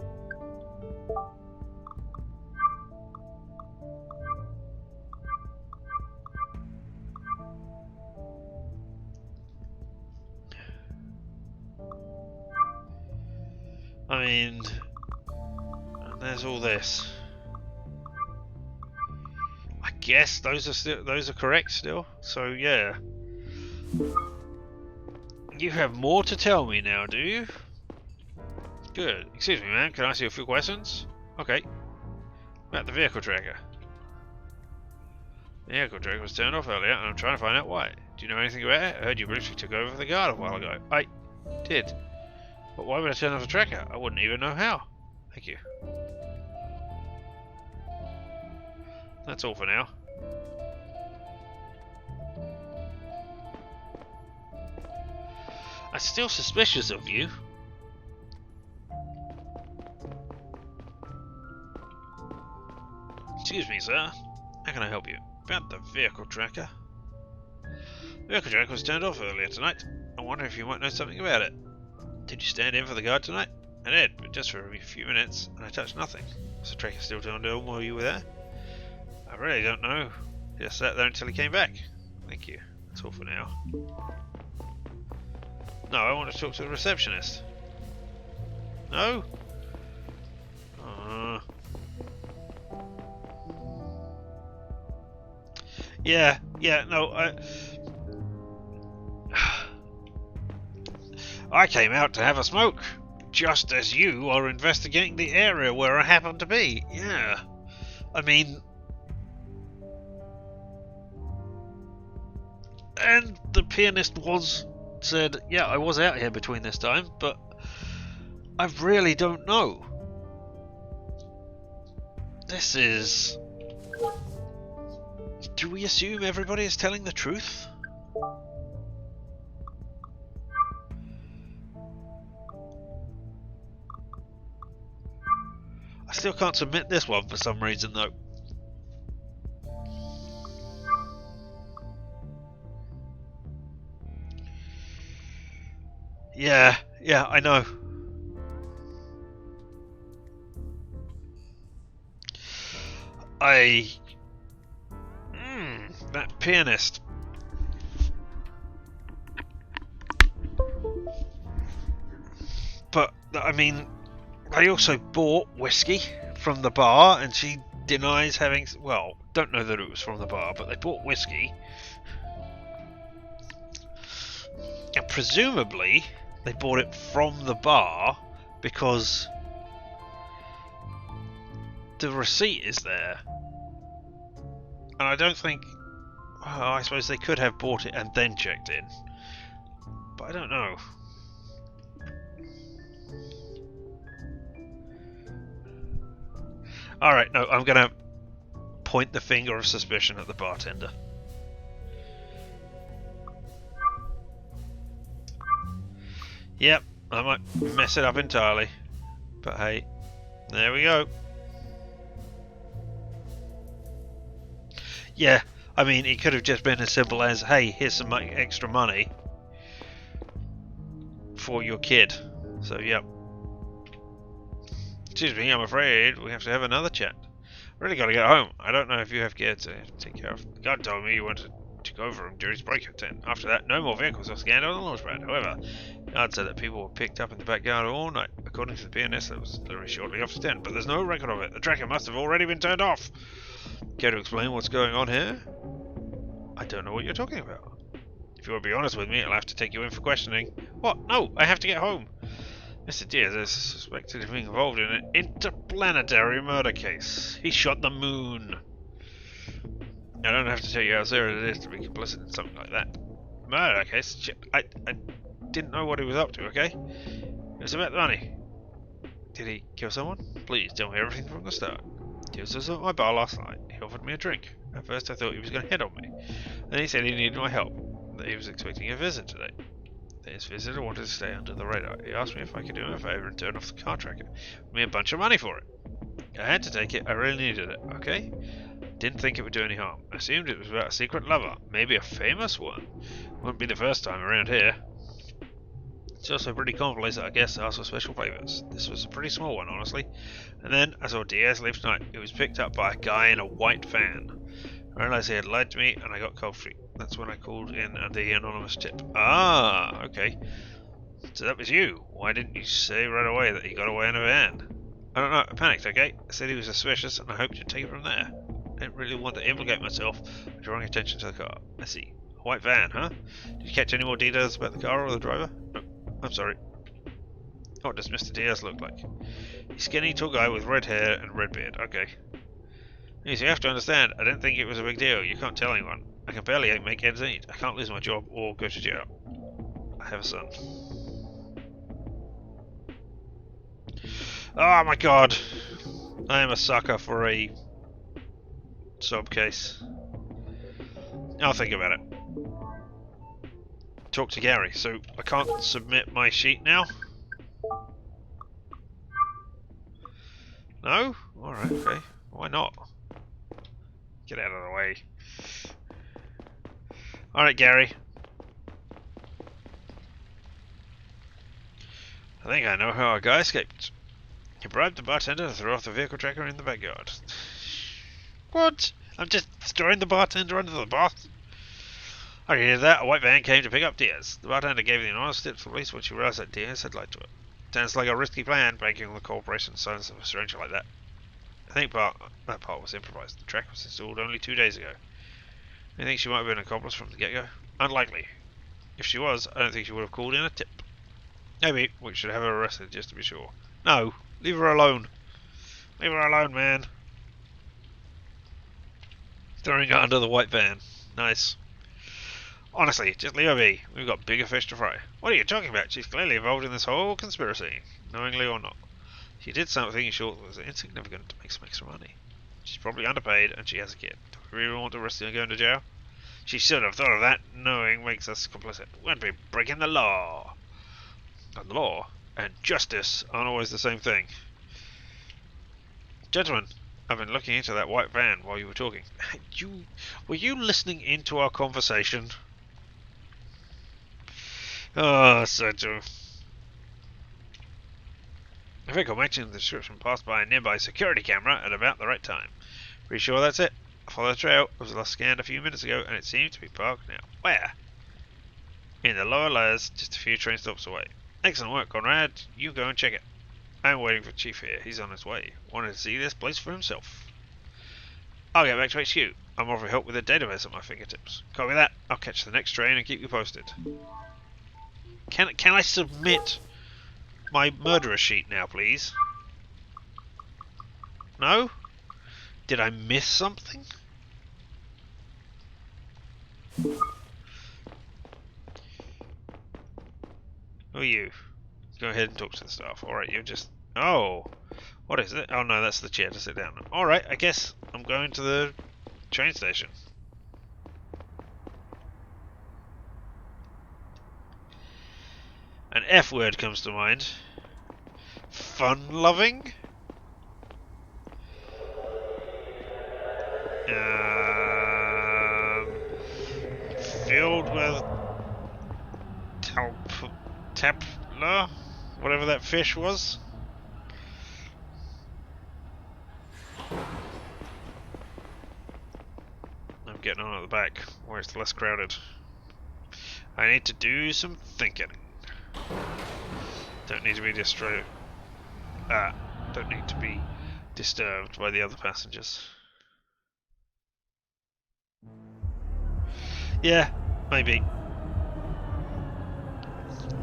I mean, there's all this. I guess those are correct still. So yeah. You have more to tell me now, do you? Good. Excuse me, man. Can I ask you a few questions? Okay. About the vehicle tracker. The vehicle tracker was turned off earlier, and I'm trying to find out why. Do you know anything about it? I heard you briefly took over the guard a while ago. I did. But why would I turn off the tracker? I wouldn't even know how. Thank you. That's all for now. I'm still suspicious of you. Excuse me, sir. How can I help you? About the vehicle tracker. The vehicle tracker was turned off earlier tonight. I wonder if you might know something about it. Did you stand in for the guard tonight? I did, but just for a few minutes, and I touched nothing. Was the tracker still turned on while you were there? I really don't know. Just sat there until he came back. Thank you. That's all for now. No, I want to talk to the receptionist. No? Yeah, no, I came out to have a smoke, just as you are investigating the area where I happen to be. Yeah, I mean... And the pianist said, yeah, I was out here between this time, but I really don't know. This is... Do we assume everybody is telling the truth? I still can't submit this one for some reason though. Yeah, I know. That pianist. But, I mean, they also bought whiskey from the bar, and she denies having... Well, don't know that it was from the bar, but they bought whiskey. And presumably, they bought it from the bar because the receipt is there. And I don't think... Well, I suppose they could have bought it and then checked in. But I don't know. Alright, no, I'm going to point the finger of suspicion at the bartender. Yep, I might mess it up entirely. But hey, there we go. Yeah, I mean, it could have just been as simple as, hey, here's some extra money for your kid. So, yep. Excuse me, I'm afraid we have to have another chat. Really gotta get home. I don't know if you have gear to take care of. The guard told me you wanted to go over him during his break at 10. After that, no more vehicles were scanned on the launch pad. However, the guard said that people were picked up in the backyard all night. According to the PNS, that was literally shortly after 10, but there's no record of it. The tracker must have already been turned off. Care to explain what's going on here? I don't know what you're talking about. If you want to be honest with me, I'll have to take you in for questioning. What? No, I have to get home. Mr. Diaz is suspected of being involved in an interplanetary murder case. He shot the moon. I don't have to tell you how serious it is to be complicit in something like that. Murder case? Shit, I didn't know what he was up to, okay? It was about the money. Did he kill someone? Please tell me everything from the start. He was at my bar last night. He offered me a drink. At first I thought he was going to hit on me. Then he said he needed my help. That he was expecting a visit today. His visitor wanted to stay under the radar. He asked me if I could do him a favour and turn off the car tracker. Give me a bunch of money for it. I had to take it. I really needed it, okay? Didn't think it would do any harm. I assumed it was about a secret lover. Maybe a famous one. Wouldn't be the first time around here. It's also a pretty common place that I guess to ask for special favours. This was a pretty small one, honestly. And then I saw Diaz leave tonight. He was picked up by a guy in a white van. I realised he had lied to me and I got cold feet. That's when I called in the anonymous tip. Ah, okay. So that was you. Why didn't you say right away that he got away in a van? I don't know, I panicked, okay? I said he was suspicious and I hoped to take it from there. I didn't really want to implicate myself by drawing attention to the car. I see. A white van, huh? Did you catch any more details about the car or the driver? No, I'm sorry. What does Mr. Diaz look like? He's a skinny, tall guy with red hair and red beard. Okay. You have to understand, I didn't think it was a big deal. You can't tell anyone. I can barely make ends meet. I can't lose my job or go to jail. I have a son. Oh my god! I am a sucker for a sob case. I'll think about it. Talk to Gary. So I can't submit my sheet now? No? Alright, okay. Why not? Get out of the way. Alright, Gary. I think I know how our guy escaped. He bribed the bartender to throw off the vehicle tracker in the backyard. What? I'm just throwing the bartender under the bus? I hear that. A white van came to pick up Diaz. The bartender gave the honest tip to the police when she realized that Diaz had lied to her. Sounds like a risky plan, banking on the cooperation and silence of a stranger like that. I think that part was improvised. The track was installed only 2 days ago. I think she might have been an accomplice from the get-go. Unlikely. If she was, I don't think she would have called in a tip. Maybe we should have her arrested just to be sure. No, leave her alone. Leave her alone, man. Throwing her under the white van. Nice. Honestly, just leave her be. We've got bigger fish to fry. What are you talking about? She's clearly involved in this whole conspiracy, knowingly or not. She did something she thought was insignificant to make some extra money. She's probably underpaid and she has a kid. Do we really want to risk her going to jail? She should have thought of that. Knowing makes us complicit. We'd be breaking the law. And the law and justice aren't always the same thing. Gentlemen, I've been looking into that white van while you were talking. Were you listening into our conversation? Oh, so true. A vehicle matching the description passed by a nearby security camera at about the right time. Pretty sure that's it. I followed the trail. It was last scanned a few minutes ago and it seems to be parked now. Where? In the lower layers, just a few train stops away. Excellent work, Conrad. You go and check it. I'm waiting for Chief here. He's on his way. Wanted to see this place for himself. I'll get back to HQ. I'm offering help with a database at my fingertips. Copy that. I'll catch the next train and keep you posted. Can I submit my murderer sheet now, please? No? Did I miss something? Who are you? Go ahead and talk to the staff. Alright, you're just... Oh! What is it? Oh no, that's the chair to sit down on. Alright, I guess I'm going to the train station. An F word comes to mind. Fun-loving? Tapler? Whatever that fish was. I'm getting on at the back, where it's less crowded. I need to do some thinking. Don't need to be don't need to be disturbed by the other passengers. Yeah, maybe.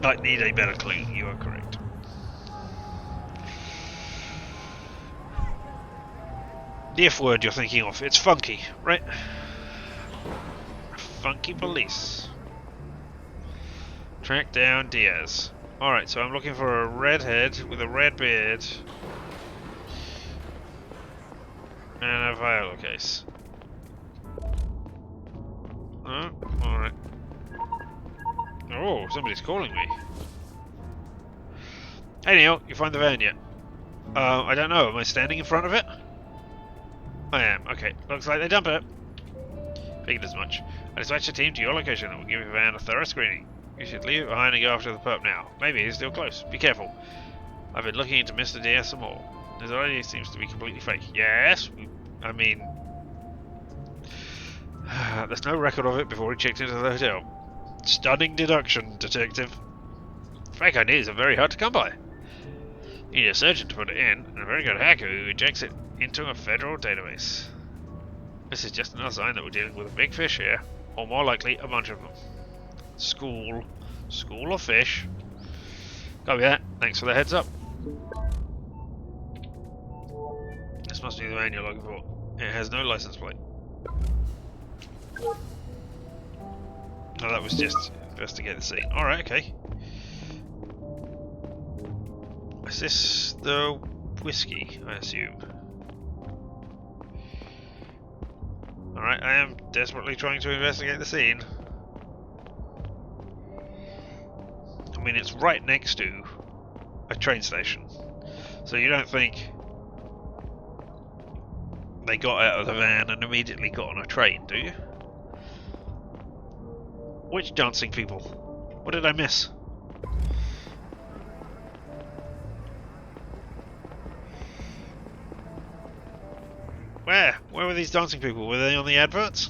I need a better clue, you are correct. The F word you're thinking of, it's funky, right? Funky police. Track down Diaz. Alright, so I'm looking for a redhead with a red beard. And a viola case. Oh, alright. Oh, somebody's calling me. Hey Neil, you find the van yet? I don't know, am I standing in front of it? I am, okay. Looks like they dumped it. Figured as much. I dispatched a team to your location that will give your van a thorough screening. You should leave it behind and go after the perp now. Maybe he's still close. Be careful. I've been looking into Mr. Diaz some more. His ID seems to be completely fake. Yes? I mean... there's no record of it before he checked into the hotel. Stunning deduction, detective. Fake IDs are very hard to come by. You need a surgeon to put it in, and a very good hacker who injects it into a federal database. This is just another sign that we're dealing with a big fish here, or more likely, a bunch of them. School of fish. Copy that. Thanks for the heads up. This must be the van you're looking for. It has no license plate. No, that was just investigate the scene. Alright, okay. Is this the whiskey, I assume? Alright, I am desperately trying to investigate the scene. I mean, it's right next to a train station. So you don't think they got out of the van and immediately got on a train, do you? Which dancing people? What did I miss? Where? Where were these dancing people? Were they on the adverts?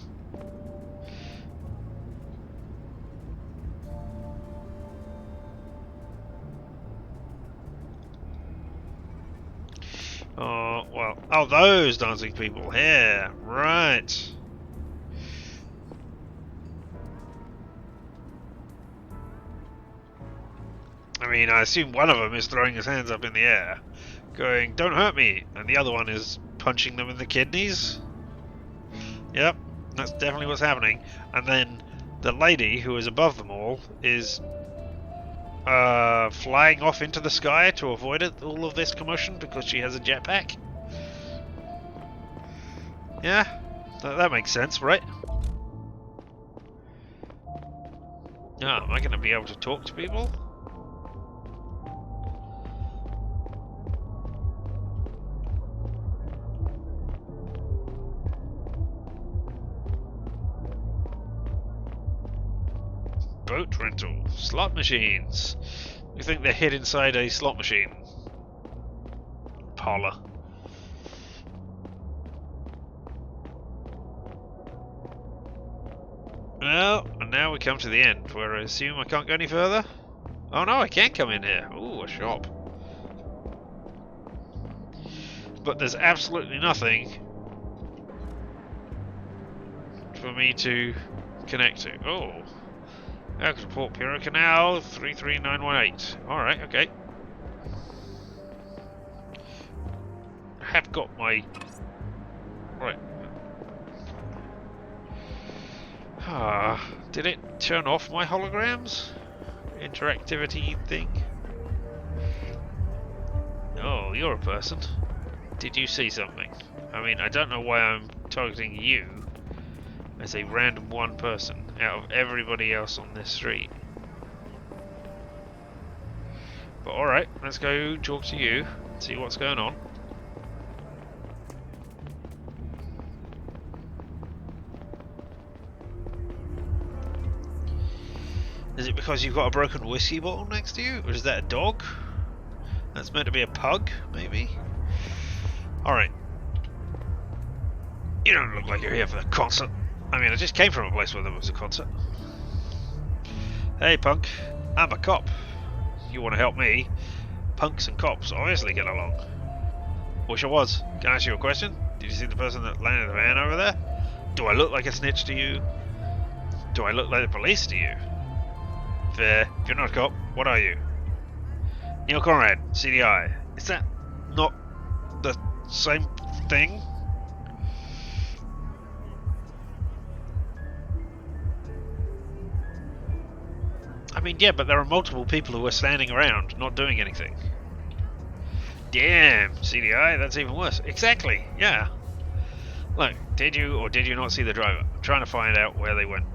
Oh, well. Oh, those dancing people. Here. Right. I mean, I assume one of them is throwing his hands up in the air, going, "Don't hurt me," and the other one is punching them in the kidneys. Yep, that's definitely what's happening. And then the lady who is above them all is flying off into the sky to avoid all of this commotion because she has a jetpack. Yeah, that makes sense, right? Yeah, am I going to be able to talk to people? Boat rental, slot machines. You think they're hid inside a slot machine parlor? Well, and now we come to the end, where I assume I can't go any further. Oh no, I can come in here. Ooh, a shop. But there's absolutely nothing for me to connect to. Oh. Port Pura Canal 33918. Alright, okay. I have got my... Right. Did it turn off my holograms? Interactivity thing? Oh, you're a person. Did you see something? I mean, I don't know why I'm targeting you as a random one person out of everybody else on this street. But alright, let's go talk to you, see what's going on. Is it because you've got a broken whiskey bottle next to you? Or is that a dog? That's meant to be a pug, maybe? Alright. You don't look like you're here for the concert. I mean, I just came from a place where there was a concert. Hey, punk. I'm a cop. You want to help me? Punks and cops obviously get along. Wish I was. Can I ask you a question? Did you see the person that landed the van over there? Do I look like a snitch to you? Do I look like the police to you? Fair. If you're not a cop, what are you? Neil Conrad, CDI. Is that not the same thing? I mean, yeah, but there are multiple people who are standing around, not doing anything. Damn, CDI, that's even worse. Exactly, yeah. Look, did you or did you not see the driver? I'm trying to find out where they went.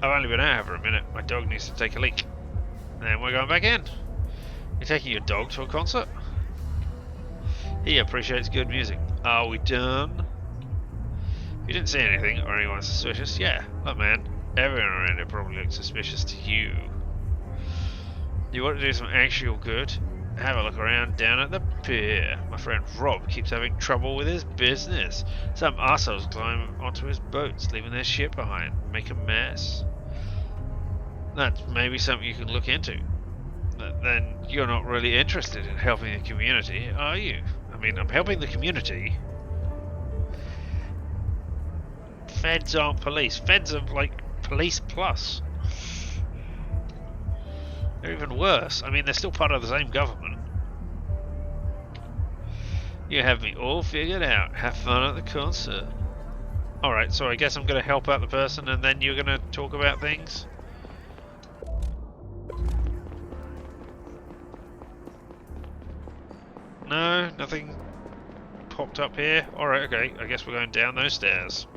I've only been out for a minute. My dog needs to take a leak. Then we're going back in. You're taking your dog to a concert? He appreciates good music. Are we done? You didn't see anything or anyone suspicious? Yeah, look man, everyone around here probably looks suspicious to you. You want to do some actual good? Have a look around down at the pier. My friend Rob keeps having trouble with his business. Some assholes climb onto his boats, leaving their shit behind, make a mess. That's maybe something you can look into. But then you're not really interested in helping the community, are you? I mean, I'm helping the community. Feds aren't police. Feds are like police plus. They're even worse. I mean, they're still part of the same government. You have me all figured out. Have fun at the concert. Alright, so I guess I'm going to help out the person and then you're going to talk about things? No, nothing popped up here. Alright, okay. I guess we're going down those stairs.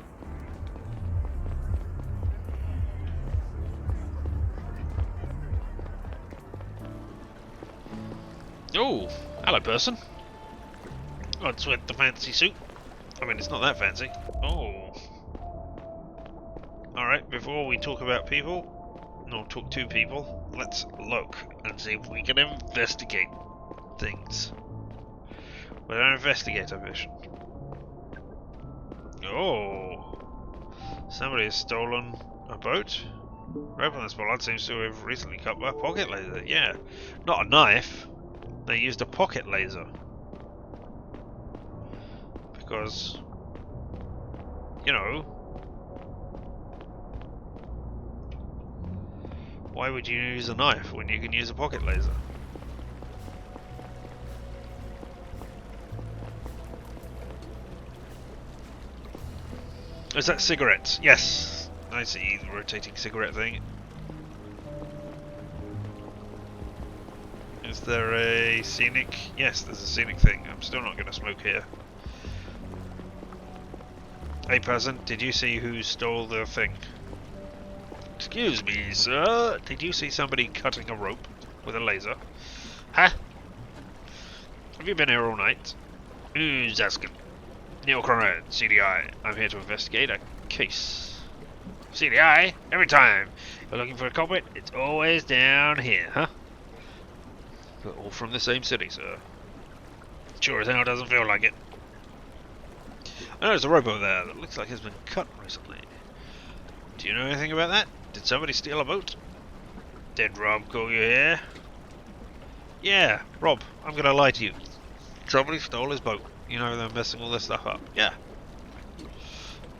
Oh, hello person. Let's wear the fancy suit. I mean, it's not that fancy. Oh. Alright, before we talk about people, no, talk to people, let's look and see if we can investigate things. With our investigator vision. Oh. Somebody has stolen a boat? Right on this bollard seems to have recently cut by a pocket laser. Yeah. Not a knife. They used a pocket laser. Because, you know, why would you use a knife when you can use a pocket laser? Is that cigarettes? Yes! I see the rotating cigarette thing. Is there a scenic? Yes, there's a scenic thing. I'm still not going to smoke here. Hey person, did you see who stole the thing? Excuse me, sir. Did you see somebody cutting a rope with a laser? Huh? Have you been here all night? Who's asking? Neil Conrad, CDI. I'm here to investigate a case. CDI? Every time you're looking for a culprit, it's always down here, huh? We're all from the same city, sir. Sure as hell doesn't feel like it. I know there's a rope over there that looks like it's been cut recently. Do you know anything about that? Did somebody steal a boat? Did Rob call you here? Yeah, Rob, I'm gonna lie to you. Somebody stole his boat. You know, they're messing all this stuff up. Yeah.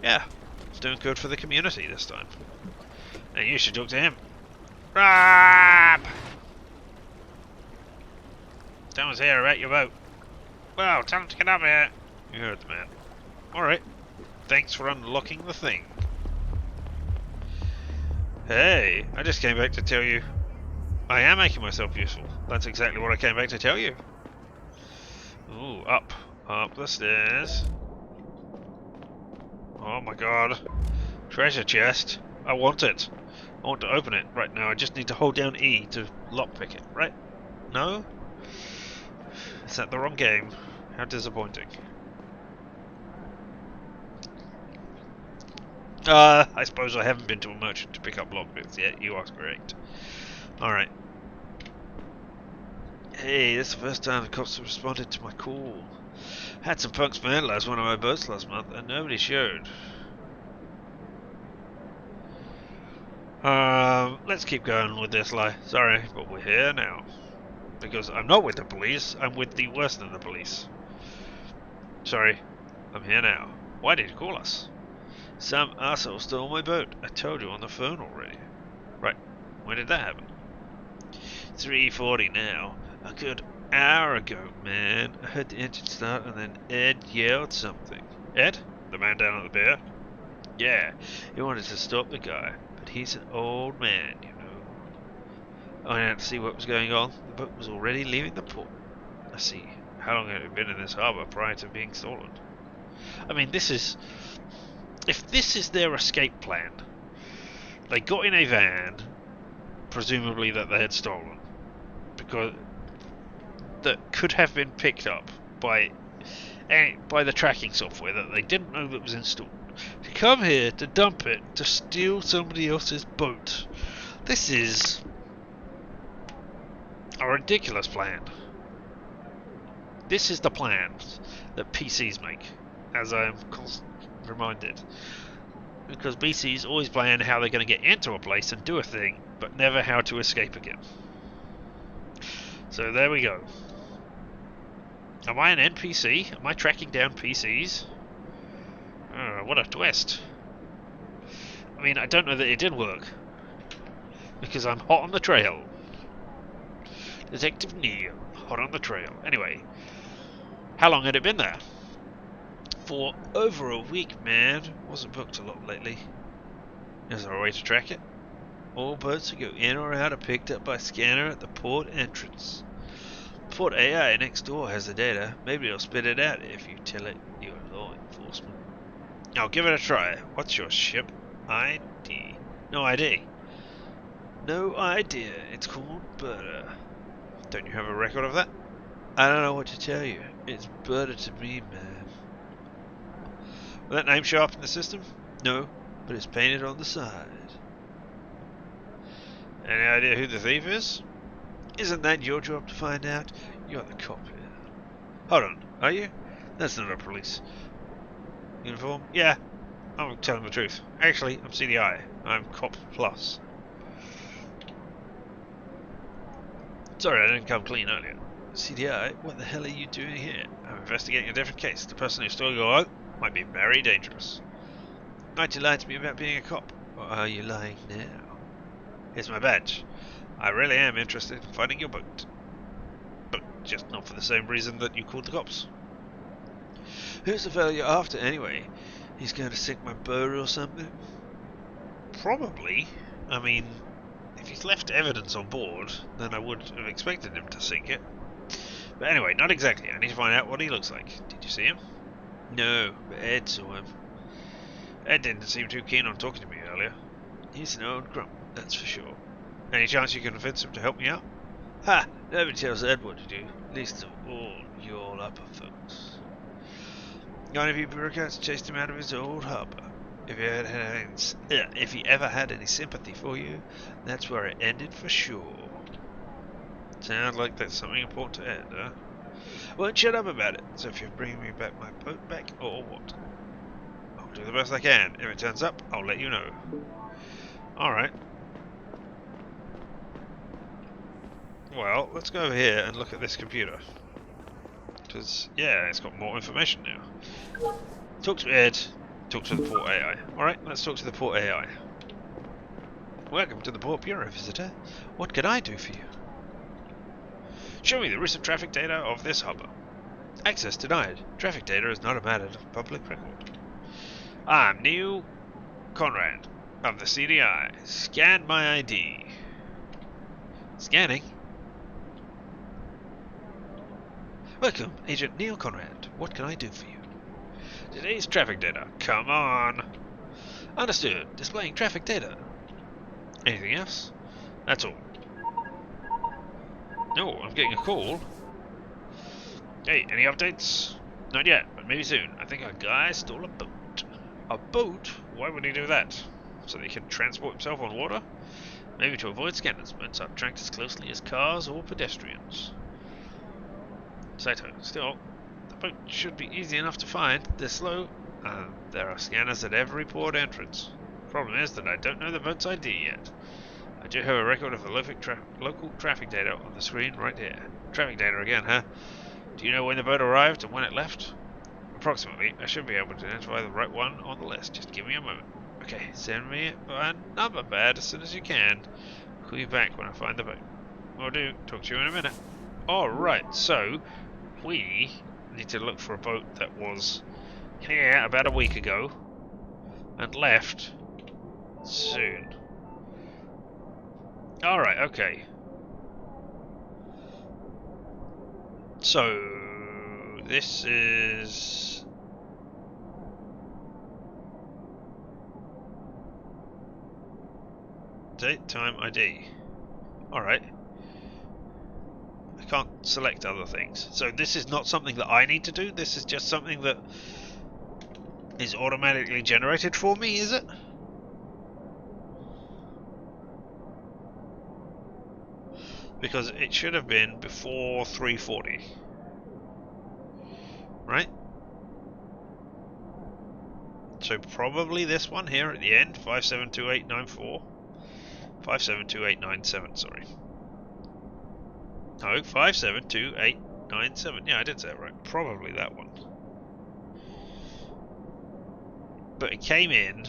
Yeah. It's doing good for the community this time. And you should talk to him. Rob! Someone's here about your boat. Well, tell him to get up here. You heard the man. Alright. Thanks for unlocking the thing. Hey, I just came back to tell you I am making myself useful. That's exactly what I came back to tell you. Ooh, up the stairs. Oh my god. Treasure chest. I want it. I want to open it. Right now, I just need to hold down E to lockpick it, right? No? Is that the wrong game? How disappointing. I suppose I haven't been to a merchant to pick up logbooks yet. You are correct. Alright. Hey, this is the first time the cops have responded to my call. Had some punks vandalize one of my boats last month and nobody showed. Let's keep going with this lie. Sorry, but we're here now. Because I'm not with the police, I'm with the worse than the police. Sorry, I'm here now. Why did you call us? Some arsehole stole my boat. I told you on the phone already. Right, when did that happen? 3:40 now. A good hour ago, man. I heard the engine start and then Ed yelled something. Ed? The man down at the pier? Yeah, he wanted to stop the guy, but he's an old man, you know. I went out to see what was going on. The boat was already leaving the port. I see. How long had it been in this harbour prior to being stolen? I mean, this is... If this is their escape plan, they got in a van, presumably that they had stolen, because that could have been picked up by the tracking software that they didn't know that was installed, to come here to dump it to steal somebody else's boat. This is a ridiculous plan. This is the plans that PCs make, as I am reminded, because PCs always plan how they're going to get into a place and do a thing, but never how to escape again. So there we go. Am I an NPC? Am I tracking down PCs? Oh, what a twist. I mean, I don't know that it did work, because I'm hot on the trail. Detective Neil, hot on the trail. Anyway, how long had it been there? For over a week, man. Wasn't booked a lot lately. Is there a way to track it? All boats that go in or out are picked up by scanner at the port entrance. Port AI next door has the data. Maybe it'll spit it out if you tell it you're law enforcement. I'll give it a try. What's your ship ID? No ID. No idea. It's called Berta. Don't you have a record of that? I don't know what to tell you. It's Berta to me, man. Will that name show up in the system? No, but it's painted on the side. Any idea who the thief is? Isn't that your job to find out? You're the cop here. Hold on, are you? That's not a police uniform. Yeah, I'm telling the truth. Actually, I'm CDI. I'm Cop Plus. Sorry, I didn't come clean earlier. CDI, what the hell are you doing here? I'm investigating a different case. The person who stole your boat might be very dangerous. Might you lie to me about being a cop? Or are you lying now? Here's my badge. I really am interested in finding your boat. But just not for the same reason that you called the cops. Who's the fellow you're after anyway? He's going to sink my boat or something? Probably. I mean, if he's left evidence on board, then I would have expected him to sink it. But anyway, not exactly. I need to find out what he looks like. Did you see him? No, but Ed saw him. Ed didn't seem too keen on talking to me earlier. He's an old grump, that's for sure. Any chance you can convince him to help me out? Ha! Nobody tells Ed what to do. At least of all your upper folks. None of you bureaucrats chased him out of his old harbour. If he ever had any sympathy for you, that's where it ended for sure. Sounds like that's something important to Ed, huh? Won't shut up about it, so if you're bringing me back my boat back, or what? I'll do the best I can. If it turns up, I'll let you know. Alright. Well, let's go over here and look at this computer. Because, yeah, it's got more information now. Talk to Ed, talk to the port AI. Alright, let's talk to the port AI. Welcome to the Port Bureau, visitor. What can I do for you? Show me the recent traffic data of this harbour. Access denied. Traffic data is not a matter of public record. I'm Neil Conrad of the CDI. Scan my ID. Scanning. Welcome, Agent Neil Conrad. What can I do for you? Today's traffic data. Come on. Understood. Displaying traffic data. Anything else? That's all. No, I'm getting a call. Hey, any updates? Not yet, but maybe soon. I think a guy stole a boat. A boat? Why would he do that? So that he can transport himself on water? Maybe to avoid scanners. Boats aren't tracked as closely as cars or pedestrians. Saito, still, the boat should be easy enough to find. They're slow, and there are scanners at every port entrance. Problem is that I don't know the boat's ID yet. I do have a record of the local traffic data on the screen right here. Traffic data again, huh? Do you know when the boat arrived and when it left? Approximately. I should be able to identify the right one on the list. Just give me a moment. Okay, send me a number pad as soon as you can. I'll call you back when I find the boat. Will do. Talk to you in a minute. Alright, so we need to look for a boat that was here about a week ago and left soon. Alright, okay. So this is date, time, ID. Alright. I can't select other things. So this is not something that I need to do, this is just something that is automatically generated for me, is it? Because it should have been before 340. Right? So probably this one here at the end, 572894. 572897, sorry. No, 572897. Yeah, I did say it right. Probably that one. But it came in.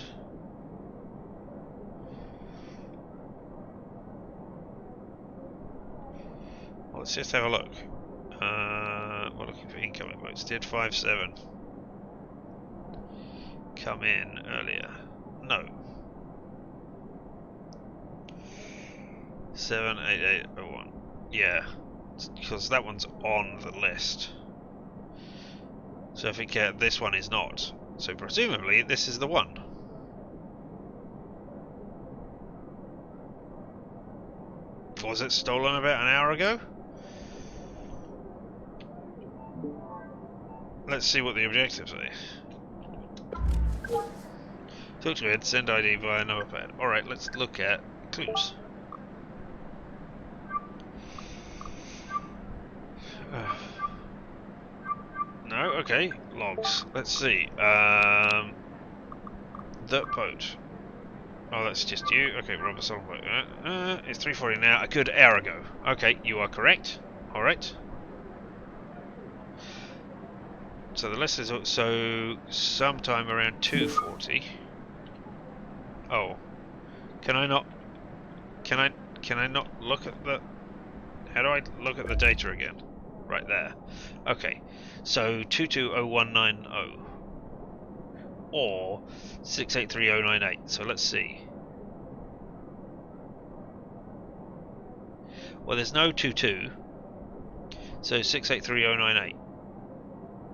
Well, let's just have a look. We're looking for incoming boats. Did 57 come in earlier? No. 78801. Yeah, because that one's on the list. So I think this one is not. So presumably this is the one. Was it stolen about an hour ago? Let's see what the objectives are. Talk to Ed, send ID via number pad. Alright, let's look at clues. No, okay, logs. Let's see. The boat. Oh, that's just you. Okay, rubber song boat. It's 3:40 now. A good hour ago. Okay, you are correct. All right. So the list is so sometime around 2:40. Oh, can I not? Can I not look at the? How do I look at the data again? Right there. Okay, so 220190 or 683098. So let's see. Well, there's no 22, so 683098.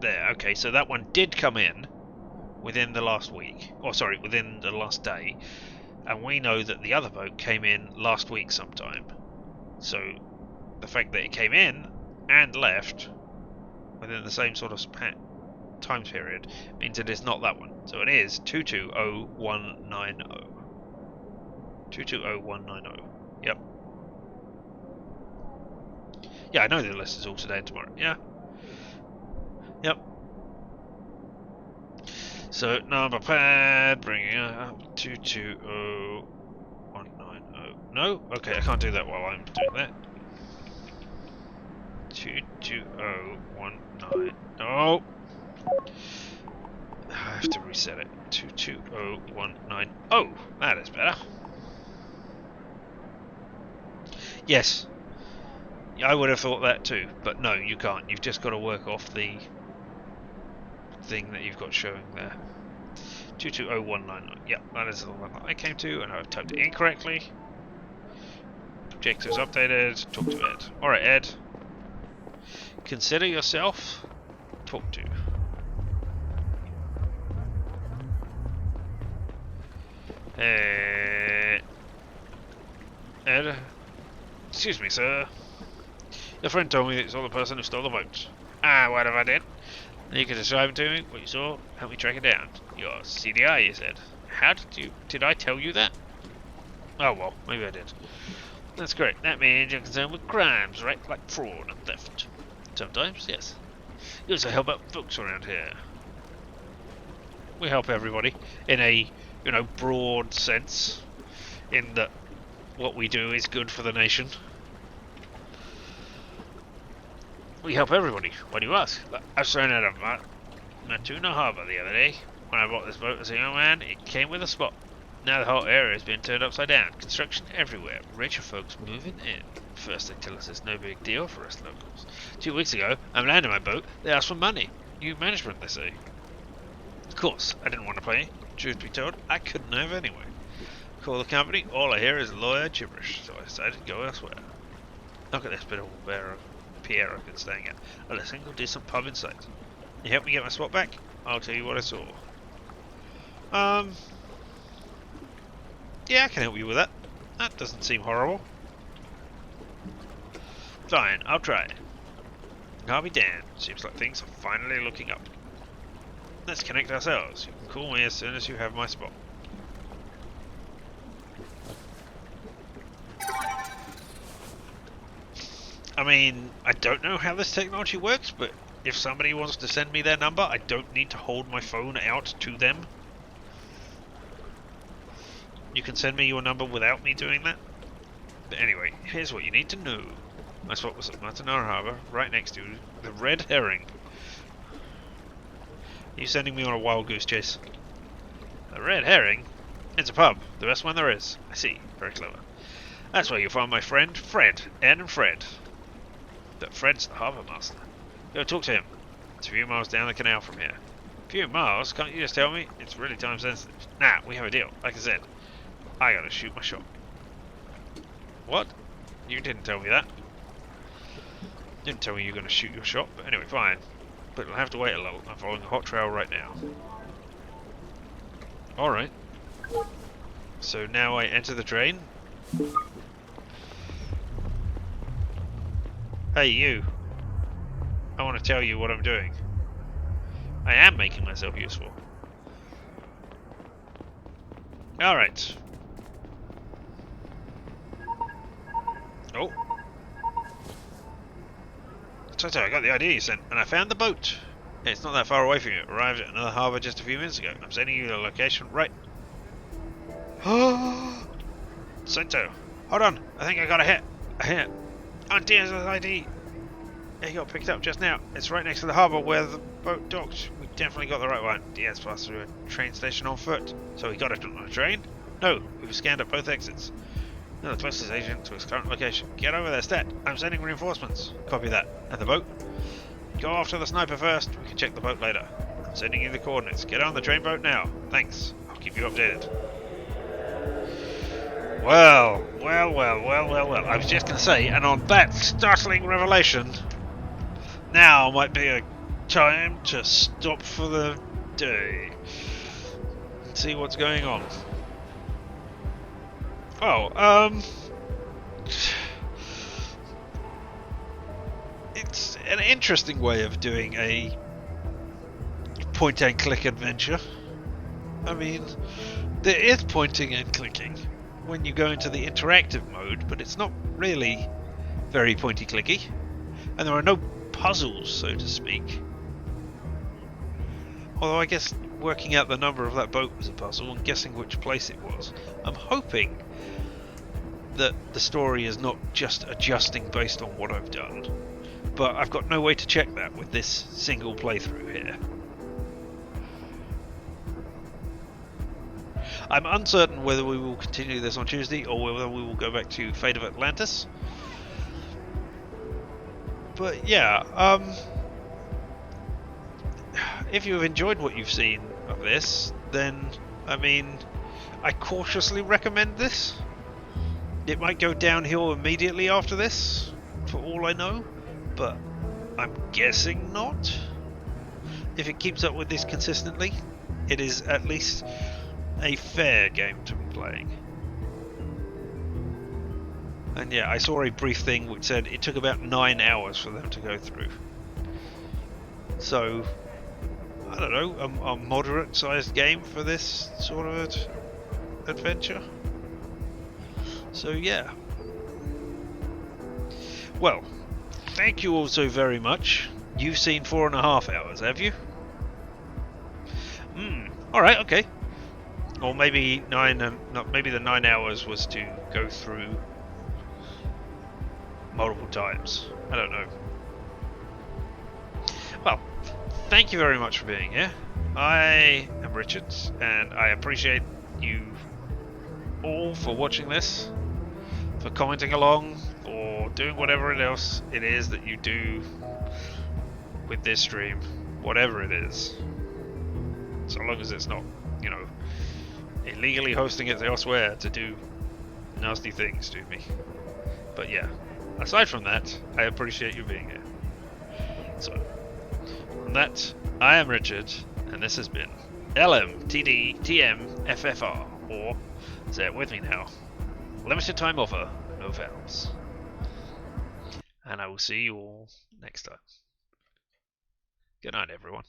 There. Okay, so that one did come in within the last week, or sorry, within the last day, and we know that the other boat came in last week sometime. So the fact that it came in and left within the same sort of time period means it is not that one. So it is 220190. 220190. Yep. Yeah, I know the list is all today and tomorrow. Yeah. Yep. So number pad, bringing up 220190. No? Okay, I can't do that while I'm doing that. 22019. No. I have to reset it. 220190. Oh, that is better. Yes. I would have thought that too, but no, you can't. You've just got to work off the thing that you've got showing there. 220190. Yeah, that is the one that I came to, and I've typed it incorrectly. Objectives updated. Talk to Ed. Alright, Ed. Consider yourself talked to. Ed? Excuse me, sir. Your friend told me that it's all the person who stole the boat. Ah, what have I done? And you can describe to me what you saw, help me track it down. Your CDI, you said. How did I tell you that? Oh well, maybe I did. That's great. That means you're concerned with crimes, right? Like fraud and theft. Sometimes, yes. You also help out folks around here. We help everybody in a, broad sense. In that what we do is good for the nation. We help everybody. Why do you ask? I was thrown out of Lacuna Harbour the other day. When I bought this boat as a young man, it came with a spot. Now the whole area has been turned upside down. Construction everywhere. Richer folks moving in. First they tell us it's no big deal for us locals. 2 weeks ago, I'm landing my boat. They asked for money. New management, they say. Of course, I didn't want to pay. Truth be told, I couldn't have anyway. Call the company. All I hear is lawyer gibberish, so I decided to go elsewhere. Look at this bit of pier I've been staying at. A single decent pub in sight. You help me get my spot back? I'll tell you what I saw. Yeah, I can help you with that. That doesn't seem horrible. Fine, I'll try. I'll be damned. Seems like things are finally looking up. Let's connect ourselves. You can call me as soon as you have my spot. I mean, I don't know how this technology works, but if somebody wants to send me their number, I don't need to hold my phone out to them. You can send me your number without me doing that. But anyway, here's what you need to know. My spot was at Noir Harbour, right next to the Red Herring. Are you sending me on a wild goose chase? The Red Herring? It's a pub, the best one there is. I see, very clever. That's where you'll find my friend, Fred. Ed and Fred. But Fred's the harbour master. Go talk to him. It's a few miles down the canal from here. A few miles? Can't you just tell me? It's really time sensitive. Nah, we have a deal. Like I said, I gotta shoot my shot. What? You didn't tell me that. Didn't tell me you were gonna shoot your shot, but anyway, fine. But you'll have to wait a little. I'm following a hot trail right now. Alright. So now I enter the train. Hey, you. I want to tell you what I'm doing. I am making myself useful. Alright. Oh. So I got the idea you sent, and I found the boat. It's not that far away from you. It arrived at another harbour just a few minutes ago. I'm sending you the location right. Sento. Hold on. I think I got a hit. A hit. Auntie's ID. It got picked up just now. It's right next to the harbour where the boat docked. We definitely got the right one. Diaz passed through a train station on foot. So we got it on a train? No, we've scanned up both exits. No, the closest agent to its current location. Get over there, stat. I'm sending reinforcements. Copy that. And the boat? Go after the sniper first. We can check the boat later. I'm sending you the coordinates. Get on the train boat now. Thanks. I'll keep you updated. Well. I was just going to say, and on that startling revelation, now might be a time to stop for the day. See what's going on. It's an interesting way of doing a point-and-click adventure. I mean, there is pointing and clicking when you go into the interactive mode, but it's not really very pointy-clicky, and there are no puzzles, so to speak. Although I guess working out the number of that boat was a puzzle, and guessing which place it was. I'm hoping that the story is not just adjusting based on what I've done, but I've got no way to check that with this single playthrough here. I'm uncertain whether we will continue this on Tuesday or whether we will go back to Fate of Atlantis. But yeah, if you've enjoyed what you've seen of this, then, I mean, I cautiously recommend this. It might go downhill immediately after this, for all I know, but I'm guessing not. If it keeps up with this consistently, it is at least a fair game to be playing. And yeah, I saw a brief thing which said it took about 9 hours for them to go through. So, I don't know, a moderate-sized game for this sort of adventure. So yeah. Well, thank you all so very much. You've seen 4.5 hours, have you? Alright, okay. Or maybe maybe the 9 hours was to go through multiple times. I don't know. Well, thank you very much for being here. I am Richard, and I appreciate you all for watching this, for commenting along, or doing whatever else it is that you do with this stream, whatever it is. So long as it's not, you know, illegally hosting it elsewhere to do nasty things to me. But yeah, aside from that, I appreciate you being here. So, from that, I am Richard, and this has been LMTDTMFFR, or, say it with me now, Limited Time Offer, no vowels. And I will see you all next time. Good night, everyone.